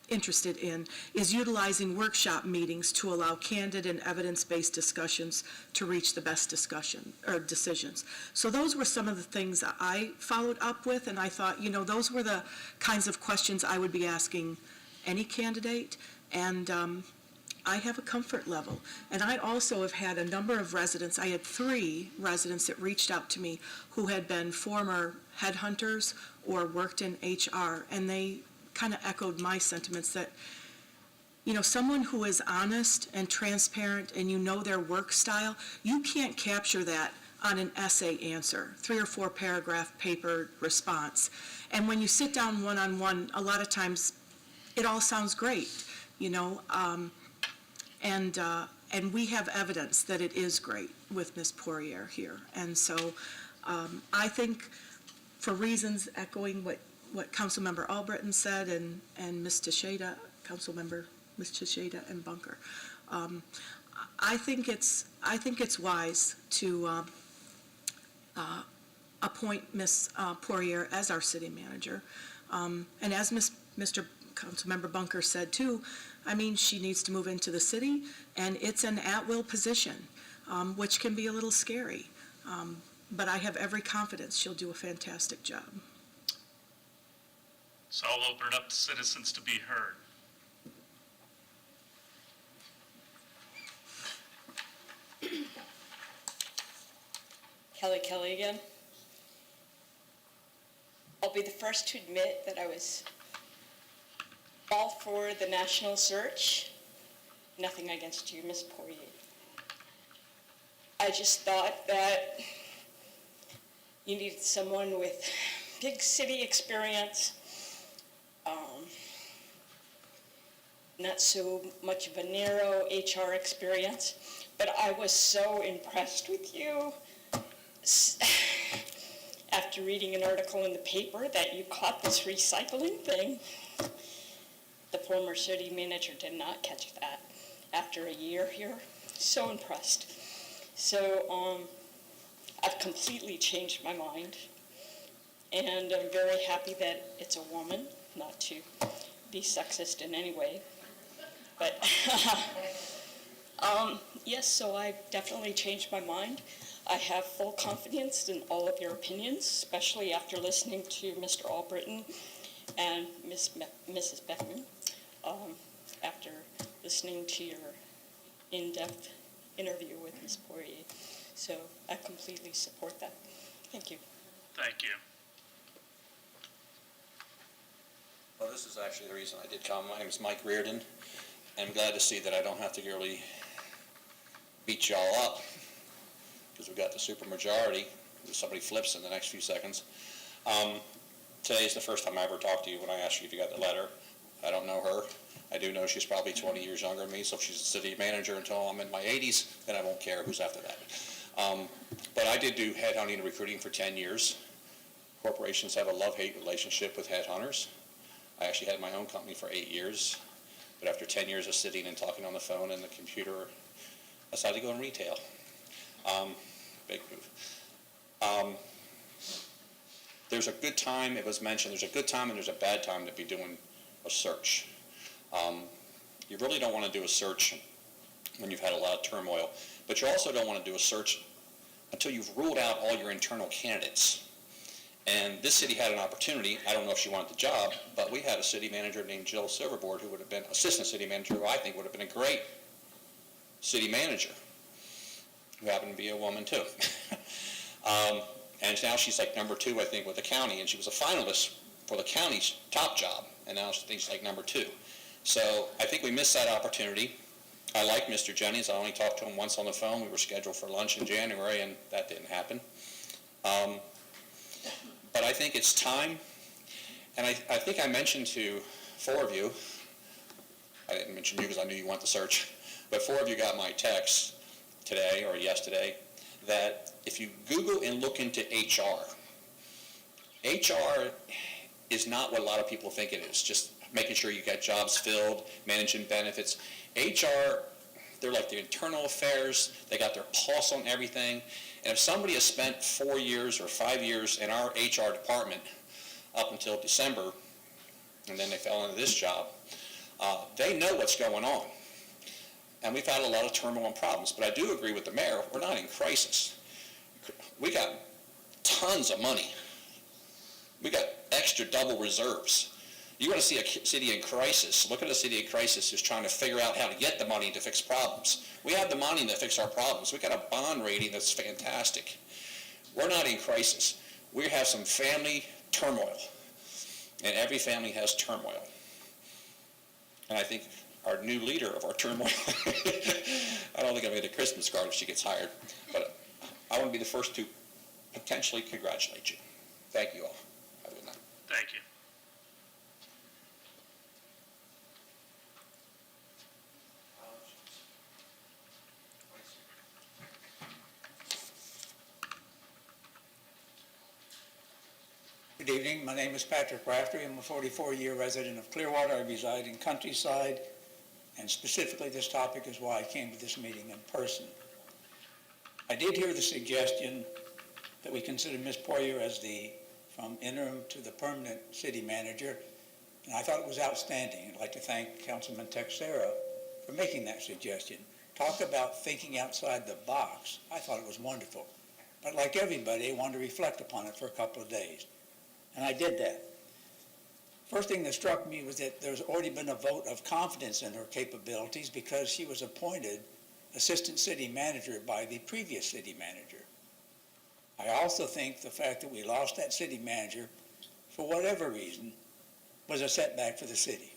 interested in is utilizing workshop meetings to allow candid and evidence-based discussions to reach the best discussion or decisions. So those were some of the things that I followed up with, and I thought, those were the kinds of questions I would be asking any candidate, and I have a comfort level. And I also have had a number of residents, I had 3 residents that reached out to me who had been former headhunters or worked in HR, and they kind of echoed my sentiments that, someone who is honest and transparent and their work style, you can't capture that on an essay answer, 3 or 4 paragraph paper response. And when you sit down one-on-one, a lot of times it all sounds great, and we have evidence that it is great with Ms. Poirier here. And so I think, for reasons echoing what Councilmember Albritton said and Ms. Teixeira, Councilmember Ms. Teixeira and Bunker, I think it's wise to appoint Ms. Poirier as our city manager. And as Mr. Councilmember Bunker said too, she needs to move into the city, and it's an at-will position, which can be a little scary. But I have every confidence she'll do a fantastic job. So I'll open it up to citizens to be heard. Kelly again. I'll be the first to admit that I was all for the national search. Nothing against you, Ms. Poirier. I just thought that you needed someone with big city experience, not so much of a narrow HR experience, but I was so impressed with you after reading an article in the paper that you caught this recycling thing. The former city manager did not catch that after a year here. So impressed. So I've completely changed my mind, and I'm very happy that it's a woman, not to be sexist in any way. But yes, so I've definitely changed my mind. I have full confidence in all of your opinions, especially after listening to Mr. Albritton and Mrs. Beckman, after listening to your in-depth interview with Ms. Poirier. So I completely support that. Thank you. Thank you. Well, this is actually the reason I did come. My name is Mike Reardon. I'm glad to see that I don't have to really beat y'all up, because we got the supermajority. If somebody flips in the next few seconds. Today is the first time I ever talked to you when I asked you if you got the letter. I don't know her. I do know she's probably 20 years younger than me, so if she's a city manager until I'm in my 80s, then I won't care who's after that. But I did do headhunting and recruiting for 10 years. Corporations have a love-hate relationship with headhunters. I actually had my own company for 8 years, but after 10 years of sitting and talking on the phone and the computer, I decided to go in retail. Big move. There's a good time, it was mentioned, there's a good time and there's a bad time to be doing a search. You really don't want to do a search when you've had a lot of turmoil, but you also don't want to do a search until you've ruled out all your internal candidates. And this city had an opportunity. I don't know if she wanted the job, but we had a city manager named Jill Silverboard who would have been assistant city manager, who I think would have been a great city manager, who happened to be a woman too. And now she's like number 2, I think, with the county, and she was a finalist for the county's top job. and now things like number 2. So I think we missed that opportunity. I like Mr. Jennings. I only talked to him once on the phone. We were scheduled for lunch in January, and that didn't happen. But I think it's time, and I think I mentioned to 4 of you, I didn't mention you because I knew you want the search, but 4 of you got my text today or yesterday that if you Google and look into HR is not what a lot of people think it is, just making sure you get jobs filled, managing benefits. HR, they're like the internal affairs, they got their pulse on everything, and if somebody has spent 4 years or 5 years in our HR department up until December, and then they fell into this job, they know what's going on. And we've had a lot of turmoil and problems, but I do agree with the mayor, we're not in crisis. We got tons of money. We got extra double reserves. You want to see a city in crisis, look at a city in crisis who's trying to figure out how to get the money to fix problems. We have the money to fix our problems. We got a bond rating that's fantastic. We're not in crisis. We have some family turmoil, and every family has turmoil. And I think our new leader of our turmoil, I don't think I'll get a Christmas card if she gets hired, but I want to be the first to potentially congratulate you. Thank you all. Have a good night. Thank you. Good evening. My name is Patrick Raftery. I'm a 44-year resident of Clearwater. I reside in Countryside, and specifically this topic is why I came to this meeting in person. I did hear the suggestion that we consider Ms. Poirier as from interim to the permanent city manager, and I thought it was outstanding. I'd like to thank Councilman Texera for making that suggestion. Talk about thinking outside the box. I thought it was wonderful. But like everybody, I wanted to reflect upon it for a couple of days. And I did that. First thing that struck me was that there's already been a vote of confidence in her capabilities because she was appointed assistant city manager by the previous city manager. I also think the fact that we lost that city manager, for whatever reason, was a setback for the city.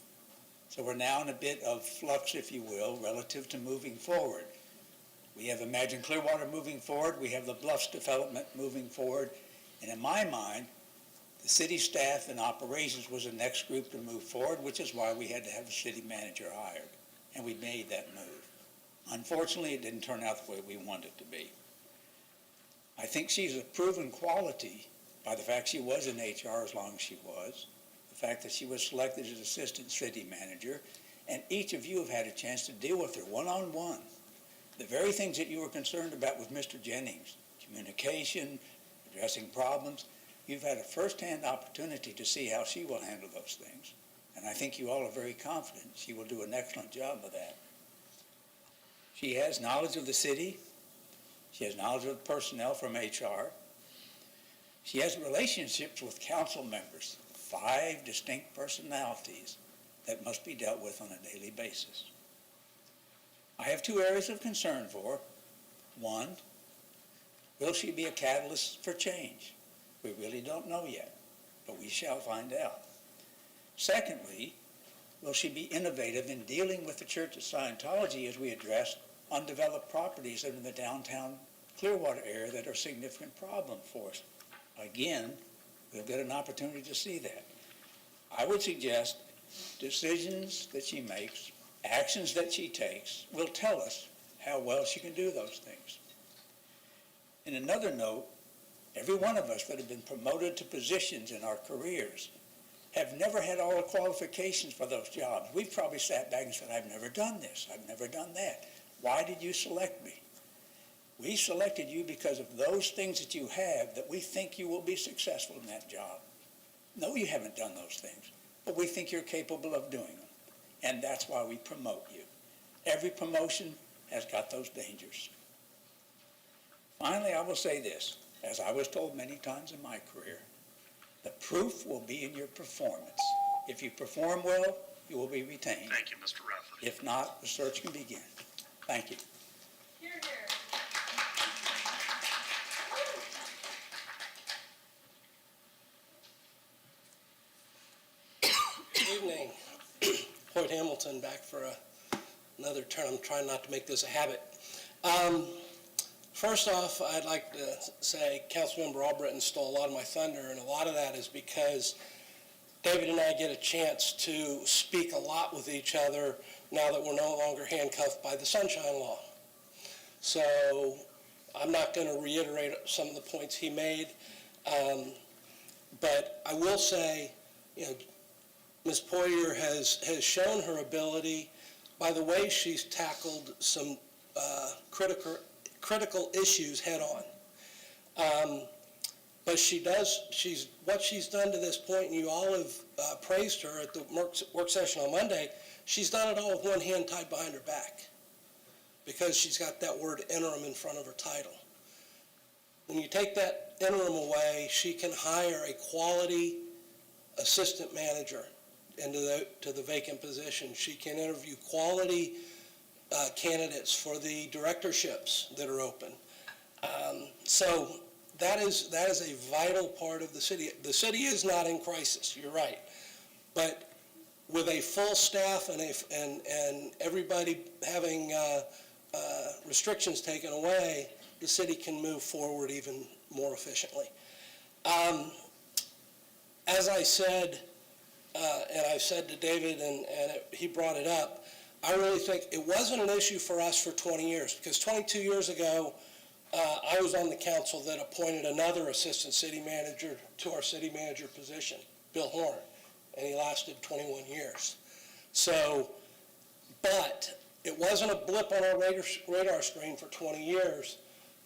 So we're now in a bit of flux, if you will, relative to moving forward. We have Imagine Clearwater moving forward. We have the Bluffs development moving forward. And in my mind, the city staff and operations was the next group to move forward, which is why we had to have a city manager hired. And we made that move. Unfortunately, it didn't turn out the way we wanted it to be. I think she's a proven quality by the fact she was in HR as long as she was, the fact that she was selected as assistant city manager, and each of you have had a chance to deal with her one-on-one. The very things that you were concerned about with Mr. Jennings, communication, addressing problems, you've had a first-hand opportunity to see how she will handle those things. And I think you all are very confident she will do an excellent job of that. She has knowledge of the city. She has knowledge of the personnel from HR. She has relationships with council members, 5 distinct personalities that must be dealt with on a daily basis. I have 2 areas of concern for her. One, will she be a catalyst for change? We really don't know yet, but we shall find out. Secondly, will she be innovative in dealing with the Church of Scientology as we address undeveloped properties in the downtown Clearwater area that are a significant problem for us? Again, we'll get an opportunity to see that. I would suggest decisions that she makes, actions that she takes, will tell us how well she can do those things. In another note, every one of us that have been promoted to positions in our careers have never had all the qualifications for those jobs. We've probably sat back and said, I've never done this, I've never done that. Why did you select me? We selected you because of those things that you have that we think you will be successful in that job. No, you haven't done those things, but we think you're capable of doing them. And that's why we promote you. Every promotion has got those dangers. Finally, I will say this, as I was told many times in my career, the proof will be in your performance. If you perform well, you will be retained. Thank you, Mr. Rafferty. If not, the search can begin. Thank you. Here, here. Good evening. Hoyt Hamilton back for another term. I'm trying not to make this a habit. First off, I'd like to say Councilmember Albritton stole a lot of my thunder, and a lot of that is because David and I get a chance to speak a lot with each other now that we're no longer handcuffed by the Sunshine Law. So I'm not going to reiterate some of the points he made, but I will say, Ms. Poyer has shown her ability by the way she's tackled some critical issues head on. But what she's done to this point, and you all have praised her at the work session on Monday, she's done it all with one hand tied behind her back because she's got that word interim in front of her title. When you take that interim away, she can hire a quality assistant manager to the vacant position. She can interview quality candidates for the directorships that are open. So that is a vital part of the city. The city is not in crisis, you're right. But with a full staff and everybody having restrictions taken away, the city can move forward even more efficiently. As I said, and I've said to David, and he brought it up, I really think it wasn't an issue for us for 20 years, because 22 years ago, I was on the council that appointed another assistant city manager to our city manager position, Bill Horn, and he lasted 21 years. So, but it wasn't a blip on our radar screen for 20 years,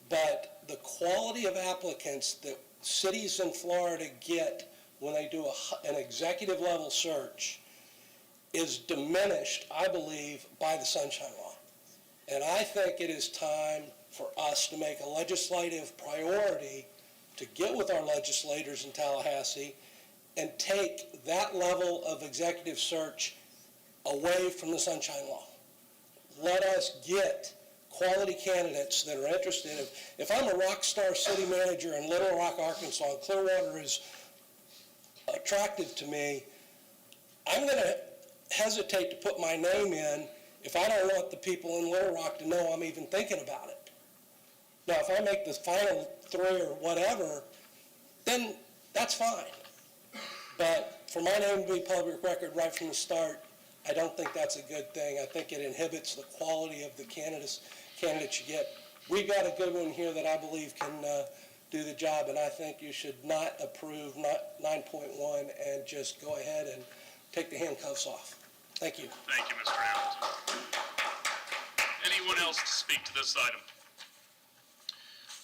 but the quality of applicants that cities in Florida get when they do an executive level search is diminished, I believe, by the Sunshine Law. And I think it is time for us to make a legislative priority to get with our legislators in Tallahassee and take that level of executive search away from the Sunshine Law. Let us get quality candidates that are interested. If I'm a rock star city manager in Little Rock, Arkansas, and Clearwater is attractive to me, I'm going to hesitate to put my name in if I don't want the people in Little Rock to know I'm even thinking about it. Now, if I make the final 3 or whatever, then that's fine. But for my name to be public record right from the start, I don't think that's a good thing. I think it inhibits the quality of the candidates you get. We got a good one here that I believe can do the job, and I think you should not approve 9.1 and just go ahead and take the handcuffs off. Thank you. Thank you, Mr. Hamilton. Anyone else to speak to this item?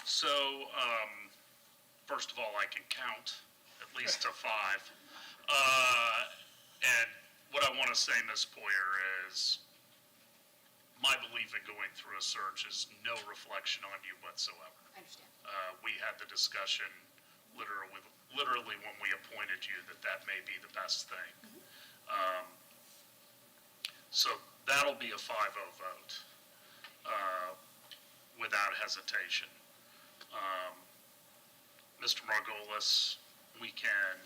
So, first of all, I can count at least to 5. And what I want to say, Ms. Poyer, is my belief in going through a search is no reflection on you whatsoever. I understand. We had the discussion literally when we appointed you that may be the best thing. So that'll be a 5-0 vote without hesitation. Mr. Margolis, we can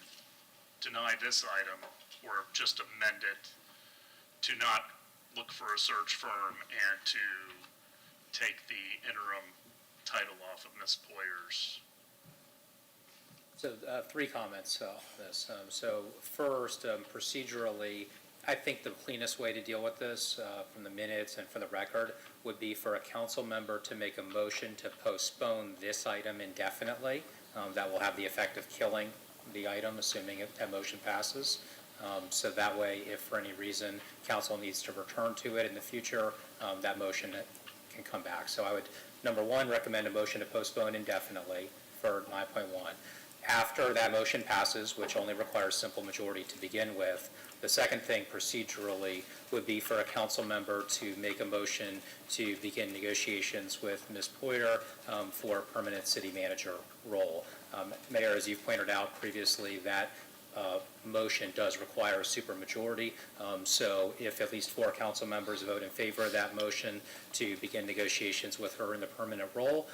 deny this item or just amend it to not look for a search firm and to take the interim title off of Ms. Poyer's. So 3 comments on this. So first, procedurally, I think the cleanest way to deal with this from the minutes and for the record would be for a council member to make a motion to postpone this item indefinitely. That will have the effect of killing the item, assuming that motion passes. So that way, if for any reason council needs to return to it in the future, that motion can come back. So I would, number 1, recommend a motion to postpone indefinitely for 9.1. After that motion passes, which only requires simple majority to begin with, the second thing procedurally would be for a council member to make a motion to begin negotiations with Ms. Poyer for a permanent city manager role. Mayor, as you've pointed out previously, that motion does require a supermajority. So if at least 4 council members vote in favor of that motion to begin negotiations with her in the permanent role,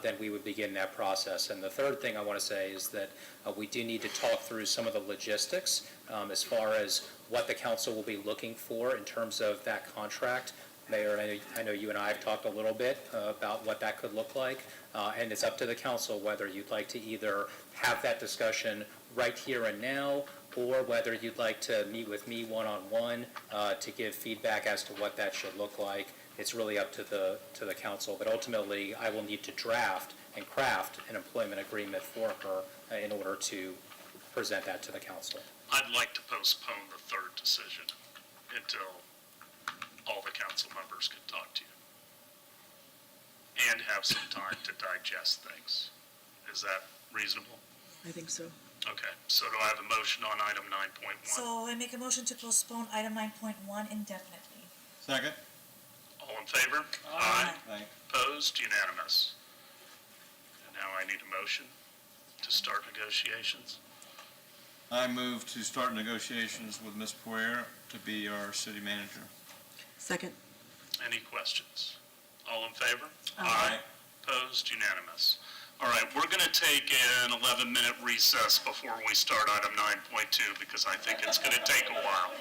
then we would begin that process. And the third thing I want to say is that we do need to talk through some of the logistics as far as what the council will be looking for in terms of that contract. Mayor, I know you and I have talked a little bit about what that could look like, and it's up to the council whether you'd like to either have that discussion right here and now, or whether you'd like to meet with me one-on-one to give feedback as to what that should look like. It's really up to the council, but ultimately, I will need to draft and craft an employment agreement for her in order to present that to the council. I'd like to postpone the third decision until all the council members can talk to you and have some time to digest things. Is that reasonable? I think so. Okay, so do I have a motion on item 9.1? So I make a motion to postpone item 9.1 indefinitely. Second? All in favor? Aye. Aye. Opposed? Unanimous. And now I need a motion to start negotiations. I move to start negotiations with Ms. Poirier to be our city manager. Second. Any questions? All in favor? Aye. Opposed? Unanimous. All right, we're going to take an 11-minute recess before we start item 9.2 because I think it's going to take a while.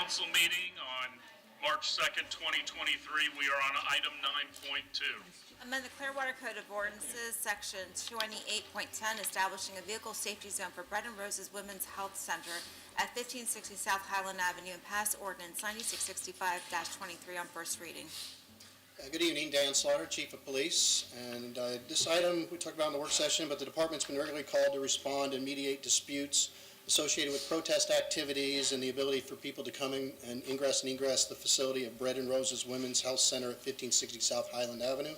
council meeting on March 2nd, 2023. We are on item 9.2. Amend the Clearwater Code of Ordinances, Section 28.10, establishing a vehicle safety zone for Bread and Roses Women's Health Center at 1560 South Highland Avenue, and pass ordinance 9665-23 on first reading. Good evening, Dan Slaughter, Chief of Police. And this item we talked about in the work session, but the department's been regularly called to respond and mediate disputes associated with protest activities and the ability for people to come in and ingress the facility of Bread and Roses Women's Health Center at 1560 South Highland Avenue.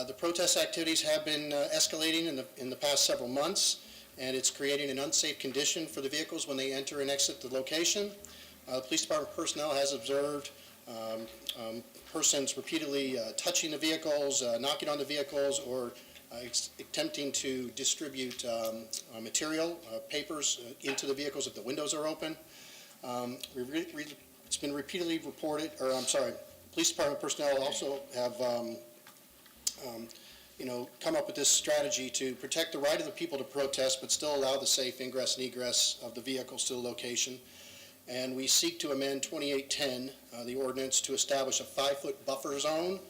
The protest activities have been escalating in the past several months, and it's creating an unsafe condition for the vehicles when they enter and exit the location. The police department personnel has observed persons repeatedly touching the vehicles, knocking on the vehicles, or attempting to distribute material, papers into the vehicles if the windows are open. It's been repeatedly reported, police department personnel also have come up with this strategy to protect the right of the people to protest, but still allow the safe ingress and egress of the vehicles to the location. And we seek to amend 2810, the ordinance, to establish a 5-foot buffer zone,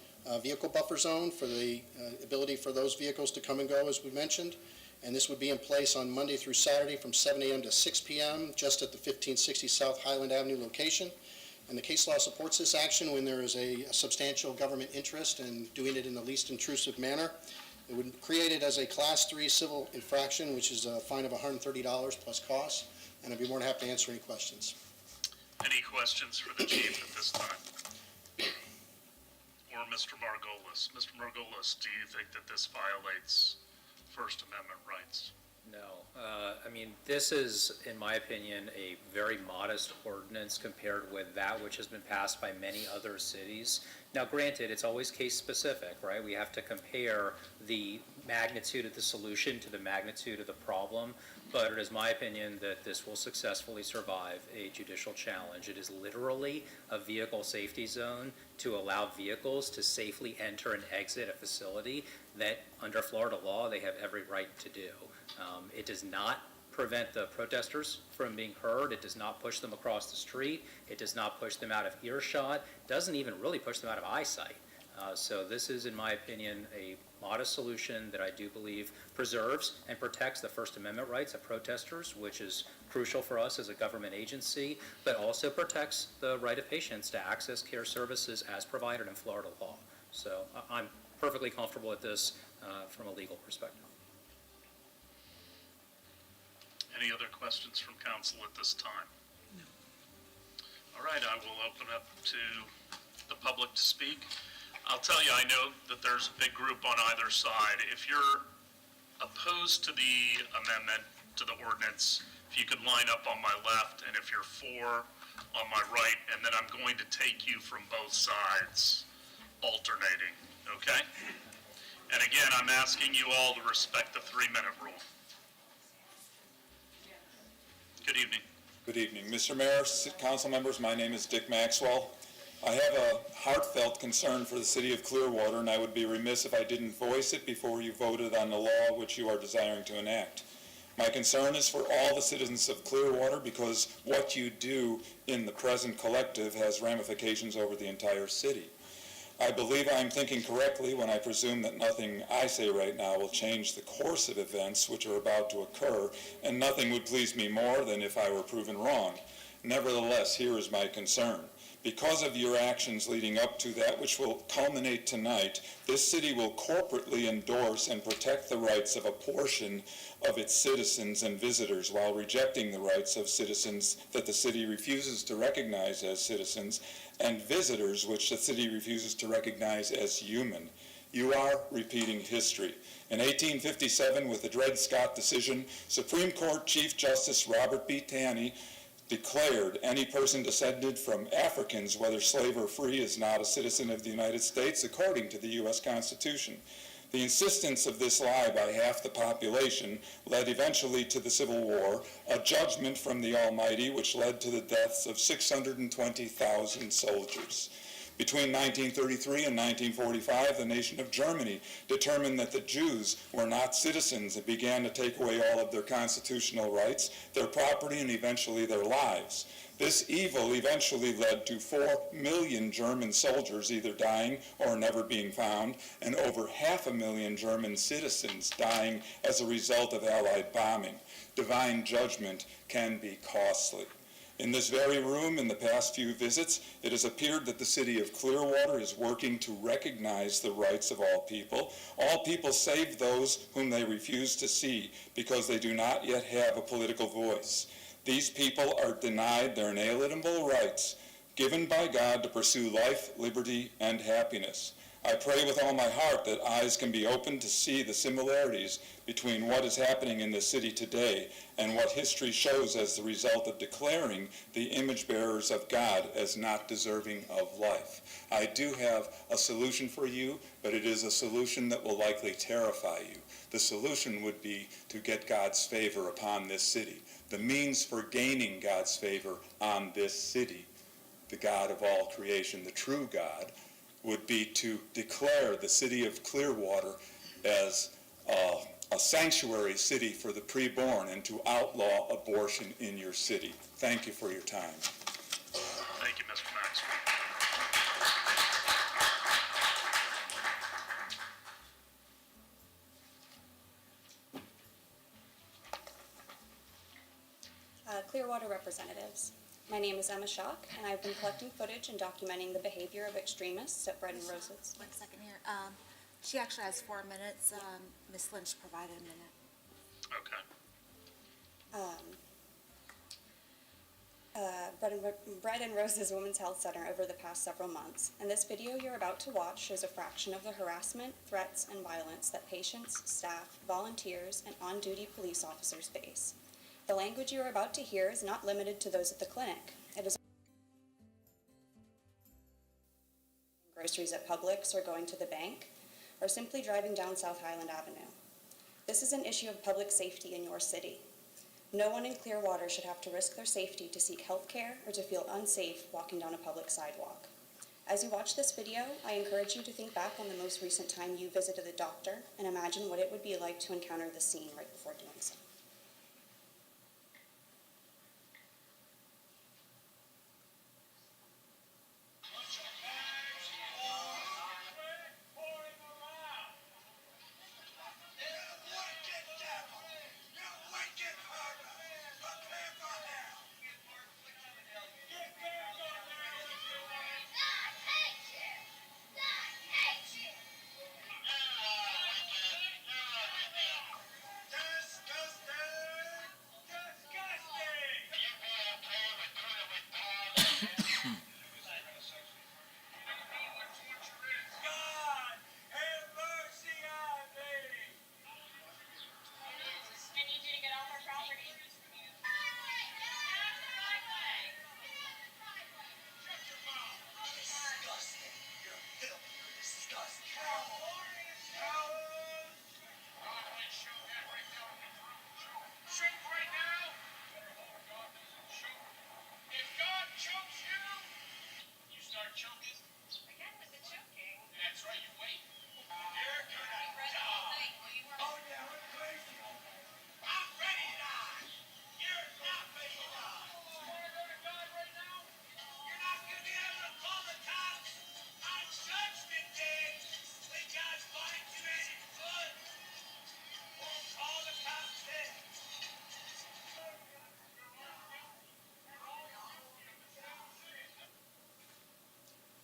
vehicle buffer zone, for the ability for those vehicles to come and go, as we mentioned. And this would be in place on Monday through Saturday from 7 a.m. to 6 p.m., just at the 1560 South Highland Avenue location. And the case law supports this action when there is a substantial government interest in doing it in the least intrusive manner. It would create it as a Class 3 civil infraction, which is a fine of $130 plus costs. And I'd be more than happy to answer any questions. Any questions for the chief at this time? Or Mr. Margolis? Mr. Margolis, do you think that this violates First Amendment rights? No. This is, in my opinion, a very modest ordinance compared with that which has been passed by many other cities. Now, granted, it's always case specific, right? We have to compare the magnitude of the solution to the magnitude of the problem, but it is my opinion that this will successfully survive a judicial challenge. It is literally a vehicle safety zone to allow vehicles to safely enter and exit a facility that, under Florida law, they have every right to do. It does not prevent the protesters from being heard. It does not push them across the street. It does not push them out of earshot. It doesn't even really push them out of eyesight. So this is, in my opinion, a modest solution that I do believe preserves and protects the First Amendment rights of protesters, which is crucial for us as a government agency, but also protects the right of patients to access care services as provided in Florida law. So I'm perfectly comfortable with this from a legal perspective. Any other questions from council at this time? No. All right, I will open up to the public to speak. I'll tell you, I know that there's a big group on either side. If you're opposed to the amendment to the ordinance, if you could line up on my left, and if you're for, on my right, and then I'm going to take you from both sides, alternating, okay? And again, I'm asking you all to respect the 3-minute rule. Good evening. Good evening. Mr. Mayor, council members, my name is Dick Maxwell. I have a heartfelt concern for the city of Clearwater, and I would be remiss if I didn't voice it before you voted on the law which you are desiring to enact. My concern is for all the citizens of Clearwater, because what you do in the present collective has ramifications over the entire city. I believe I'm thinking correctly when I presume that nothing I say right now will change the course of events which are about to occur, and nothing would please me more than if I were proven wrong. Nevertheless, here is my concern. Because of your actions leading up to that which will culminate tonight, this city will corporately endorse and protect the rights of a portion of its citizens and visitors while rejecting the rights of citizens that the city refuses to recognize as citizens and visitors which the city refuses to recognize as human. You are repeating history. In 1857, with the Dred Scott decision, Supreme Court Chief Justice Robert B. Taney declared any person descended from Africans, whether slave or free, is not a citizen of the United States according to the U.S. Constitution. The insistence of this lie by half the population led eventually to the Civil War, a judgment from the Almighty which led to the deaths of 620,000 soldiers. Between 1933 and 1945, the nation of Germany determined that the Jews were not citizens and began to take away all of their constitutional rights, their property, and eventually their lives. This evil eventually led to 4 million German soldiers either dying or never being found, and over 500,000 German citizens dying as a result of Allied bombing. Divine judgment can be costly. In this very room, in the past few visits, it has appeared that the city of Clearwater is working to recognize the rights of all people save those whom they refuse to see because they do not yet have a political voice. These people are denied their inalienable rights given by God to pursue life, liberty, and happiness. I pray with all my heart that eyes can be opened to see the similarities between what is happening in the city today and what history shows as the result of declaring the image bearers of God as not deserving of life. I do have a solution for you, but it is a solution that will likely terrify you. The solution would be to get God's favor upon this city. The means for gaining God's favor on this city, the God of all creation, the true God, would be to declare the city of Clearwater as a sanctuary city for the preborn and to outlaw abortion in your city. Thank you for your time. Thank you, Mr. Maxwell. Clearwater representatives. My name is Emma Schock, and I've been collecting footage and documenting the behavior of extremists at Bread and Roses. 1 second here. She actually has 4 minutes. Ms. Lynch provided a minute. Okay. Bread and Roses Women's Health Center over the past several months, and this video you're about to watch shows a fraction of the harassment, threats, and violence that patients, staff, volunteers, and on-duty police officers face. The language you are about to hear is not limited to those at the clinic. It is groceries at Publix or going to the bank, or simply driving down South Highland Avenue. This is an issue of public safety in your city. No one in Clearwater should have to risk their safety to seek health care or to feel unsafe walking down a public sidewalk. As you watch this video, I encourage you to think back on the most recent time you visited a doctor and imagine what it would be like to encounter the scene right before doing so.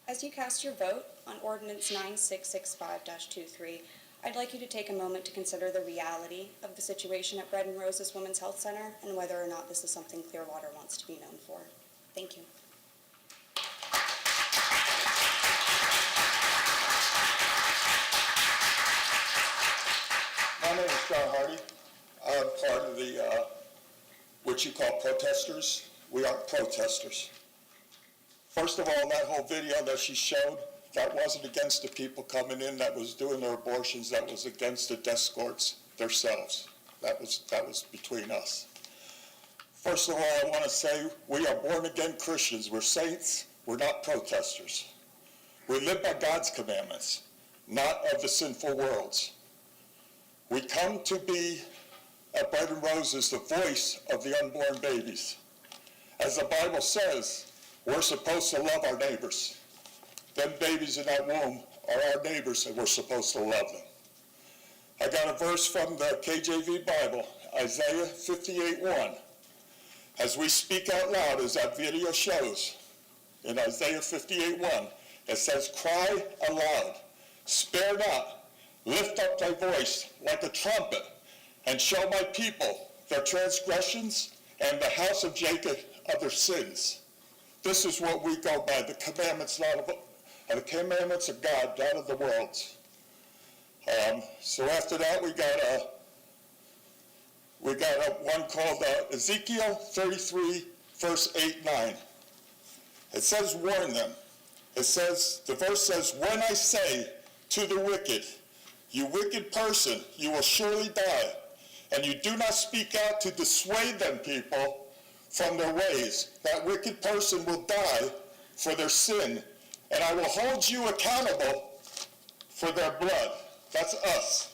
As you cast your vote on Ordinance 9665-23, I'd like you to take a moment to consider the reality of the situation at Bread and Roses Women's Health Center and whether or not this is something Clearwater wants to be known for. Thank you. My name is John Hardy. I'm part of the, what you call protesters. We aren't protesters. First of all, that whole video that she showed, that wasn't against the people coming in that was doing their abortions. That was against the death courts themselves. That was between us. First of all, I want to say we are born-again Christians. We're saints. We're not protesters. We live by God's commandments, not of the sinful world's. We come to be at Bread and Roses the voice of the unborn babies. As the Bible says, we're supposed to love our neighbors. Them babies in that womb are our neighbors, and we're supposed to love them. I got a verse from the KJV Bible, Isaiah 58:1. As we speak out loud, as that video shows, in Isaiah 58:1, it says, cry aloud, spare not, lift up thy voice like a trumpet, and show my people their transgressions and the house of Jacob of their sins. This is what we go by, the commandments, the commandments of God, not of the world's. So after that, we got a one called Ezekiel 33, verse 8-9. It says, warn them. It says, the verse says, when I say to the wicked, you wicked person, you will surely die, and you do not speak out to dissuade them, people, from their ways, that wicked person will die for their sin, and I will hold you accountable for their blood. That's us.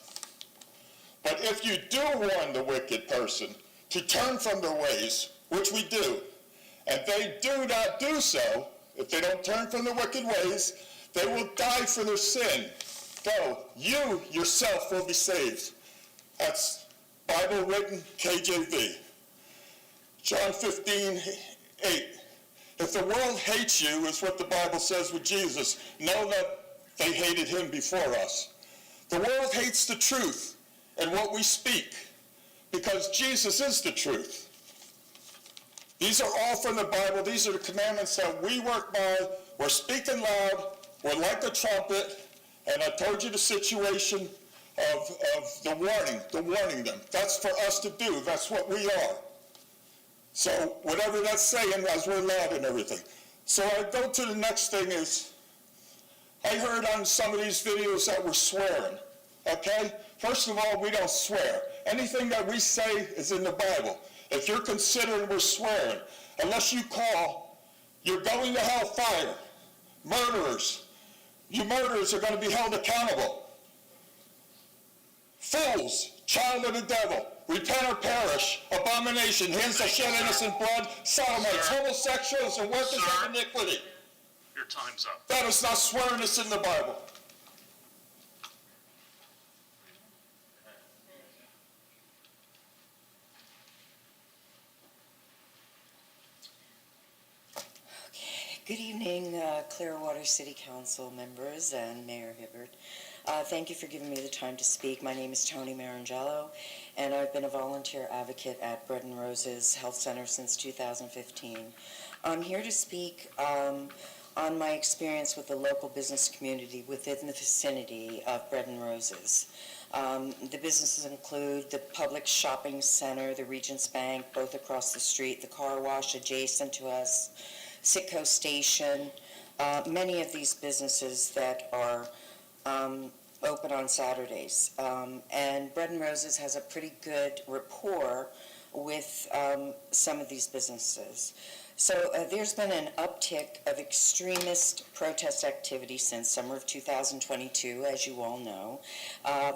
But if you do warn the wicked person to turn from their ways, which we do, and they do not do so, if they don't turn from their wicked ways, they will die for their sin. Though you yourself will be saved. That's Bible written KJV. John 15:8. If the world hates you, is what the Bible says with Jesus, know that they hated him before us. The world hates the truth and what we speak, because Jesus is the truth. These are all from the Bible. These are the commandments that we work by. We're speaking loud. We're like a trumpet. And I told you the situation of the warning them. That's for us to do. That's what we are. So whatever that's saying, as we're loud and everything. So I go to the next thing is, I heard on some of these videos that we're swearing, okay? First of all, we don't swear. Anything that we say is in the Bible. If you're considering we're swearing, unless you call, you're going to hell fire. Murderers. You murderers are going to be held accountable. Fools, child of the devil, repent or perish, abomination, hands that shed innocent blood, sodomites, homosexuals, and workers of iniquity. Your time's up. That is not swearing, it's in the Bible. Good evening, Clearwater City Council members and Mayor Hibbert. Thank you for giving me the time to speak. My name is Tony Marangello, and I've been a volunteer advocate at Bread and Roses Health Center since 2015. I'm here to speak on my experience with the local business community within the vicinity of Bread and Roses. The businesses include the public shopping center, the Regents Bank, both across the street, the car wash adjacent to us, Sitco Station, many of these businesses that are open on Saturdays. And Bread and Roses has a pretty good rapport with some of these businesses. So there's been an uptick of extremist protest activity since summer of 2022, as you all know.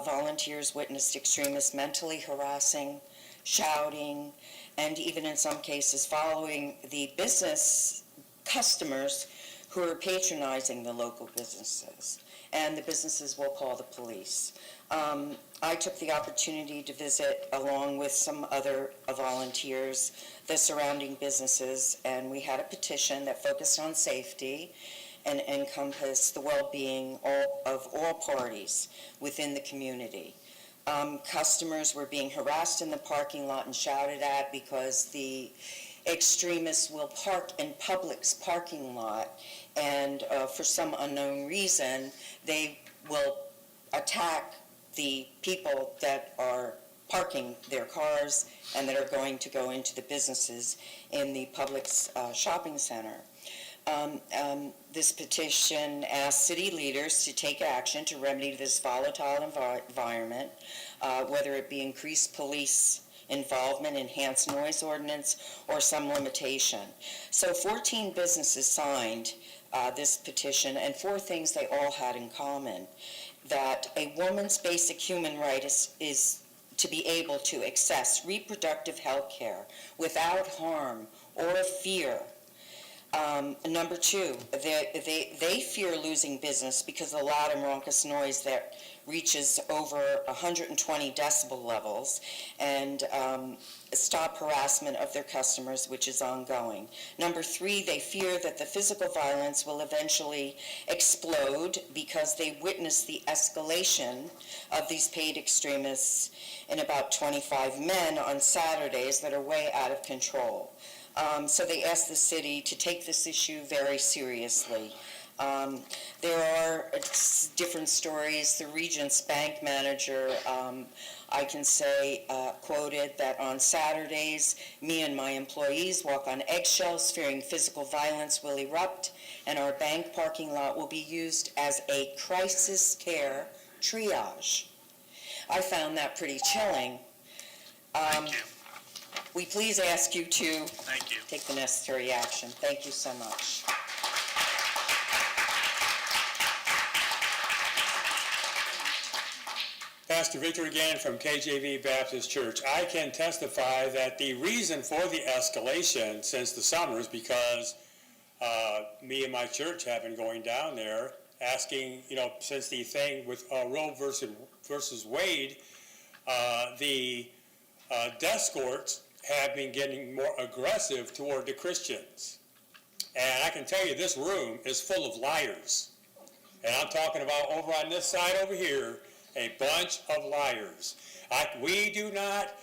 Volunteers witnessed extremists mentally harassing, shouting, and even in some cases following the business customers who are patronizing the local businesses. And the businesses will call the police. I took the opportunity to visit, along with some other volunteers, the surrounding businesses, and we had a petition that focused on safety and encompassed the well-being of all parties within the community. Customers were being harassed in the parking lot and shouted at because the extremists will park in Publix's parking lot, and for some unknown reason, they will attack the people that are parking their cars and that are going to go into the businesses in the Publix shopping center. This petition asks city leaders to take action to remedy this volatile environment, whether it be increased police involvement, enhanced noise ordinance, or some limitation. So 14 businesses signed this petition, and 4 things they all had in common. That a woman's basic human right is to be able to access reproductive health care without harm or fear. Number 2, they fear losing business because of the loud and raucous noise that reaches over 120 decibel levels, and stop harassment of their customers, which is ongoing. Number 3, they fear that the physical violence will eventually explode because they witnessed the escalation of these paid extremists in about 25 men on Saturdays that are way out of control. So they asked the city to take this issue very seriously. There are different stories. The Regent's bank manager, I can say, quoted that on Saturdays, me and my employees walk on eggshells fearing physical violence will erupt, and our bank parking lot will be used as a crisis care triage. I found that pretty chilling. Thank you. We please ask you to Thank you. take the necessary action. Thank you so much. Pastor Victor again from KJV Baptist Church. I can testify that the reason for the escalation since the summer is because me and my church have been going down there asking, since the thing with Roe versus Wade, the death courts have been getting more aggressive toward the Christians. And I can tell you this room is full of liars. And I'm talking about over on this side over here, a bunch of liars. We do not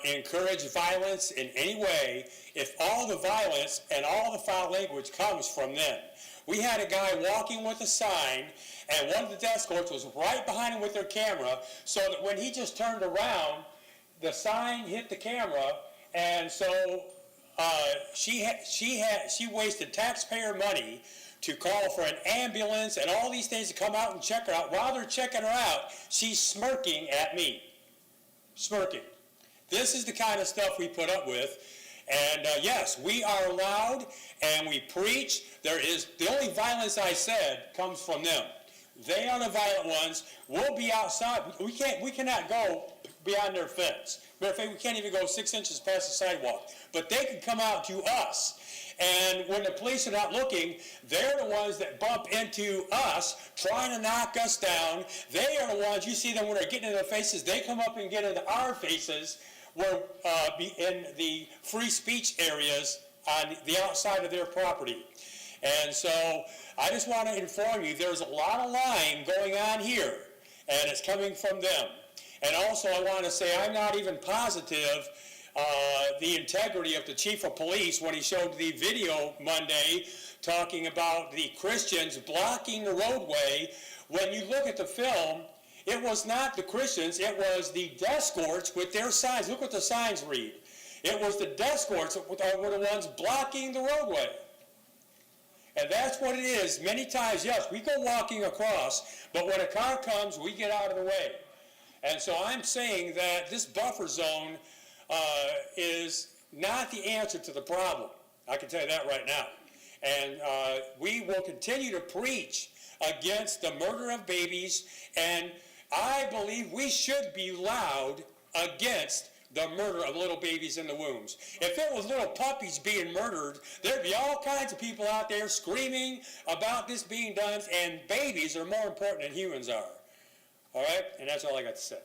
encourage violence in any way if all the violence and all the foul language comes from them. We had a guy walking with a sign, and one of the death courts was right behind him with their camera, so that when he just turned around, the sign hit the camera, and so she wasted taxpayer money to call for an ambulance and all these things to come out and check her out. While they're checking her out, she's smirking at me. Smirking. This is the kind of stuff we put up with. And yes, we are loud and we preach. The only violence I said comes from them. They are the violent ones. We'll be outside. We cannot go beyond their fence. Matter of fact, we can't even go 6 inches past the sidewalk. But they can come out to us. And when the police are not looking, they're the ones that bump into us, trying to knock us down. They are the ones, you see them when they're getting in their faces, they come up and get into our faces, where in the free speech areas on the outside of their property. And so I just want to inform you, there's a lot of lying going on here, and it's coming from them. And also I want to say I'm not even positive the integrity of the chief of police when he showed the video Monday talking about the Christians blocking the roadway. When you look at the film, it was not the Christians, it was the death courts with their signs. Look what the signs read. It was the death courts that were the ones blocking the roadway. And that's what it is. Many times, yes, we go walking across, but when a car comes, we get out of the way. And so I'm saying that this buffer zone is not the answer to the problem. I can tell you that right now. And we will continue to preach against the murder of babies, and I believe we should be loud against the murder of little babies in the wombs. If it was little puppies being murdered, there'd be all kinds of people out there screaming about this being done, and babies are more important than humans are. All right? And that's all I got to say.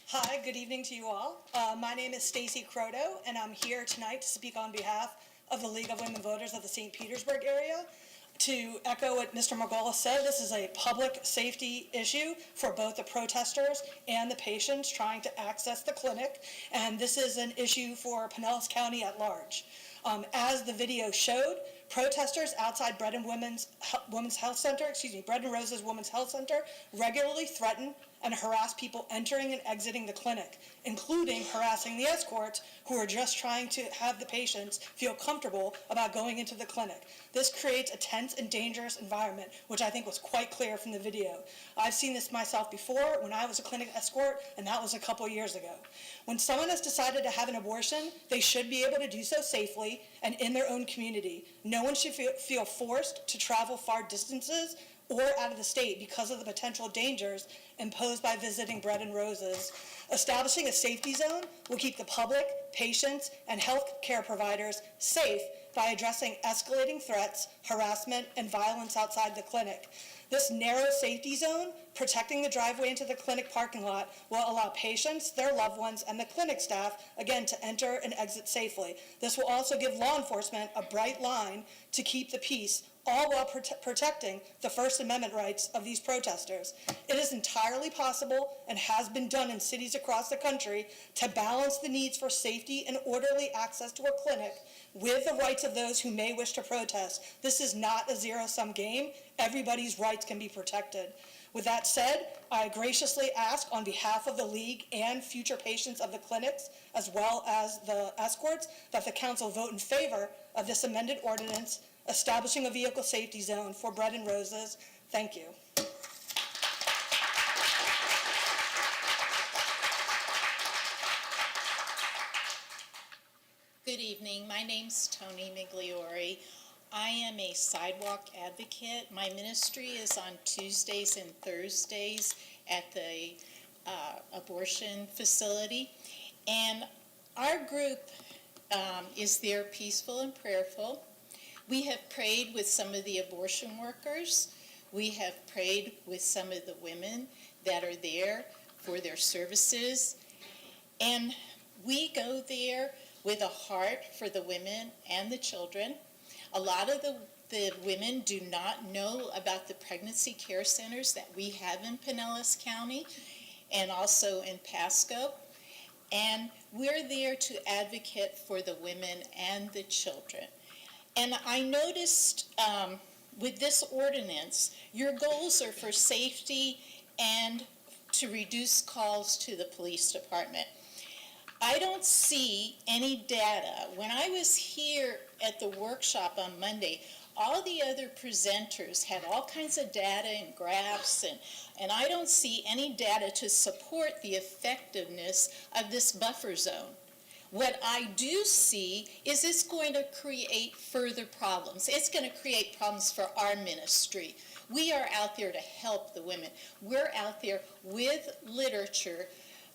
Hi, good evening to you all. My name is Stacy Croto, and I'm here tonight to speak on behalf of the League of Women Voters of the St. Petersburg area. To echo what Mr. Margolis said, this is a public safety issue for both the protesters and the patients trying to access the clinic, and this is an issue for Pinellas County at large. As the video showed, protesters outside Bread and Roses Women's Health Center regularly threaten and harass people entering and exiting the clinic, including harassing the escorts who are just trying to have the patients feel comfortable about going into the clinic. This creates a tense and dangerous environment, which I think was quite clear from the video. I've seen this myself before when I was a clinic escort, and that was a couple years ago. When someone has decided to have an abortion, they should be able to do so safely and in their own community. No one should feel forced to travel far distances or out of the state because of the potential dangers imposed by visiting Bread and Roses. Establishing a safety zone will keep the public, patients, and health care providers safe by addressing escalating threats, harassment, and violence outside the clinic. This narrow safety zone, protecting the driveway into the clinic parking lot, will allow patients, their loved ones, and the clinic staff, again, to enter and exit safely. This will also give law enforcement a bright line to keep the peace, all while protecting the First Amendment rights of these protesters. It is entirely possible and has been done in cities across the country to balance the needs for safety and orderly access to a clinic with the rights of those who may wish to protest. This is not a zero-sum game. Everybody's rights can be protected. With that said, I graciously ask on behalf of the League and future patients of the clinics, as well as the escorts, that the council vote in favor of this amended ordinance establishing a vehicle safety zone for Bread and Roses. Thank you. Good evening. My name's Tony Migliori. I am a sidewalk advocate. My ministry is on Tuesdays and Thursdays at the abortion facility. And our group is there peaceful and prayerful. We have prayed with some of the abortion workers. We have prayed with some of the women that are there for their services. And we go there with a heart for the women and the children. A lot of the women do not know about the pregnancy care centers that we have in Pinellas County and also in Pasco. And we're there to advocate for the women and the children. And I noticed with this ordinance, your goals are for safety and to reduce calls to the police department. I don't see any data. When I was here at the workshop on Monday, all the other presenters had all kinds of data and graphs, and I don't see any data to support the effectiveness of this buffer zone. What I do see is it's going to create further problems. It's going to create problems for our ministry. We are out there to help the women. We're out there with literature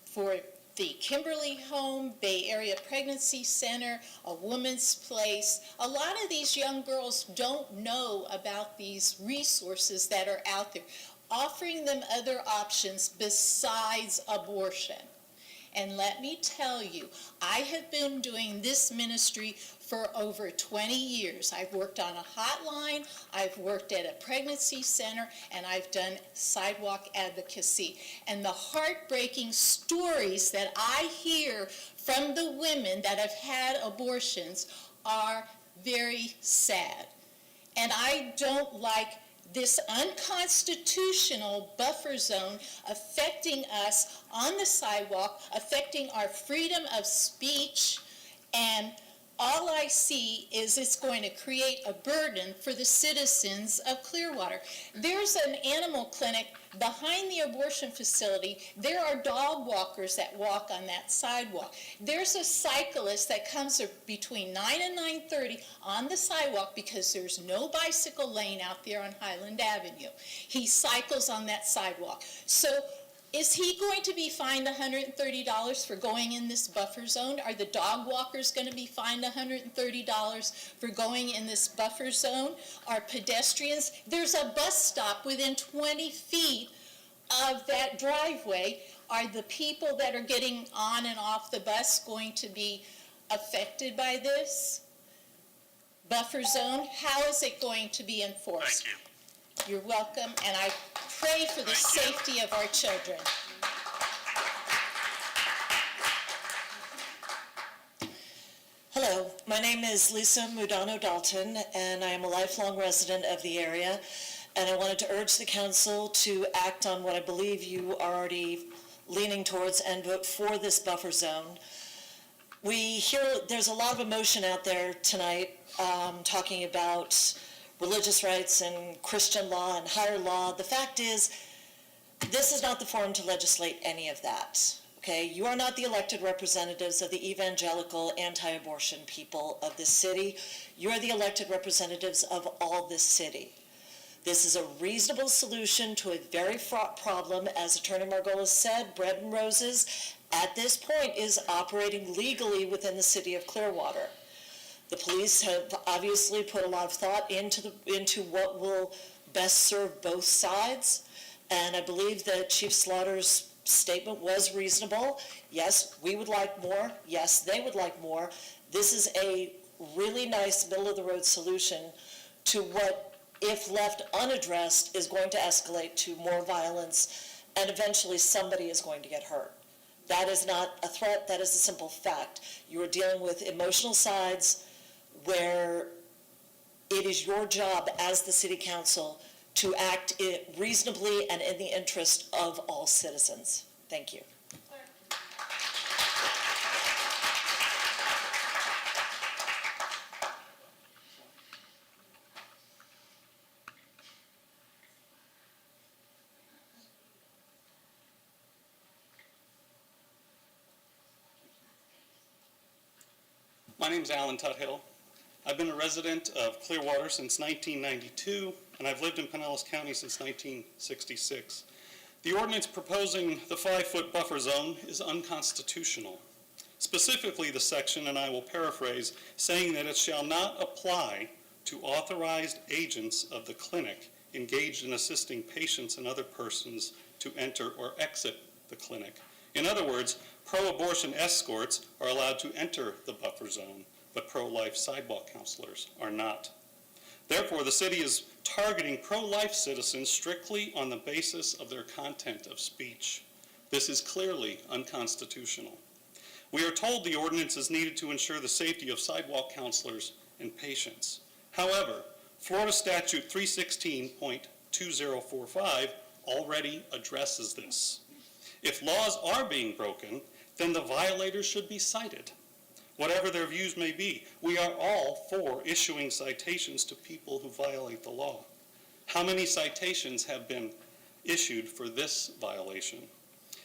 for the Kimberly Home, Bay Area Pregnancy Center, A Woman's Place. A lot of these young girls don't know about these resources that are out there, offering them other options besides abortion. And let me tell you, I have been doing this ministry for over 20 years. I've worked on a hotline, I've worked at a pregnancy center, and I've done sidewalk advocacy. And the heartbreaking stories that I hear from the women that have had abortions are very sad. And I don't like this unconstitutional buffer zone affecting us on the sidewalk, affecting our freedom of speech, and all I see is it's going to create a burden for the citizens of Clearwater. There's an animal clinic behind the abortion facility. There are dog walkers that walk on that sidewalk. There's a cyclist that comes between 9 and 9:30 on the sidewalk because there's no bicycle lane out there on Highland Avenue. He cycles on that sidewalk. So is he going to be fined $130 for going in this buffer zone? Are the dog walkers going to be fined $130 for going in this buffer zone? Are pedestrians? There's a bus stop within 20 feet of that driveway. Are the people that are getting on and off the bus going to be affected by this buffer zone? How is it going to be enforced? Thank you. You're welcome, and I pray for the safety of our children. Hello, my name is Lisa Mudano Dalton, and I am a lifelong resident of the area. and I wanted to urge the council to act on what I believe you are already leaning towards and vote for this buffer zone. We hear there's a lot of emotion out there tonight talking about religious rights and Christian law and higher law. The fact is, this is not the forum to legislate any of that. Okay, you are not the elected representatives of the evangelical anti-abortion people of this city. You are the elected representatives of all this city. This is a reasonable solution to a very fraught problem. As Attorney Margolis said, Bread and Roses at this point is operating legally within the city of Clearwater. The police have obviously put a lot of thought into what will best serve both sides, and I believe that Chief Slaughter's statement was reasonable. Yes, we would like more. Yes, they would like more. This is a really nice middle-of-the-road solution to what, if left unaddressed, is going to escalate to more violence, and eventually somebody is going to get hurt. That is not a threat. That is a simple fact. You are dealing with emotional sides where it is your job as the city council to act reasonably and in the interest of all citizens. Thank you. My name is Alan Tuthill. I've been a resident of Clearwater since 1992, and I've lived in Pinellas County since 1966. The ordinance proposing the 5-foot buffer zone is unconstitutional. Specifically, the section, and I will paraphrase, saying that it shall not apply to authorized agents of the clinic engaged in assisting patients and other persons to enter or exit the clinic. In other words, pro-abortion escorts are allowed to enter the buffer zone, but pro-life sidewalk counselors are not. Therefore, the city is targeting pro-life citizens strictly on the basis of their content of speech. This is clearly unconstitutional. We are told the ordinance is needed to ensure the safety of sidewalk counselors and patients. However, Florida Statute 316.2045 already addresses this. If laws are being broken, then the violators should be cited. Whatever their views may be, we are all for issuing citations to people who violate the law. How many citations have been issued for this violation?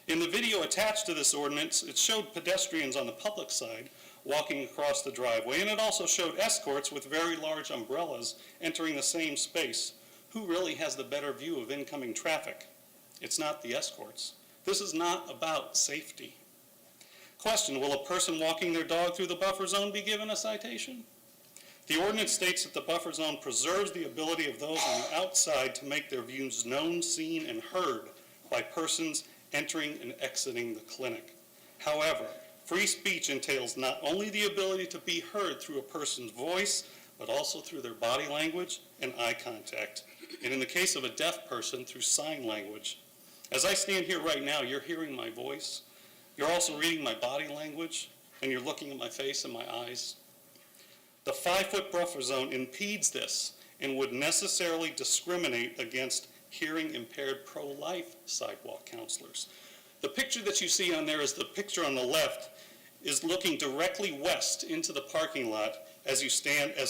In the video attached to this ordinance, it showed pedestrians on the public side walking across the driveway, and it also showed escorts with very large umbrellas entering the same space. Who really has the better view of incoming traffic? It's not the escorts. This is not about safety. Question, will a person walking their dog through the buffer zone be given a citation? The ordinance states that the buffer zone preserves the ability of those on the outside to make their views known, seen, and heard by persons entering and exiting the clinic. However, free speech entails not only the ability to be heard through a person's voice, but also through their body language and eye contact, and in the case of a deaf person, through sign language. As I stand here right now, you're hearing my voice. You're also reading my body language, and you're looking at my face and my eyes. The 5-foot buffer zone impedes this and would necessarily discriminate against hearing impaired pro-life sidewalk counselors. The picture that you see on there is the picture on the left is looking directly west into the parking lot as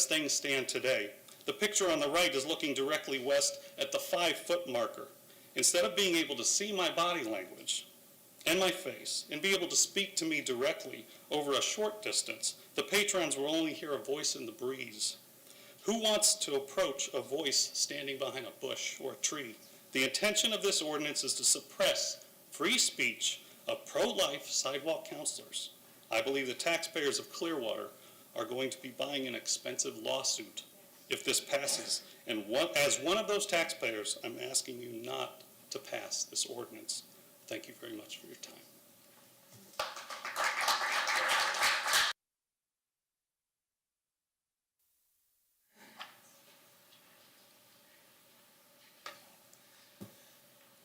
things stand today. The picture on the right is looking directly west at the 5-foot marker. Instead of being able to see my body language and my face and be able to speak to me directly over a short distance, the patrons will only hear a voice in the breeze. Who wants to approach a voice standing behind a bush or a tree? The intention of this ordinance is to suppress free speech of pro-life sidewalk counselors. I believe the taxpayers of Clearwater are going to be buying an expensive lawsuit if this passes. And as one of those taxpayers, I'm asking you not to pass this ordinance. Thank you very much for your time.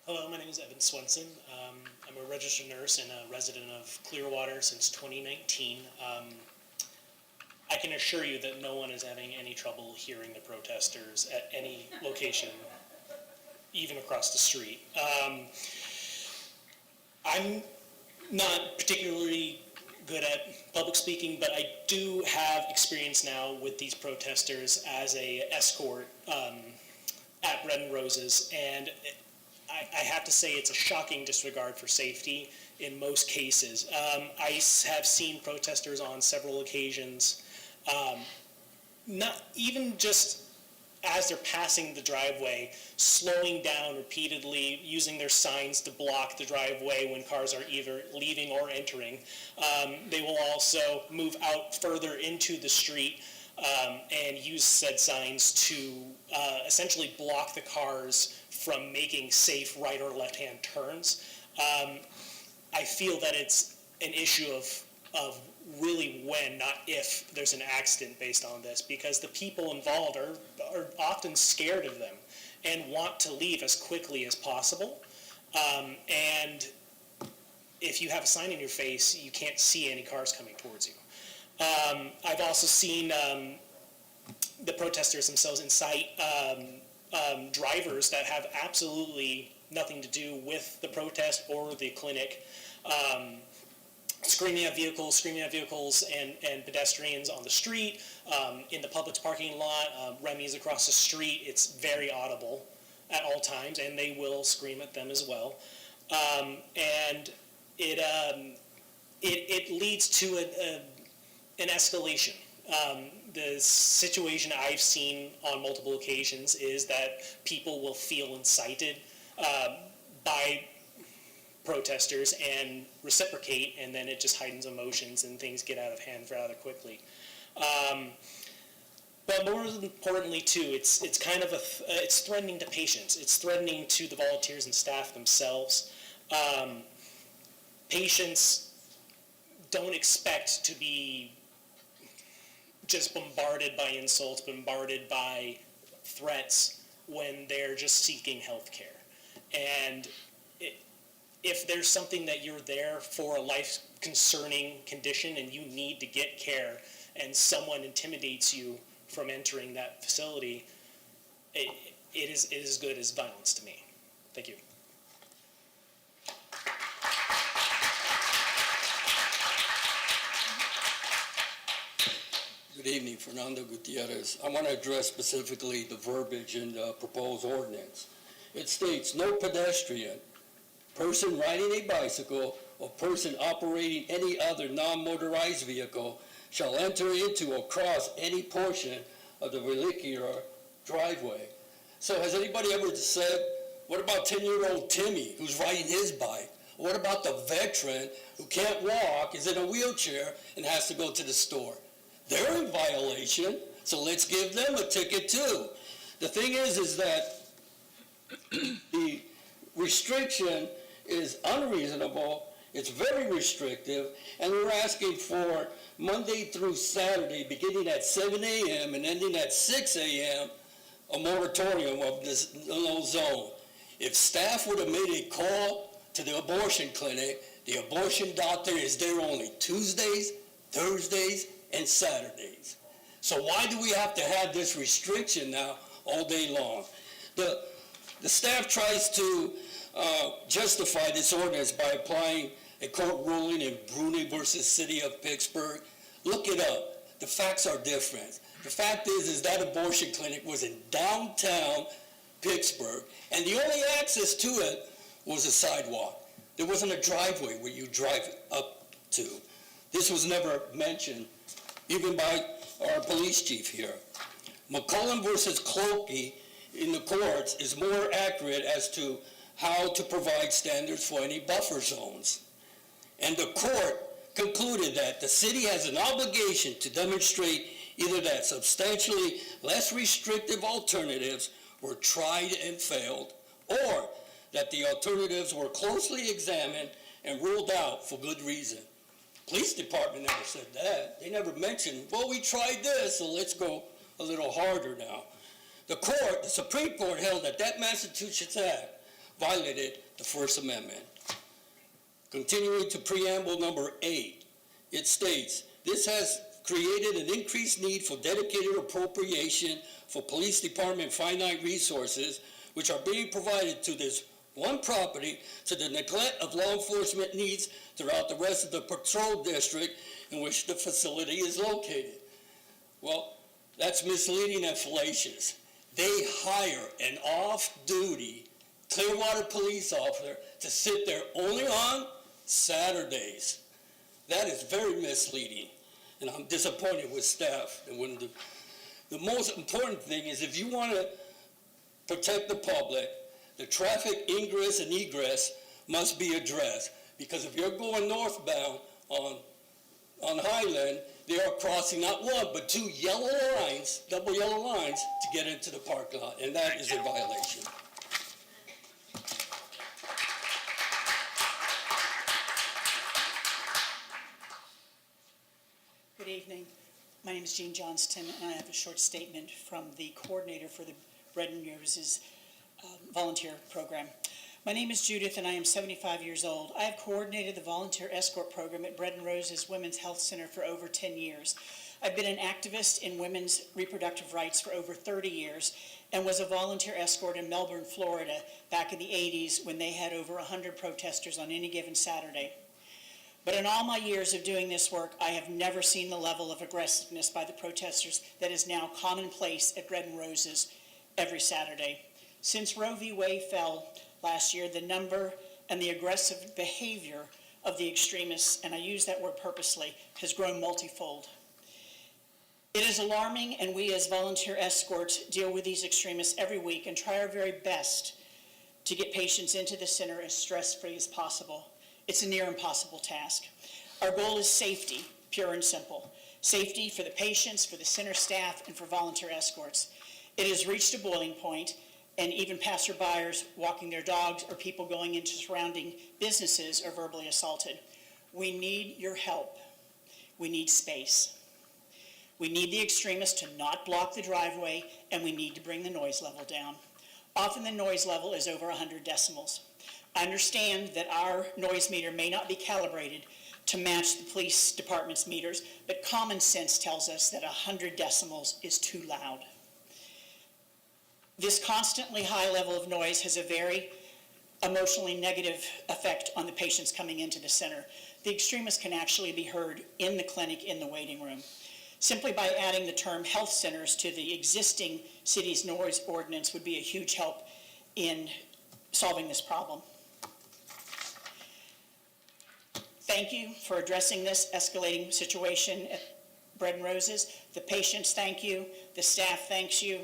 Hello, my name is Evan Swenson. I'm a registered nurse and a resident of Clearwater since 2019. I can assure you that no one is having any trouble hearing the protesters at any location even across the street. I'm not particularly good at public speaking, but I do have experience now with these protesters as a escort at Bread and Roses, and I have to say it's a shocking disregard for safety in most cases. I have seen protesters on several occasions, not even just as they're passing the driveway, slowing down repeatedly, using their signs to block the driveway when cars are either leaving or entering. They will also move out further into the street and use said signs to essentially block the cars from making safe right or left-hand turns. I feel that it's an issue of really when, not if, there's an accident based on this, because the people involved are often scared of them and want to leave as quickly as possible. And if you have a sign in your face, you can't see any cars coming towards you. I've also seen the protesters themselves incite drivers that have absolutely nothing to do with the protest or the clinic, screaming at vehicles and pedestrians on the street, in the Publix parking lot, Remy's across the street. It's very audible at all times, and they will scream at them as well. And it leads to an escalation. The situation I've seen on multiple occasions is that people will feel incited by protesters and reciprocate, and then it just heightens emotions and things get out of hand rather quickly. But more importantly, too, it's kind of it's threatening to patients. It's threatening to the volunteers and staff themselves. Patients don't expect to be just bombarded by insults, bombarded by threats when they're just seeking health care. And if there's something that you're there for, a life-concerning condition, and you need to get care, and someone intimidates you from entering that facility, it is as good as violence to me. Thank you. Good evening, Fernando Gutierrez. I want to address specifically the verbiage in the proposed ordinance. It states, no pedestrian, person riding a bicycle, or person operating any other non-motorized vehicle shall enter into or cross any portion of the vehicular driveway. So has anybody ever said, what about 10-year-old Timmy who's riding his bike? What about the veteran who can't walk, is in a wheelchair, and has to go to the store? They're in violation, so let's give them a ticket too. The thing is that the restriction is unreasonable, it's very restrictive, and we're asking for Monday through Saturday, beginning at 7 a.m. and ending at 6 a.m., a moratorium of this little zone. If staff would have made a call to the abortion clinic, the abortion doctor is there only Tuesdays, Thursdays, and Saturdays. So why do we have to have this restriction now all day long? The staff tries to justify this ordinance by applying a court ruling in Bruni versus City of Pittsburgh. Look it up. The facts are different. The fact is that abortion clinic was in downtown Pittsburgh, and the only access to it was a sidewalk. There wasn't a driveway where you drive up to. This was never mentioned, even by our police chief here. McCollum versus Clokey in the courts is more accurate as to how to provide standards for any buffer zones. And the court concluded that the city has an obligation to demonstrate either that substantially less restrictive alternatives were tried and failed, or that the alternatives were closely examined and ruled out for good reason. Police department never said that. They never mentioned, well, we tried this, so let's go a little harder now. The Supreme Court held that Massachusetts Act violated the First Amendment. Continuing to preamble number 8, it states, this has created an increased need for dedicated appropriation for police department finite resources, which are being provided to this one property to the neglect of law enforcement needs throughout the rest of the patrol district in which the facility is located. Well, that's misleading and fallacious. They hire an off-duty Clearwater police officer to sit there only on Saturdays. That is very misleading, and I'm disappointed with staff. And when the most important thing is, if you want to protect the public, the traffic ingress and egress must be addressed. Because if you're going northbound on Highland, they are crossing not one, but two yellow lines, double yellow lines, to get into the parking lot, and that is a violation. Good evening. My name is Jean Johnston, and I have a short statement from the coordinator for the Bread and Roses volunteer program. My name is Judith, and I am 75 years old. I have coordinated the volunteer escort program at Bread and Roses Women's Health Center for over 10 years. I've been an activist in women's reproductive rights for over 30 years and was a volunteer escort in Melbourne, Florida back in the 80s when they had over 100 protesters on any given Saturday. But in all my years of doing this work, I have never seen the level of aggressiveness by the protesters that is now commonplace at Bread and Roses every Saturday. Since Roe v. Wade fell last year, the number and the aggressive behavior of the extremists, and I use that word purposely, has grown multifold. It is alarming, and we as volunteer escorts deal with these extremists every week and try our very best to get patients into the center as stress-free as possible. It's a near impossible task. Our goal is safety, pure and simple. Safety for the patients, for the center staff, and for volunteer escorts. It has reached a boiling point, and even passerbyers walking their dogs or people going into surrounding businesses are verbally assaulted. We need your help. We need space. We need the extremists to not block the driveway, and we need to bring the noise level down. Often the noise level is over 100 decibels. I understand that our noise meter may not be calibrated to match the police department's meters, but common sense tells us that 100 decibels is too loud. This constantly high level of noise has a very emotionally negative effect on the patients coming into the center. The extremists can actually be heard in the clinic, in the waiting room. Simply by adding the term health centers to the existing city's noise ordinance would be a huge help in solving this problem. Thank you for addressing this escalating situation at Bread and Roses. The patients thank you, the staff thanks you,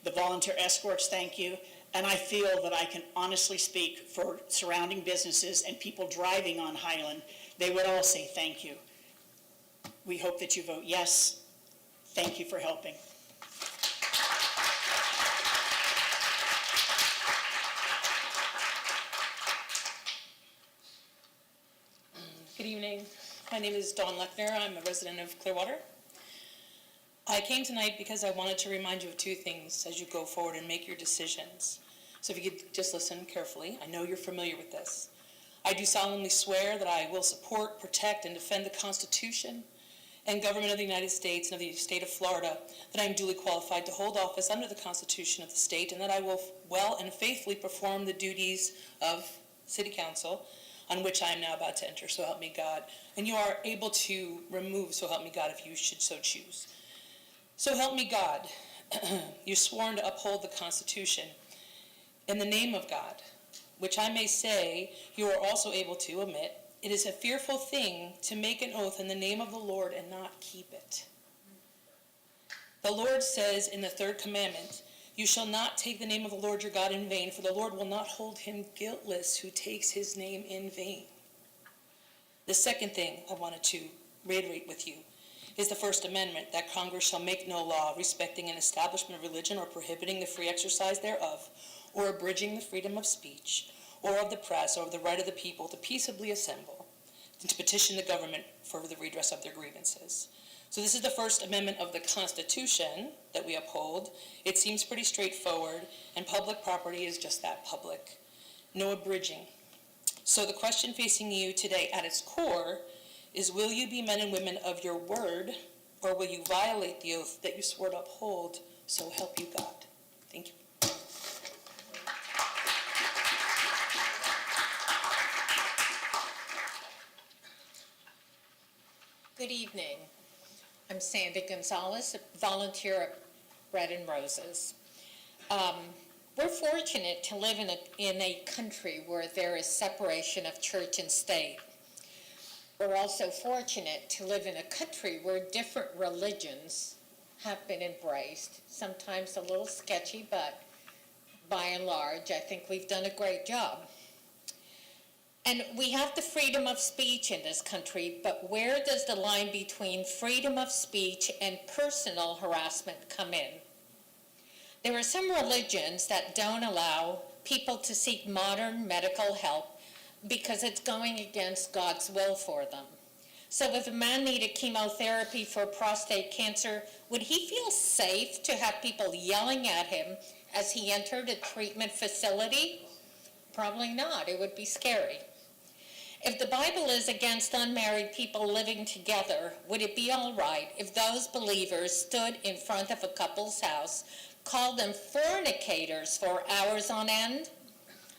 the volunteer escorts thank you, and I feel that I can honestly speak for surrounding businesses and people driving on Highland. They would all say thank you. We hope that you vote yes. Thank you for helping. Good evening. My name is Dawn Lechner. I'm a resident of Clearwater. I came tonight because I wanted to remind you of two things as you go forward and make your decisions. So if you could just listen carefully. I know you're familiar with this. I do solemnly swear that I will support, protect, and defend the Constitution and government of the United States and of the state of Florida, that I am duly qualified to hold office under the Constitution of the state, and that I will well and faithfully perform the duties of City Council on which I am now about to enter, so help me God. And you are able to remove, so help me God, if you should so choose. So help me God. You're sworn to uphold the Constitution in the name of God, which I may say you are also able to omit. It is a fearful thing to make an oath in the name of the Lord and not keep it. The Lord says in the third commandment, you shall not take the name of the Lord your God in vain, for the Lord will not hold him guiltless who takes his name in vain. The second thing I wanted to reiterate with you is the First Amendment, that Congress shall make no law respecting an establishment of religion or prohibiting the free exercise thereof, or abridging the freedom of speech, or of the press, or of the right of the people to peaceably assemble, and to petition the government for the redress of their grievances. So this is the First Amendment of the Constitution that we uphold. It seems pretty straightforward, and public property is just that, public. No abridging. So the question facing you today at its core is, will you be men and women of your word, or will you violate the oath that you swore to uphold? So help you God. Thank you. good evening. I'm Sandy Gonzalez, a volunteer at Bread and Roses. We're fortunate to live in a country where there is separation of church and state. We're also fortunate to live in a country where different religions have been embraced, sometimes a little sketchy, but by and large, I think we've done a great job. And we have the freedom of speech in this country, but where does the line between freedom of speech and personal harassment come in? There are some religions that don't allow people to seek modern medical help because it's going against God's will for them. So if a man needed chemotherapy for prostate cancer, would he feel safe to have people yelling at him as he entered a treatment facility? Probably not. It would be scary. If the Bible is against unmarried people living together, would it be all right if those believers stood in front of a couple's house, called them fornicators for hours on end?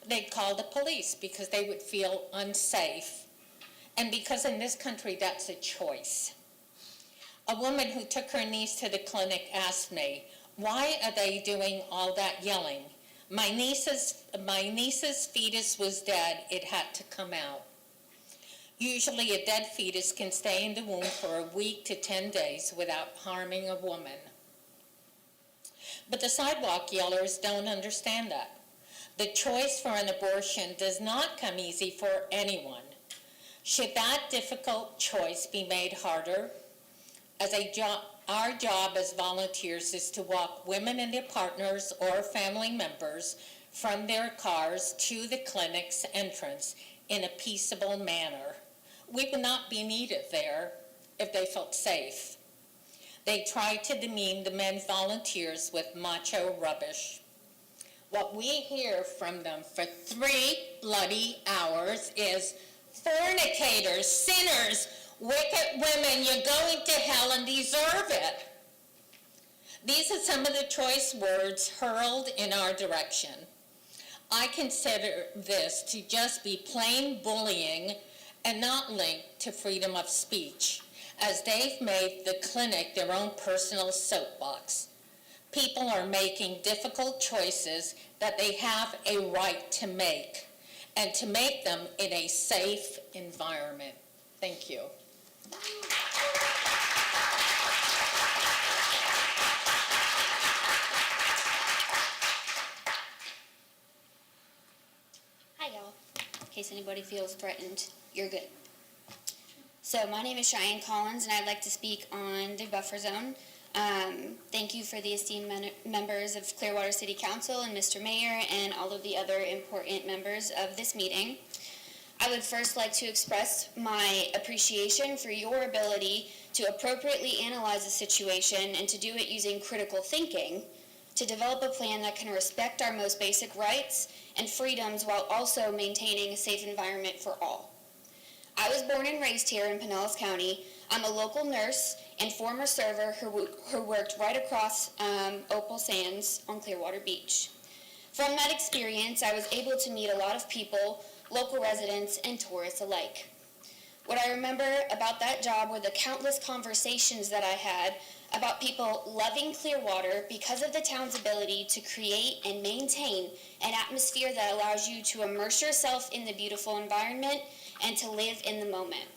They'd call the police because they would feel unsafe. And because in this country, that's a choice. A woman who took her niece to the clinic asked me, "Why are they doing all that yelling? My niece's fetus was dead. It had to come out." Usually a dead fetus can stay in the womb for a week to 10 days without harming a woman. But the sidewalk yellers don't understand that. The choice for an abortion does not come easy for anyone. Should that difficult choice be made harder? Our job as volunteers is to walk women and their partners or family members from their cars to the clinic's entrance in a peaceable manner. We would not be needed there if they felt safe. They tried to demean the men volunteers with macho rubbish. What we hear from them for 3 bloody hours is, "Fornicators, sinners, wicked women, you're going to hell and deserve it." These are some of the choice words hurled in our direction. I consider this to just be plain bullying and not linked to freedom of speech, as they've made the clinic their own personal soapbox. People are making difficult choices that they have a right to make, and to make them in a safe environment. Thank you. Hi, y'all. In case anybody feels threatened, you're good. So my name is Cheyenne Collins, and I'd like to speak on the buffer zone. Thank you for the esteemed members of Clearwater City Council and Mr. Mayor and all of the other important members of this meeting. I would first like to express my appreciation for your ability to appropriately analyze a situation and to do it using critical thinking, to develop a plan that can respect our most basic rights and freedoms while also maintaining a safe environment for all. I was born and raised here in Pinellas County. I'm a local nurse and former server who worked right across Opal Sands on Clearwater Beach. From that experience, I was able to meet a lot of people, local residents, and tourists alike. What I remember about that job were the countless conversations that I had about people loving Clearwater because of the town's ability to create and maintain an atmosphere that allows you to immerse yourself in the beautiful environment and to live in the moment.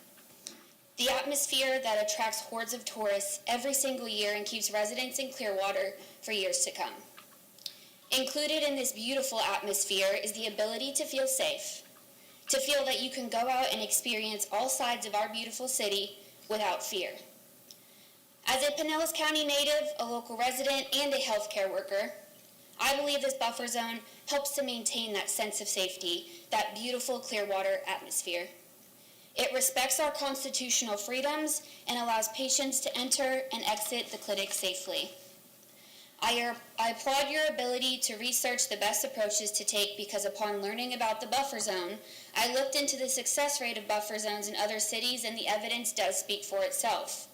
The atmosphere that attracts hordes of tourists every single year and keeps residents in Clearwater for years to come. Included in this beautiful atmosphere is the ability to feel safe, to feel that you can go out and experience all sides of our beautiful city without fear. As a Pinellas County native, a local resident, and a healthcare worker, I believe this buffer zone helps to maintain that sense of safety, that beautiful Clearwater atmosphere. It respects our constitutional freedoms and allows patients to enter and exit the clinic safely. I applaud your ability to research the best approaches to take because upon learning about the buffer zone, I looked into the success rate of buffer zones in other cities and the evidence does speak for itself.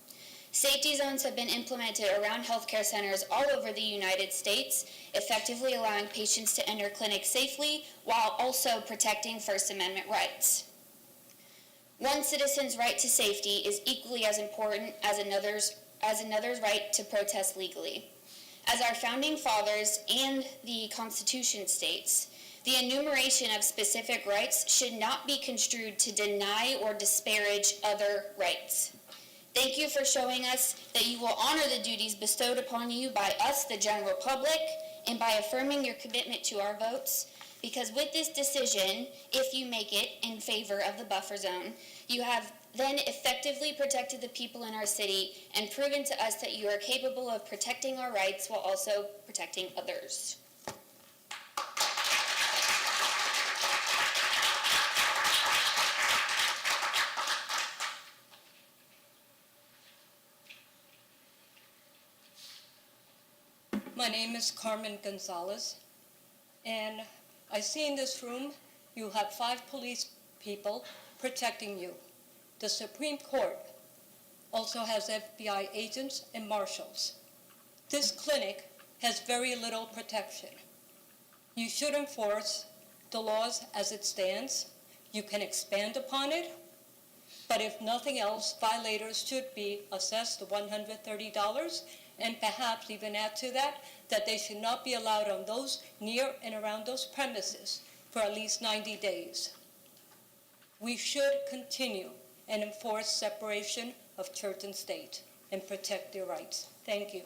Safety zones have been implemented around healthcare centers all over the United States, effectively allowing patients to enter clinics safely while also protecting First Amendment rights. One citizen's right to safety is equally as important as another's right to protest legally. As our founding fathers and the Constitution states, the enumeration of specific rights should not be construed to deny or disparage other rights. Thank you for showing us that you will honor the duties bestowed upon you by us, the general public, and by affirming your commitment to our votes, because with this decision, if you make it in favor of the buffer zone, you have then effectively protected the people in our city and proven to us that you are capable of protecting our rights while also protecting others. My name is Carmen Gonzalez, and I see in this room you have 5 police people protecting you. The Supreme Court also has FBI agents and marshals. This clinic has very little protection. You should enforce the laws as it stands. You can expand upon it, but if nothing else, violators should be assessed the $130, and perhaps even add to that they should not be allowed on those near and around those premises for at least 90 days. We should continue and enforce separation of church and state and protect their rights. Thank you.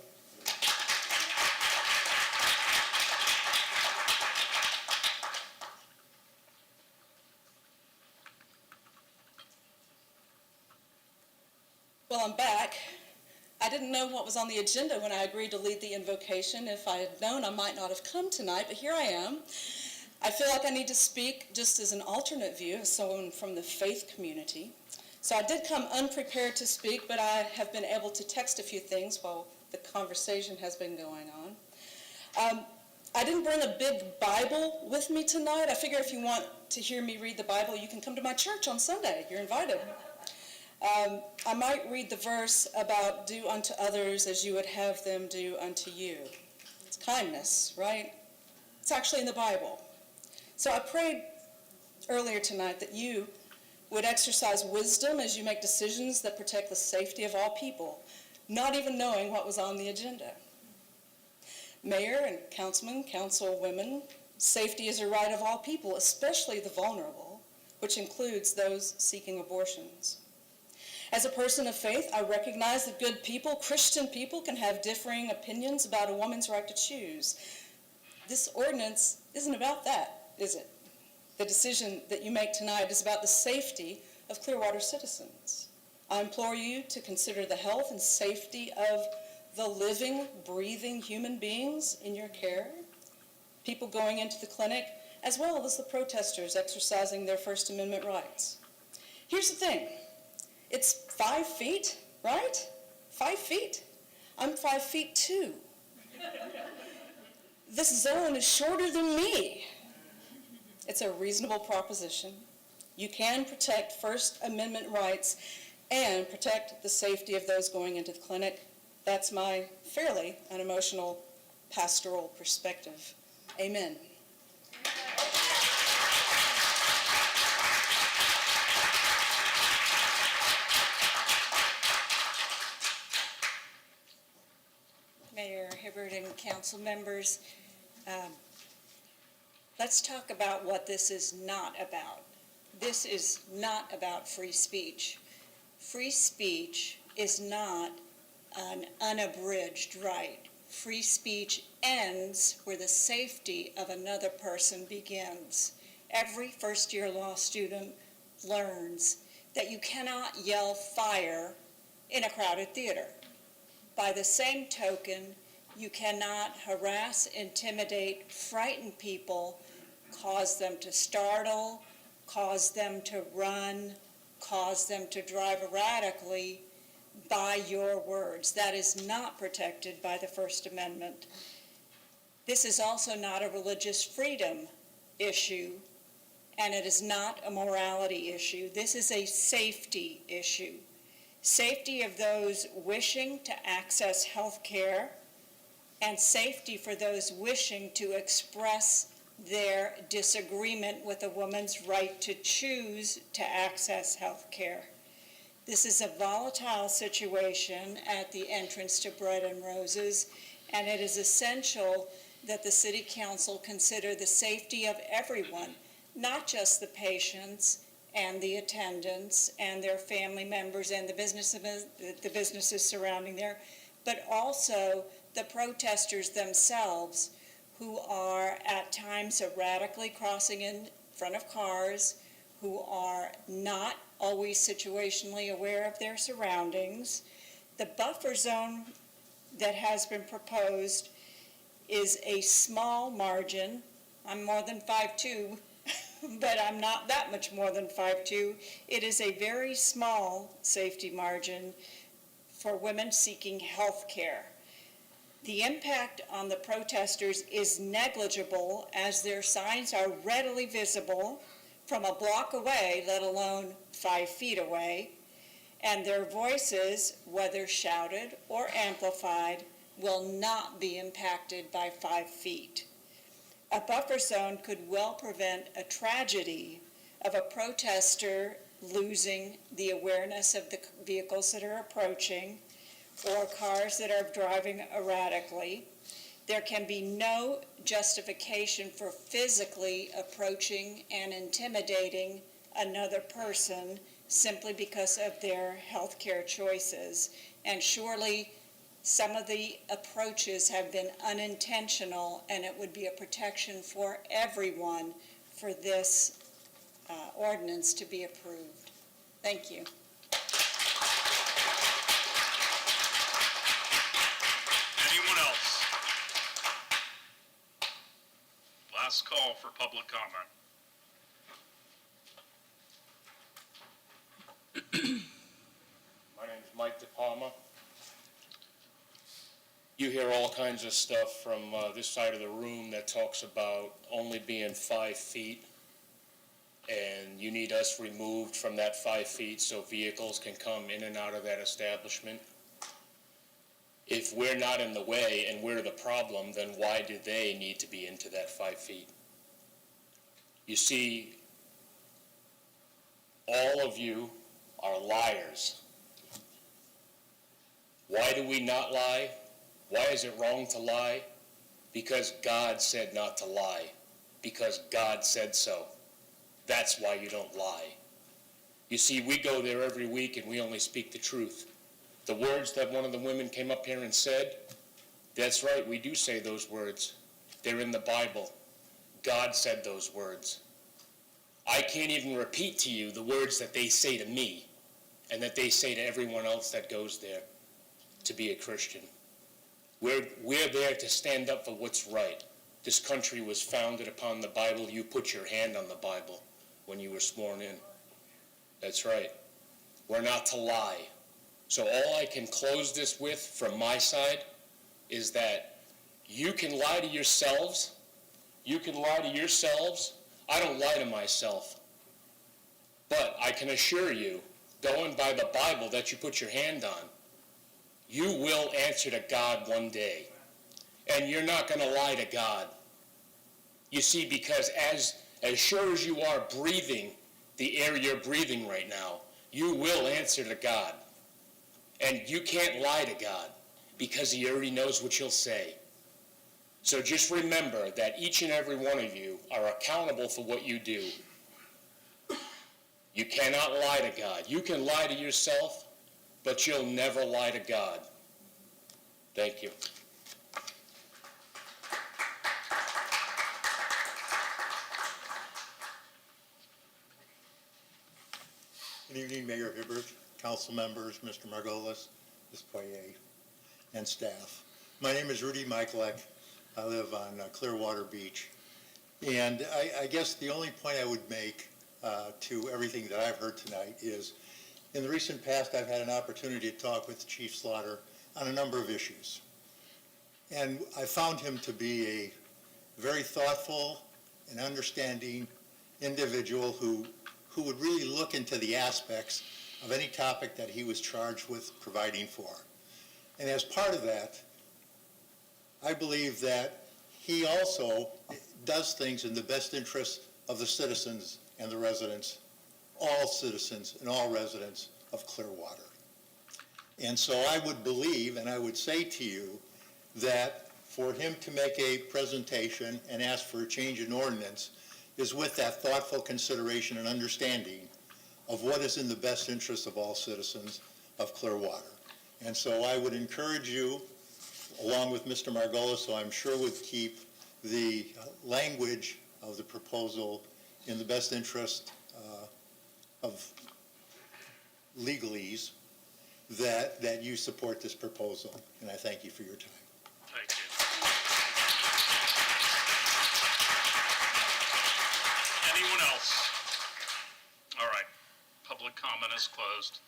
Well, I'm back. I didn't know what was on the agenda when I agreed to lead the invocation. If I had known, I might not have come tonight, but here I am. I feel like I need to speak just as an alternate view, as someone from the faith community. So I did come unprepared to speak, but I have been able to text a few things while the conversation has been going on. I didn't bring a big Bible with me tonight. I figure if you want to hear me read the Bible, you can come to my church on Sunday. You're invited. I might read the verse about do unto others as you would have them do unto you. It's kindness, right? It's actually in the Bible. So I prayed earlier tonight that you would exercise wisdom as you make decisions that protect the safety of all people, not even knowing what was on the agenda. Mayor and councilmen, councilwomen, safety is a right of all people, especially the vulnerable, which includes those seeking abortions. As a person of faith, I recognize that good people, Christian people, can have differing opinions about a woman's right to choose. This ordinance isn't about that, is it? The decision that you make tonight is about the safety of Clearwater citizens. I implore you to consider the health and safety of the living, breathing human beings in your care, people going into the clinic, as well as the protesters exercising their First Amendment rights. Here's the thing. It's 5 feet, right? 5 feet. I'm 5 feet too. This zone is shorter than me. It's a reasonable proposition. You can protect First Amendment rights and protect the safety of those going into the clinic. That's my fairly unemotional pastoral perspective. Amen. Mayor Hibbert and council members, let's talk about what this is not about. This is not about free speech. Free speech is not an unabridged right. Free speech ends where the safety of another person begins. Every first-year law student learns that you cannot yell fire in a crowded theater. By the same token, you cannot harass, intimidate, frighten people, cause them to startle, cause them to run, cause them to drive erratically by your words. That is not protected by the First Amendment. This is also not a religious freedom issue, and it is not a morality issue. This is a safety issue. Safety of those wishing to access health care, and safety for those wishing to express their disagreement with a woman's right to choose to access health care. This is a volatile situation at the entrance to Bread and Roses, and it is essential that the City Council consider the safety of everyone, not just the patients and the attendants and their family members and the businesses surrounding there, but also the protesters themselves, who are at times erratically crossing in front of cars, who are not always situationally aware of their surroundings. The buffer zone that has been proposed is a small margin. I'm more than 5'2", but I'm not that much more than 5'2". It is a very small safety margin for women seeking health care. The impact on the protesters is negligible, as their signs are readily visible from a block away, let alone 5 feet away, and their voices, whether shouted or amplified, will not be impacted by 5 feet. A buffer zone could well prevent a tragedy of a protester losing the awareness of the vehicles that are approaching or cars that are driving erratically. There can be no justification for physically approaching and intimidating another person simply because of their health care choices. And surely some of the approaches have been unintentional, and it would be a protection for everyone for this ordinance to be approved. Thank you. Anyone else? Last call for public comment. My name is Mike DePalma. You hear all kinds of stuff from this side of the room that talks about only being 5 feet, and you need us removed from that 5 feet so vehicles can come in and out of that establishment. If we're not in the way and we're the problem, then why do they need to be into that 5 feet? You see, all of you are liars. Why do we not lie? Why is it wrong to lie? Because God said not to lie. Because God said so. That's why you don't lie. You see, we go there every week and we only speak the truth. The words that one of the women came up here and said, that's right, we do say those words. They're in the Bible. God said those words. I can't even repeat to you the words that they say to me and that they say to everyone else that goes there to be a Christian. We're there to stand up for what's right. This country was founded upon the Bible. You put your hand on the Bible when you were sworn in. That's right. We're not to lie. So all I can close this with from my side is that you can lie to yourselves. You can lie to yourselves. I don't lie to myself. But I can assure you, going by the Bible that you put your hand on, you will answer to God one day. And you're not going to lie to God. You see, because as sure as you are breathing the air you're breathing right now, you will answer to God. And you can't lie to God because he already knows what you'll say. So just remember that each and every one of you are accountable for what you do. You cannot lie to God. You can lie to yourself, but you'll never lie to God. Thank you. Good evening, Mayor Hibbert, council members, Mr. Margolis, Ms. Poirier, and staff. My name is Rudy Michalek. I live on Clearwater Beach. And I guess the only point I would make to everything that I've heard tonight is, in the recent past, I've had an opportunity to talk with Chief Slaughter on a number of issues. And I found him to be a very thoughtful and understanding individual who would really look into the aspects of any topic that he was charged with providing for. And as part of that, I believe that he also does things in the best interest of the citizens and the residents, all citizens and all residents of Clearwater. And so I would believe, and I would say to you, that for him to make a presentation and ask for a change in ordinance is with that thoughtful consideration and understanding of what is in the best interest of all citizens of Clearwater. And so I would encourage you, along with Mr. Margolis, who I'm sure would keep the language of the proposal in the best interest of legalese, that you support this proposal. And I thank you for your time. Thank you. Anyone else? All right, public comment is closed.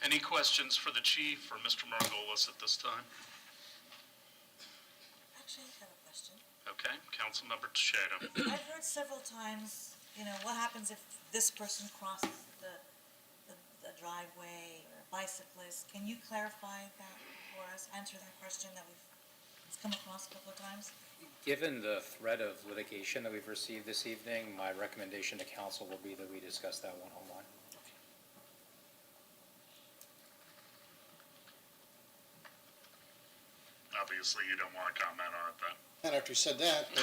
Any questions for the chief or Mr. Margolis at this time? Actually, I have a question. Okay, Councilmember Teixeira. I've heard several times, what happens if this person crosses the driveway or a bicyclist? Can you clarify that for us, answer that question that we've come across a couple of times? Given the threat of litigation that we've received this evening, my recommendation to council will be that we discuss that one-on-one. Obviously, you don't want to comment on it then. Not after you said that, but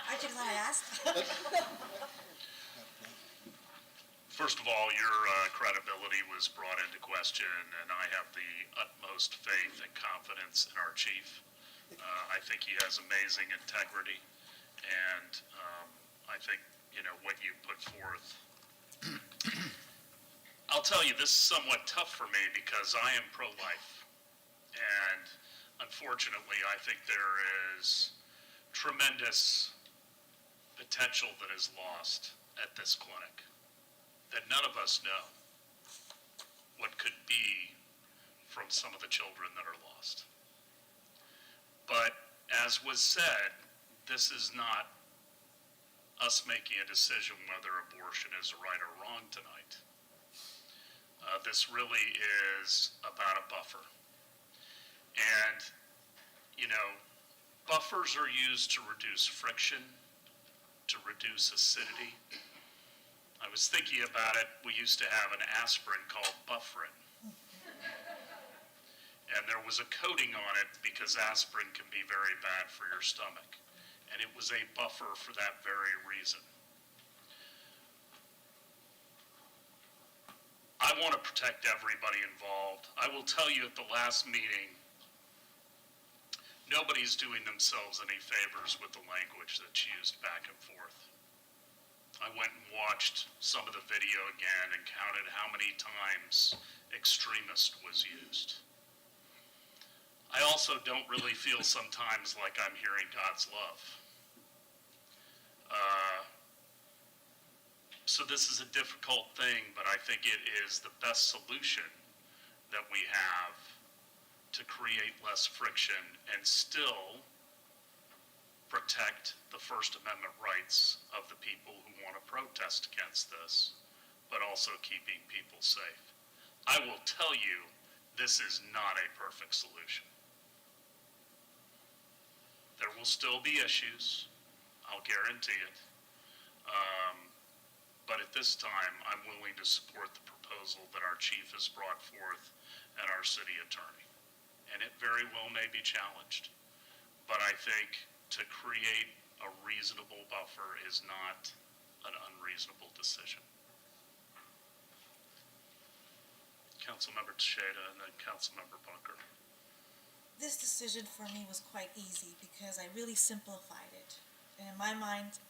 Aren't you glad I asked? First of all, your credibility was brought into question, and I have the utmost faith and confidence in our chief. I think he has amazing integrity, and I think, what you put forth. I'll tell you, this is somewhat tough for me because I am pro-life, and unfortunately, I think there is tremendous potential that is lost at this clinic that none of us know what could be from some of the children that are lost. But as was said, this is not us making a decision whether abortion is right or wrong tonight. This really is about a buffer. And, buffers are used to reduce friction, to reduce acidity. I was thinking about it, we used to have an aspirin called Bufferin. And there was a coating on it because aspirin can be very bad for your stomach. And it was a buffer for that very reason. I want to protect everybody involved. I will tell you at the last meeting, nobody's doing themselves any favors with the language that's used back and forth. I went and watched some of the video again and counted how many times extremist was used. I also don't really feel sometimes like I'm hearing God's love. So this is a difficult thing, but I think it is the best solution that we have to create less friction and still protect the First Amendment rights of the people who want to protest against this, but also keeping people safe. I will tell you, this is not a perfect solution. There will still be issues, I'll guarantee it. But at this time, I'm willing to support the proposal that our chief has brought forth and our city attorney. And it very well may be challenged. But I think to create a reasonable buffer is not an unreasonable decision. Councilmember Teixeira and then Councilmember Bunker. This decision for me was quite easy because I really simplified it. And in my mind,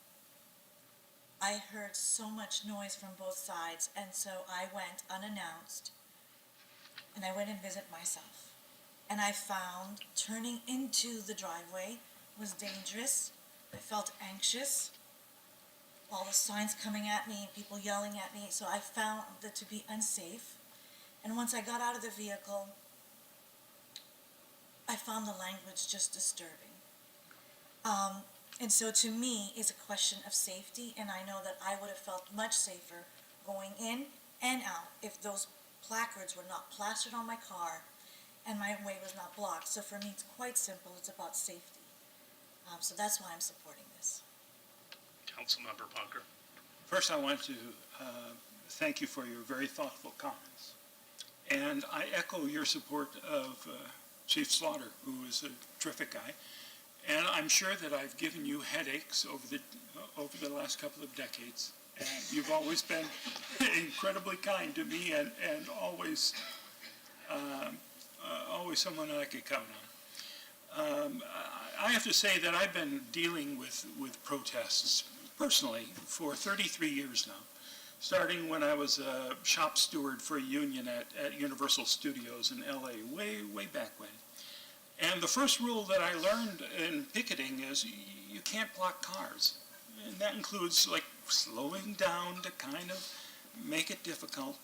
I heard so much noise from both sides, and so I went unannounced, and I went and visited myself. And I found turning into the driveway was dangerous. I felt anxious. All the signs coming at me, people yelling at me, so I found that to be unsafe. And once I got out of the vehicle, I found the language just disturbing. And so to me, it's a question of safety, and I know that I would have felt much safer going in and out if those placards were not plastered on my car and my way was not blocked. So for me, it's quite simple. It's about safety. So that's why I'm supporting this. Councilmember Punker. First, I want to thank you for your very thoughtful comments. And I echo your support of Chief Slaughter, who is a terrific guy. And I'm sure that I've given you headaches over the last couple of decades. And you've always been incredibly kind to me and always someone I could count on. I have to say that I've been dealing with protests personally for 33 years now, starting when I was a shop steward for a union at Universal Studios in LA, way back when. And the first rule that I learned in picketing is you can't block cars. And that includes like slowing down to kind of make it difficult.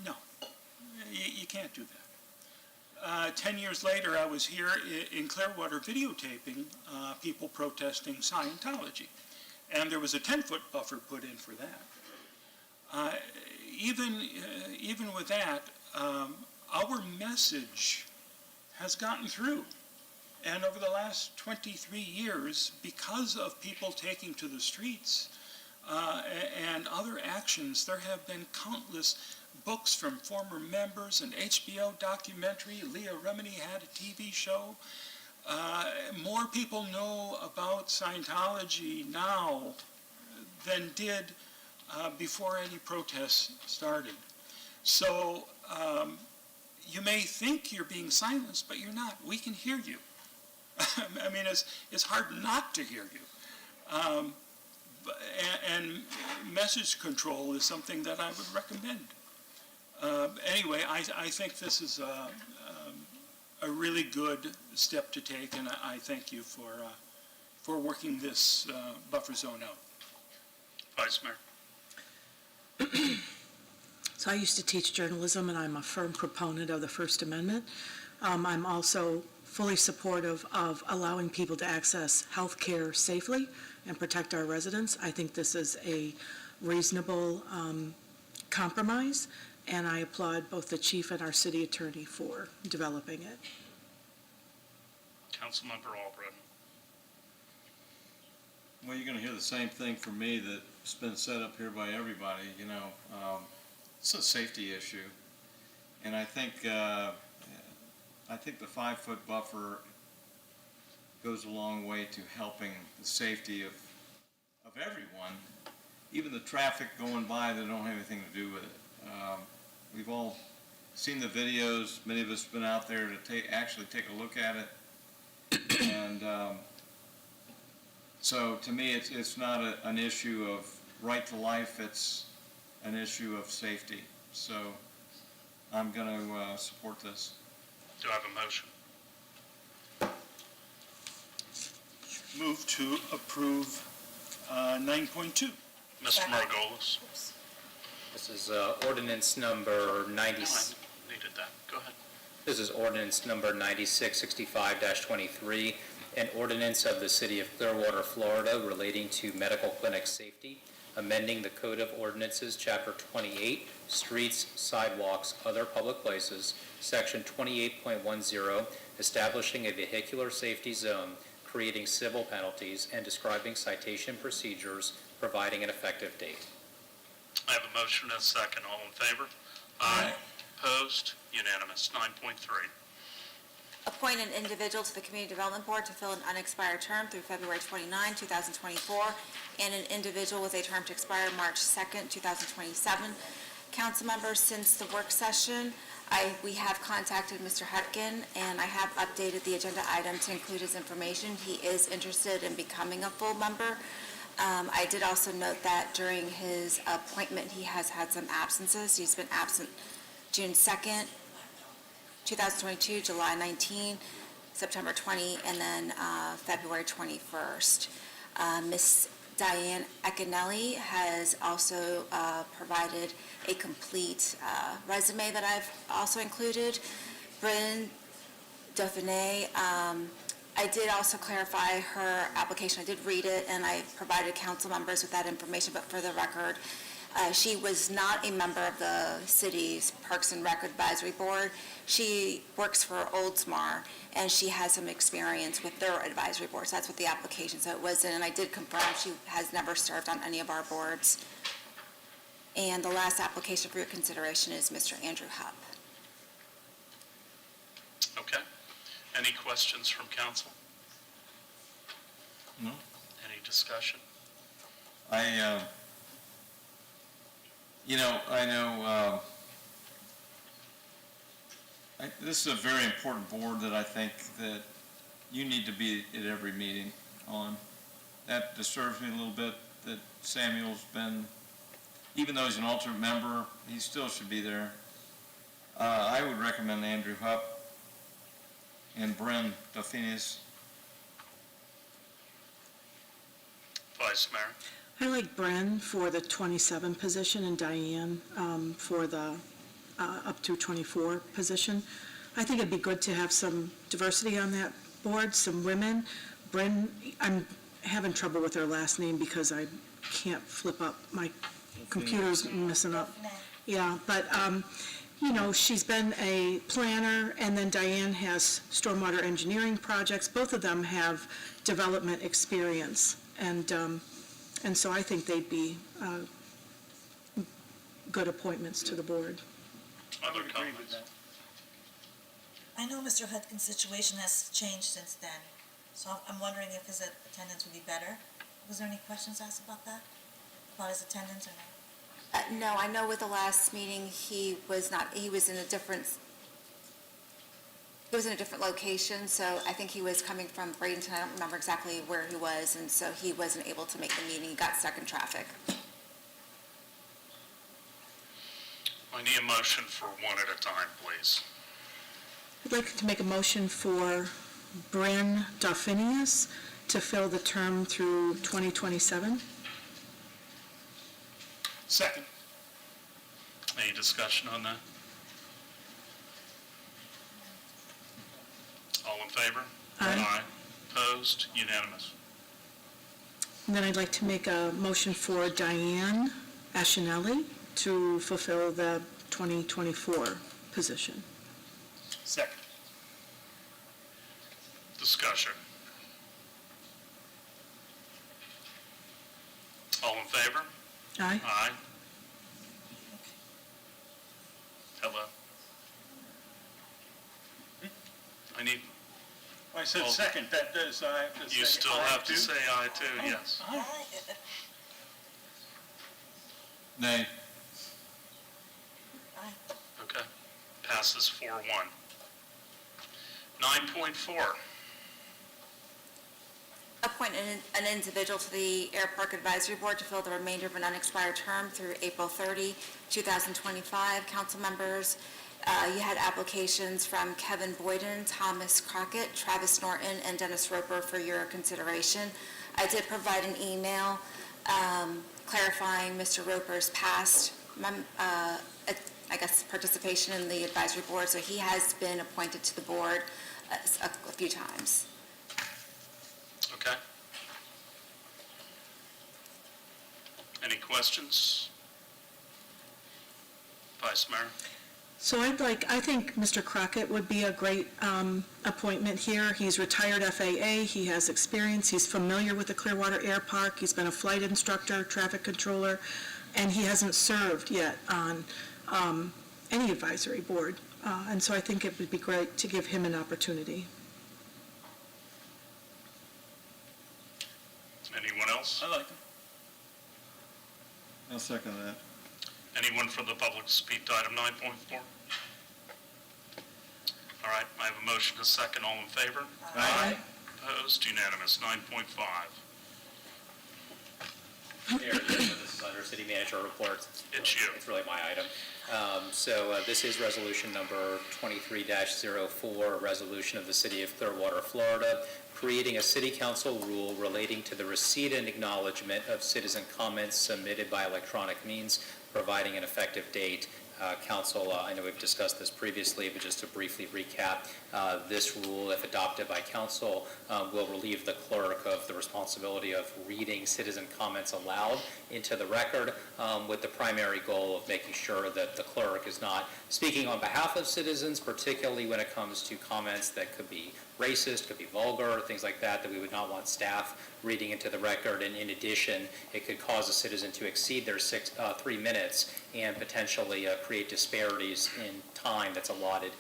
No, you can't do that. 10 years later, I was here in Clearwater videotaping people protesting Scientology. And there was a 10-foot buffer put in for that. Even with that, our message has gotten through. And over the last 23 years, because of people taking to the streets and other actions, there have been countless books from former members, an HBO documentary, Leah Remini had a TV show. More people know about Scientology now than did before any protests started. So you may think you're being silenced, but you're not. We can hear you. I mean, it's hard not to hear you. And message control is something that I would recommend. Anyway, I think this is a really good step to take, and I thank you for working this buffer zone out. Vice Mayor. So I used to teach journalism, and I'm a firm proponent of the First Amendment. I'm also fully supportive of allowing people to access health care safely and protect our residents. I think this is a reasonable compromise, and I applaud both the chief and our city attorney for developing it. Councilmember Albrecht. Well, you're going to hear the same thing from me that's been said up here by everybody. You know, it's a safety issue, and I think the 5-foot buffer goes a long way to helping the safety of everyone, even the traffic going by that don't have anything to do with it. We've all seen the videos. Many of us have been out there to actually take a look at it. And so to me, it's not an issue of right to life. It's an issue of safety. So I'm going to support this. Do I have a motion? Move to approve 9.2. Mr. Margolis. This is ordinance number 90. No, I needed that. Go ahead. This is ordinance number 9665-23, an ordinance of the City of Clearwater, Florida relating to medical clinic safety, amending the Code of Ordinances, Chapter 28, Streets, Sidewalks, Other Public Places, Section 28.10, establishing a vehicular safety zone, creating civil penalties, and describing citation procedures, providing an effective date. I have a motion and a second. All in favor? Aye. Opposed? Unanimous. 9.3. Appoint an individual to the Community Development Board to fill an unexpired term through February 29, 2024, and an individual with a term to expire March 2nd, 2027. Council members, since the work session, we have contacted Mr. Hutkin, and I have updated the agenda item to include his information. He is interested in becoming a full member. I did also note that during his appointment, he has had some absences. He's been absent June 2nd, 2022, July 19, September 20, and then February 21st. Ms. Diane Ecanelli has also provided a complete resume that I've also included. Bryn Dauphiné, I did also clarify her application. I did read it, and I provided council members with that information, but for the record, She was not a member of the city's Parks and Rec Advisory Board. She works for Oldsmar, and she has some experience with their advisory boards. That's what the application said it was in, and I did confirm she has never served on any of our boards. And the last application for your consideration is Mr. Andrew Hupp. Okay. Any questions from council? No. Any discussion? I know this is a very important board that I think that you need to be at every meeting on. That disturbs me a little bit that Samuel's been, even though he's an alternate member, he still should be there. I would recommend Andrew Hupp and Bren Delphinius. Vice Mayor? I like Bren for the 27 position and Diane for the up to 24 position. I think it'd be good to have some diversity on that board, some women. Bren, I'm having trouble with her last name because I can't flip up. My computer's messing up. Yeah, but, she's been a planner, and then Diane has stormwater engineering projects. Both of them have development experience, and so I think they'd be good appointments to the board. Other comments? I know Mr. Hudkin's situation has changed since then, so I'm wondering if his attendance would be better. Was there any questions asked about that? About his attendance or no? No, I know with the last meeting, he was in a different location, so I think he was coming from Bradenton. I don't remember exactly where he was, and so he wasn't able to make the meeting. He got stuck in traffic. I need a motion for one at a time, please. I'd like to make a motion for Bren Delphinius to fill the term through 2027. Second. Any discussion on that? All in favor? Aye. Opposed? Unanimous. And then I'd like to make a motion for Diane Ashinelli to fulfill the 2024 position. Second. Discussion. All in favor? Aye. Aye. Hello? I need, I said Oh. second, that does, I have to say you still aye have to too? say aye too, yes. Aye. Nay. Okay. Passes 4-1. 9.4. Appoint an individual to the Air Park Advisory Board to fill the remainder of an unexpired term through April 30, 2025. Council members, you had applications from Kevin Boyden, Thomas Crockett, Travis Norton, and Dennis Roper for your consideration. I did provide an email clarifying Mr. Roper's past, participation in the advisory board, so he has been appointed to the board a few times. Okay. Any questions? Vice Mayor? So I think Mr. Crockett would be a great appointment here. He's retired FAA, he has experience, he's familiar with the Clearwater Air Park, he's been a flight instructor, traffic controller, and he hasn't served yet on any advisory board. And so I think it would be great to give him an opportunity. Anyone else? I like him. I'll second that. Anyone from the public to speak to item 9.4? All right, I have a motion to second. All in favor? Aye. Opposed? Unanimous. 9.5. Mayor, this is under city manager reports. It's you. It's really my item. So this is resolution number 23-04, a resolution of the city of Clearwater, Florida, creating a city council rule relating to the receipt and acknowledgement of citizen comments submitted by electronic means, providing an effective date. Council, I know we've discussed this previously, but just to briefly recap, this rule, if adopted by Council, will relieve the clerk of the responsibility of reading citizen comments aloud into the record, with the primary goal of making sure that the clerk is not speaking on behalf of citizens, particularly when it comes to comments that could be racist, could be vulgar, things like that, that we would not want staff reading into the record. And in addition, it could cause a citizen to exceed their 3 minutes and potentially create disparities in time that's allotted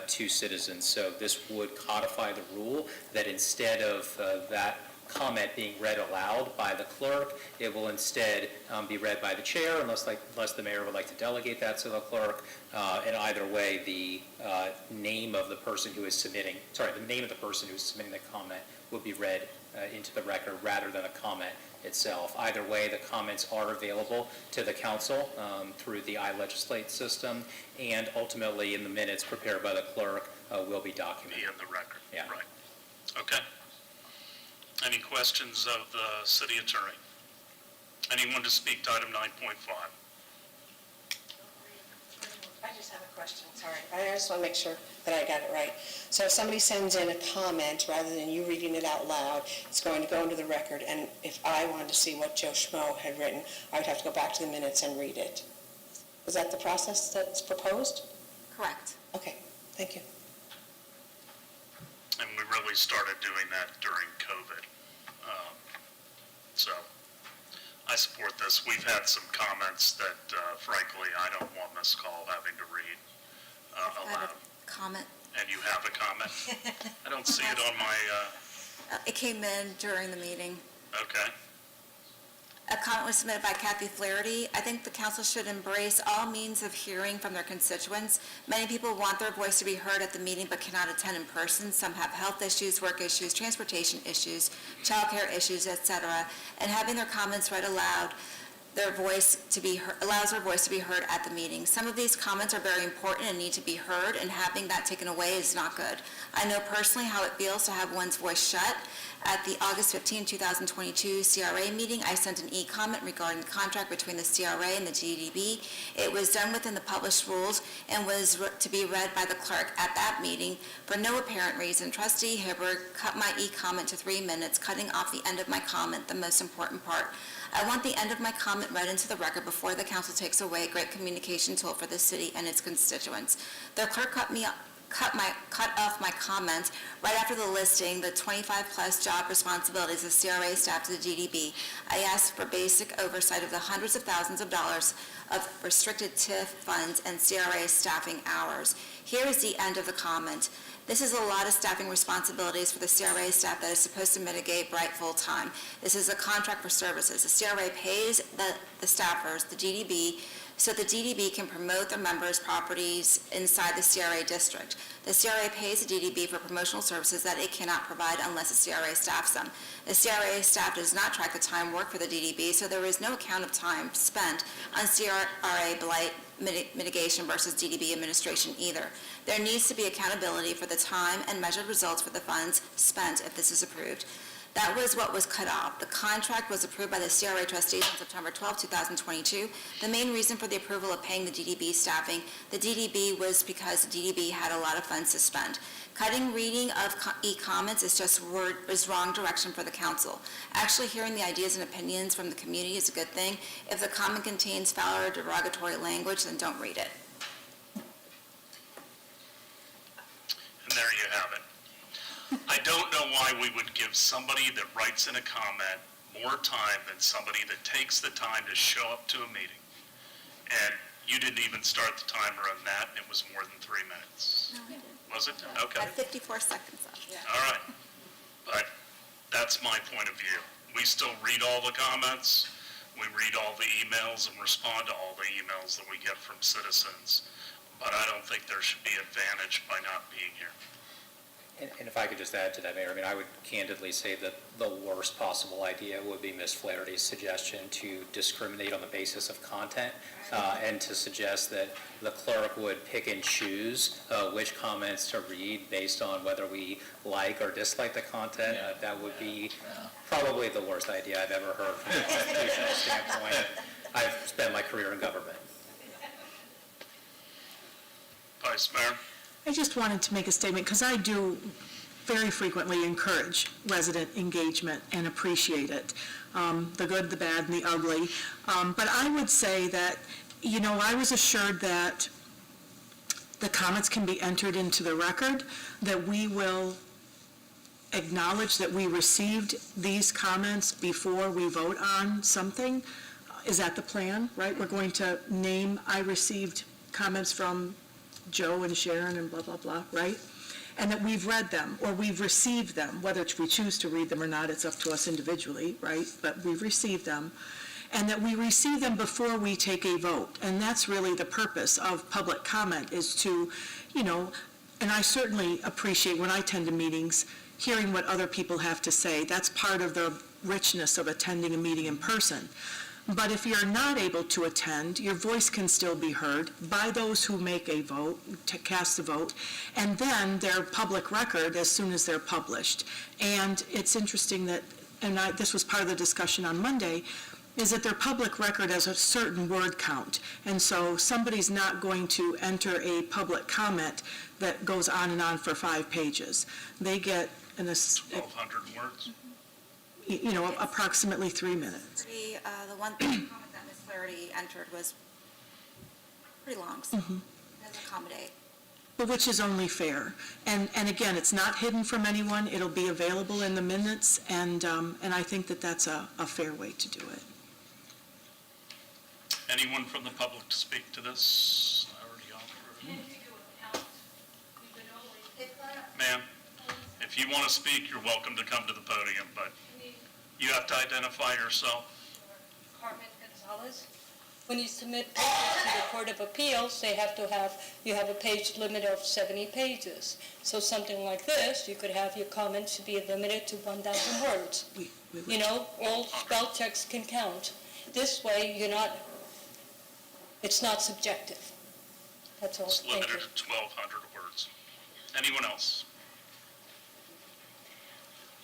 to citizens. So this would codify the rule that instead of that comment being read aloud by the clerk, it will instead be read by the chair, unless the mayor would like to delegate that to the clerk. And either way, the name of the person who is submitting the comment will be read into the record rather than a comment itself. Either way, the comments are available to the council through the iLegislate system, and ultimately in the minutes prepared by the clerk will be documented. Be in the record. Yeah. Right. Okay. Any questions of the city attorney? Anyone to speak to item 9.5? I just have a question, sorry. I just want to make sure that I got it right. So if somebody sends in a comment, rather than you reading it out loud, it's going to go into the record, and if I wanted to see what Joe Schmo had written, I would have to go back to the minutes and read it. Is that the process that's proposed? Correct. Okay, thank you. And we really started doing that during COVID. So I support this. We've had some comments that, frankly, I don't want Ms. Call having to read aloud. Comment. And you have a comment? I don't see it on my... It came in during the meeting. Okay. A comment was submitted by Kathy Flaherty. I think the council should embrace all means of hearing from their constituents. Many people want their voice to be heard at the meeting but cannot attend in person. Some have health issues, work issues, transportation issues, childcare issues, etc. And having their comments read aloud, their voice to be allows their voice to be heard at the meeting. Some of these comments are very important and need to be heard, and having that taken away is not good. I know personally how it feels to have one's voice shut. At the August 15, 2022 CRA meeting, I sent an e-comment regarding the contract between the CRA and the GDB. It was done within the published rules and was to be read by the clerk at that meeting. For no apparent reason, Trustee Hibbert cut my e-comment to 3 minutes, cutting off the end of my comment, the most important part. I want the end of my comment read into the record before the council takes away a great communication tool for the city and its constituents. The clerk cut off my comments right after the listing the 25-plus job responsibilities of CRA staff to the GDB. I asked for basic oversight of the hundreds of thousands of dollars of restricted TIF funds and CRA staffing hours. Here is the end of the comment. This is a lot of staffing responsibilities for the CRA staff that is supposed to mitigate bright full-time. This is a contract for services. The CRA pays the staffers, the GDB, so the GDB can promote their members' properties inside the CRA district. The CRA pays the GDB for promotional services that it cannot provide unless the CRA staffs them. The CRA staff does not track the time worked for the GDB, so there is no account of time spent on CRA blight mitigation versus GDB administration either. There needs to be accountability for the time and measured results for the funds spent if this is approved. That was what was cut off. The contract was approved by the CRA trustees on September 12, 2022. The main reason for the approval of paying the GDB staffing, the GDB, was because the GDB had a lot of funds to spend. Cutting reading of e-comments is wrong direction for the council. Actually hearing the ideas and opinions from the community is a good thing. If the comment contains foul or derogatory language, then don't read it. And there you have it. I don't know why we would give somebody that writes in a comment more time than somebody that takes the time to show up to a meeting. And you didn't even start the timer on that. It was more than 3 minutes. No, I didn't. Was it? Okay. I had 54 seconds left. Yeah. All right. But that's my point of view. We still read all the comments. We read all the emails and respond to all the emails that we get from citizens. But I don't think there should be advantage by not being here. And if I could just add to that, Mayor, I mean, I would candidly say that the worst possible idea would be Ms. Flaherty's suggestion to discriminate on the basis of content and to suggest that the clerk would pick and choose which comments to read based on whether we like or dislike the content. That would be probably the worst idea I've ever heard from a constitutional standpoint. I've spent my career in government. Vice Mayor. I just wanted to make a statement, because I do very frequently encourage resident engagement and appreciate it, the good, the bad, and the ugly. But I would say that, I was assured that the comments can be entered into the record, that we will acknowledge that we received these comments before we vote on something. Is that the plan, right? We're going to name, I received comments from Joe and Sharon and blah, blah, blah, right? And that we've read them, or we've received them, whether we choose to read them or not, it's up to us individually, right? But we've received them, and that we receive them before we take a vote. And that's really the purpose of public comment, is to, and I certainly appreciate when I attend meetings, hearing what other people have to say. That's part of the richness of attending a meeting in person. But if you're not able to attend, your voice can still be heard by those who make a vote, to cast a vote, and then they're public record as soon as they're published. And it's interesting that, this was part of the discussion on Monday, is that they're public record as a certain word count. And so somebody's not going to enter a public comment that goes on and on for 5 pages. They get 1,200 words. Approximately 3 minutes. The one comment that Ms. Flaherty entered was pretty long, so it doesn't accommodate. But which is only fair. And again, it's not hidden from anyone. It'll be available in the minutes, and I think that that's a fair way to do it. Anyone from the public to speak to this? I already offered. Ma'am, if you want to speak, you're welcome to come to the podium, but you have to identify yourself. Carmen Gonzalez. When you submit papers to the Court of Appeals, you have a page limit of 70 pages. So something like this, you could have your comments to be limited to 1,000 words. All spell checks can count. This way, it's not subjective. That's all. It's limited to 1,200 words. Anyone else?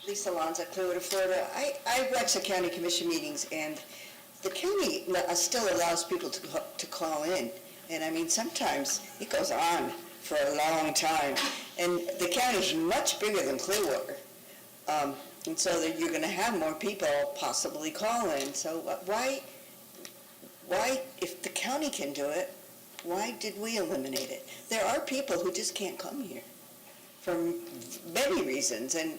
Lisa Lanza, Clearwater, Florida. I went to county commission meetings, and the county still allows people to call in. And I mean, sometimes it goes on for a long time. And the county's much bigger than Clearwater. And so that you're going to have more people possibly call in. So why, if the county can do it, why did we eliminate it? There are people who just can't come here for many reasons, and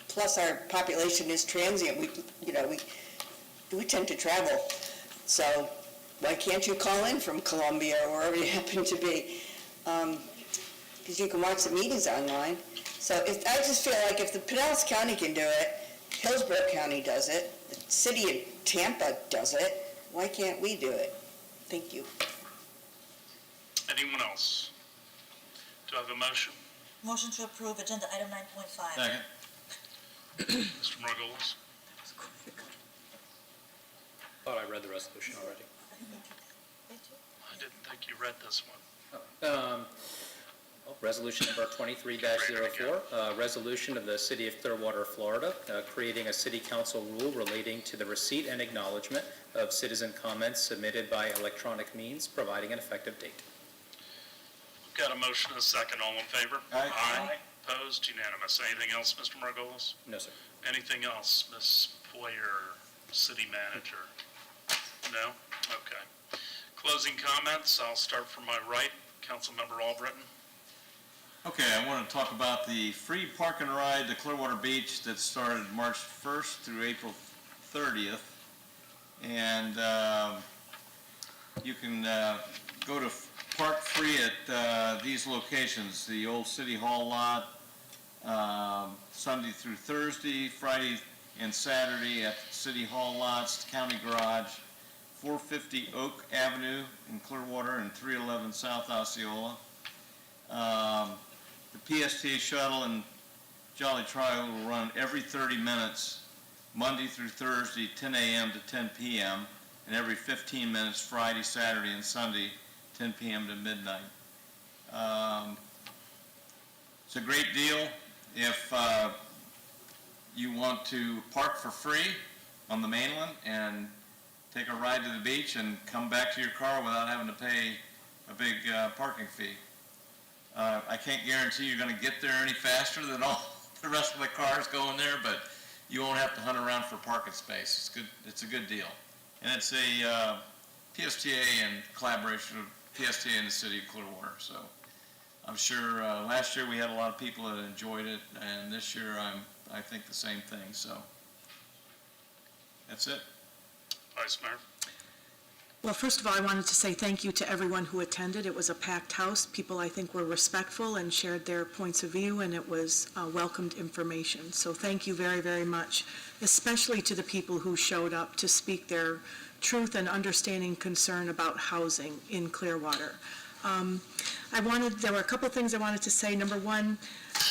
plus our population is transient. We tend to travel. So why can't you call in from Columbia or wherever you happen to be? Because you can watch the meetings online. So I just feel like if the Pinellas County can do it, Hillsborough County does it, the city of Tampa does it, why can't we do it? Thank you. Anyone else? Do I have a motion? Motion to approve agenda item 9.5. Second. Mr. Margolis? Thought I read the resolution already. I didn't think you read this one. Resolution number 23-04, resolution of the City of Clearwater, Florida, creating a city council rule relating to the receipt and acknowledgement of citizen comments submitted by electronic means, providing an effective date. We've got a motion and a second. All in favor? Aye. Aye. Opposed? Unanimous. Anything else, Mr. Margolis? No, sir. Anything else, Ms. Poyer, City Manager? No? Okay. Closing comments. I'll start from my right. Councilmember Albritton. Okay, I want to talk about the free park and ride to Clearwater Beach that started March 1st through April 30th. And you can go to park free at these locations: the old City Hall lot, Sunday through Thursday, Friday and Saturday at City Hall lots, County Garage, 450 Oak Avenue in Clearwater, and 311 South Osceola. The PSTA shuttle and Jolly Tri will run every 30 minutes, Monday through Thursday, 10 a.m. to 10 p.m., and every 15 minutes, Friday, Saturday, and Sunday, 10 p.m. to midnight. It's a great deal if you want to park for free on the mainland and take a ride to the beach and come back to your car without having to pay a big parking fee. I can't guarantee you're gonna get there any faster than all the rest of the cars going there, but you won't have to hunt around for parking space. It's good, it's a good deal. And it's a PSTA in collaboration with PSTA and the City of Clearwater, so I'm sure last year we had a lot of people that enjoyed it, and this year I think the same thing, so that's it. Vice Mayor. Well, first of all, I wanted to say thank you to everyone who attended. It was a packed house. People, I think, were respectful and shared their points of view, and it was welcomed information. So thank you very, very much, especially to the people who showed up to speak their truth and understanding concern about housing in Clearwater. There were a couple things I wanted to say. Number one,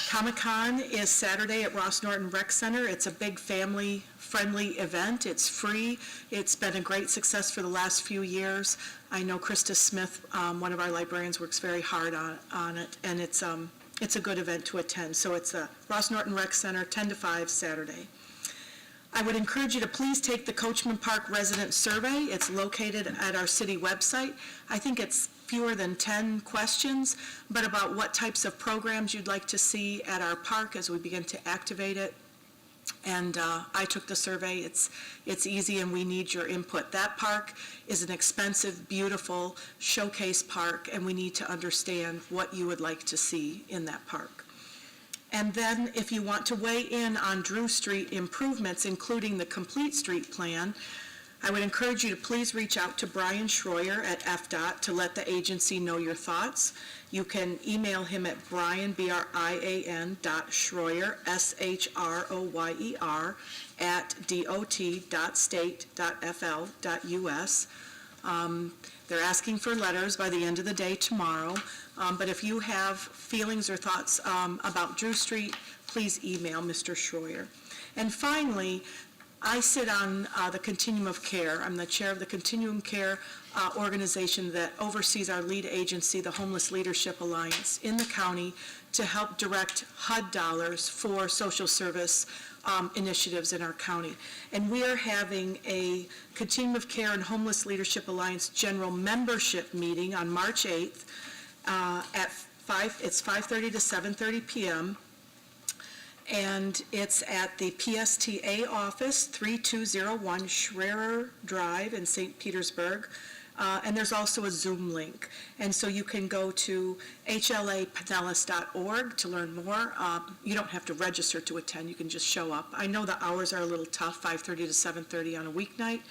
Comic-Con is Saturday at Ross Norton Rec Center. It's a big family-friendly event. It's free. It's been a great success for the last few years. I know Krista Smith, one of our librarians, works very hard on it, and it's a good event to attend. So it's a Ross Norton Rec Center, 10 to 5 Saturday. I would encourage you to please take the Coachman Park Resident Survey. It's located at our city website. I think it's fewer than 10 questions, but about what types of programs you'd like to see at our park as we begin to activate it. And I took the survey. It's easy, and we need your input. That park is an expensive, beautiful showcase park, and we need to understand what you would like to see in that park. And then if you want to weigh in on Drew Street improvements, including the complete street plan, I would encourage you to please reach out to Brian Schroyer at FDOT to let the agency know your thoughts. You can email him at Brian, BRIAN, Schroyer, SHROYER, at dot.state.fl.us. They're asking for letters by the end of the day tomorrow, but if you have feelings or thoughts about Drew Street, please email Mr. Schroyer. And finally, I sit on the Continuum of Care. I'm the chair of the Continuum Care organization that oversees our lead agency, the Homeless Leadership Alliance, in the county to help direct HUD dollars for social service initiatives in our county. And we are having a Continuum of Care and Homeless Leadership Alliance general membership meeting on March 8th it's 5:30 to 7:30 p.m. And it's at the PSTA office, 3201 Schrerer Drive in St. Petersburg. And there's also a Zoom link. And so you can go to hlapinellas.org to learn more. You don't have to register to attend. You can just show up. I know the hours are a little tough, 5:30 to 7:30 on a weeknight,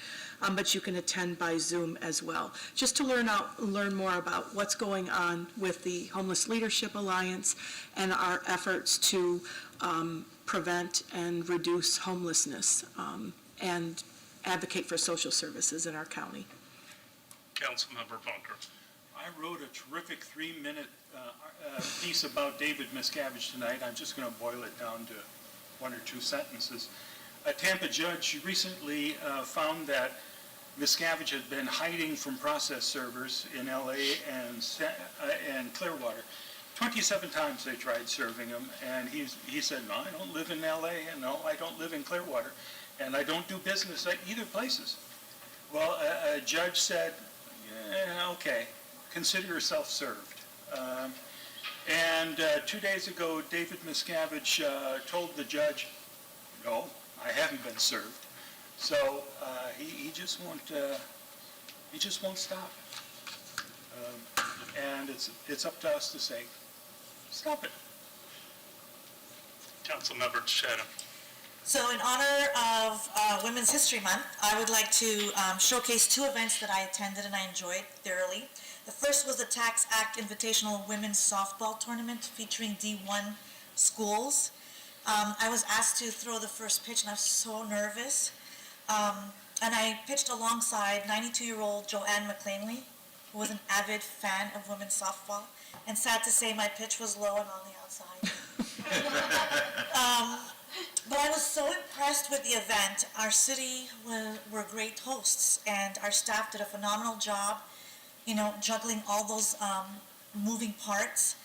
but you can attend by Zoom as well. Just to learn more about what's going on with the Homeless Leadership Alliance and our efforts to prevent and reduce homelessness and advocate for social services in our county. Councilmember Bunker. I wrote a terrific 3-minute piece about David Miscavige tonight. I'm just going to boil it down to 1 or 2 sentences. A Tampa judge recently found that Miscavige had been hiding from process servers in LA and Clearwater. 27 times they tried serving him, and he said, no, I don't live in LA, and no, I don't live in Clearwater, and I don't do business at either places. Well, a judge said, yeah, okay, consider yourself served. And 2 days ago, David Miscavige told the judge, no, I haven't been served. So he just won't stop. And it's up to us to say, stop it. Councilmember Shannon. So in honor of Women's History Month, I would like to showcase 2 events that I attended and I enjoyed thoroughly. The first was the Tax Act Invitational Women's Softball Tournament featuring D1 schools. I was asked to throw the first pitch and I was so nervous. And I pitched alongside 92-year-old Joanne McClaney, who was an avid fan of women's softball. And sad to say, my pitch was low and on the outside. But I was so impressed with the event. Our city were great hosts, and our staff did a phenomenal job, juggling all those moving parts.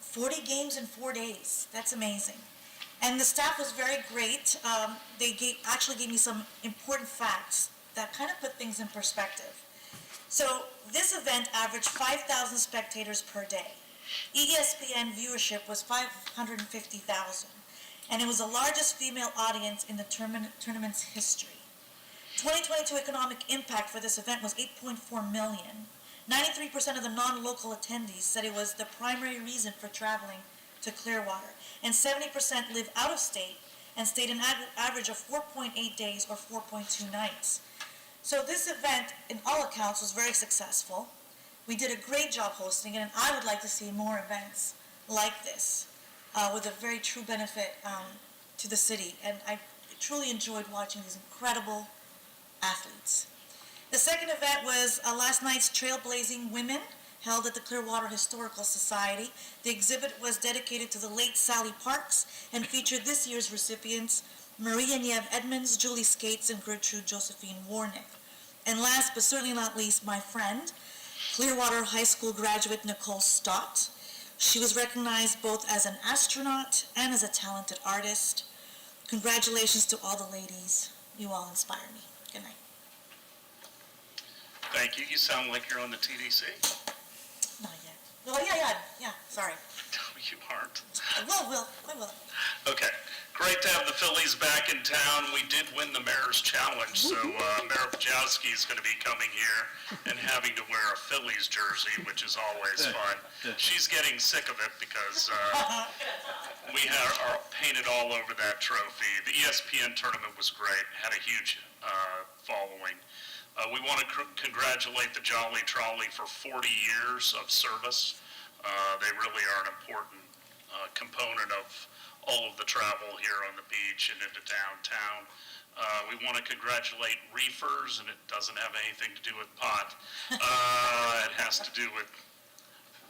40 games in 4 days. That's amazing. And the staff was very great. They actually gave me some important facts that kind of put things in perspective. So this event averaged 5,000 spectators per day. ESPN viewership was 550,000, and it was the largest female audience in the tournament's history. 2022 economic impact for this event was $8.4 million. 93% of the non-local attendees said it was the primary reason for traveling to Clearwater, and 70% live out of state and stayed an average of 4.8 days or 4.2 nights. So this event, in all accounts, was very successful. We did a great job hosting it, and I would like to see more events like this with a very true benefit to the city. And I truly enjoyed watching these incredible athletes. The second event was last night's Trailblazing Women, held at the Clearwater Historical Society. The exhibit was dedicated to the late Sally Parks and featured this year's recipients, Maria Niev Edmonds, Julie Skates, and Gertrude Josephine Warnick. And last but certainly not least, my friend, Clearwater High School graduate Nicole Stott. She was recognized both as an astronaut and as a talented artist. Congratulations to all the ladies. You all inspire me. Good night. Thank you. You sound like you're on the TDC. Not yet. Well, yeah, sorry. No, you aren't. I will. Okay. Great to have the Phillies back in town. We did win the Mayor's Challenge, so Mayor Pajowski is going to be coming here and having to wear a Phillies jersey, which is always fun. She's getting sick of it because we are painted all over that trophy. The ESPN tournament was great, had a huge following. We want to congratulate the Jolly Trolley for 40 years of service. They really are an important component of all of the travel here on the beach and into downtown. We want to congratulate reefers, and it doesn't have anything to do with pot. It has to do with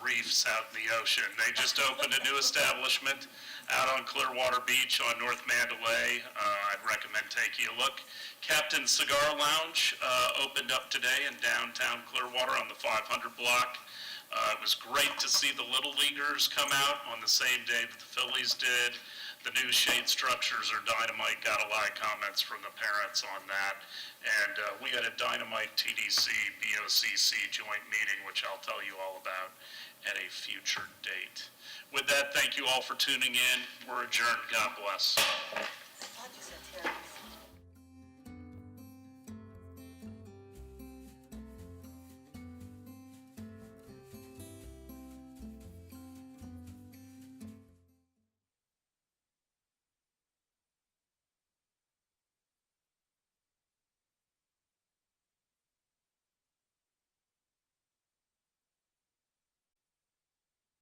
reefs out in the ocean. They just opened a new establishment out on Clearwater Beach on North Mandalay. I'd recommend taking a look. Captain Cigar Lounge opened up today in downtown Clearwater on the 500 block. It was great to see the Little Leaguers come out on the same day that the Phillies did. The new shade structures are dynamite. Got a lot of comments from the parents on that. And we had a dynamite TDC BOCC joint meeting, which I'll tell you all about at a future date. With that, thank you all for tuning in. We're adjourned. God bless.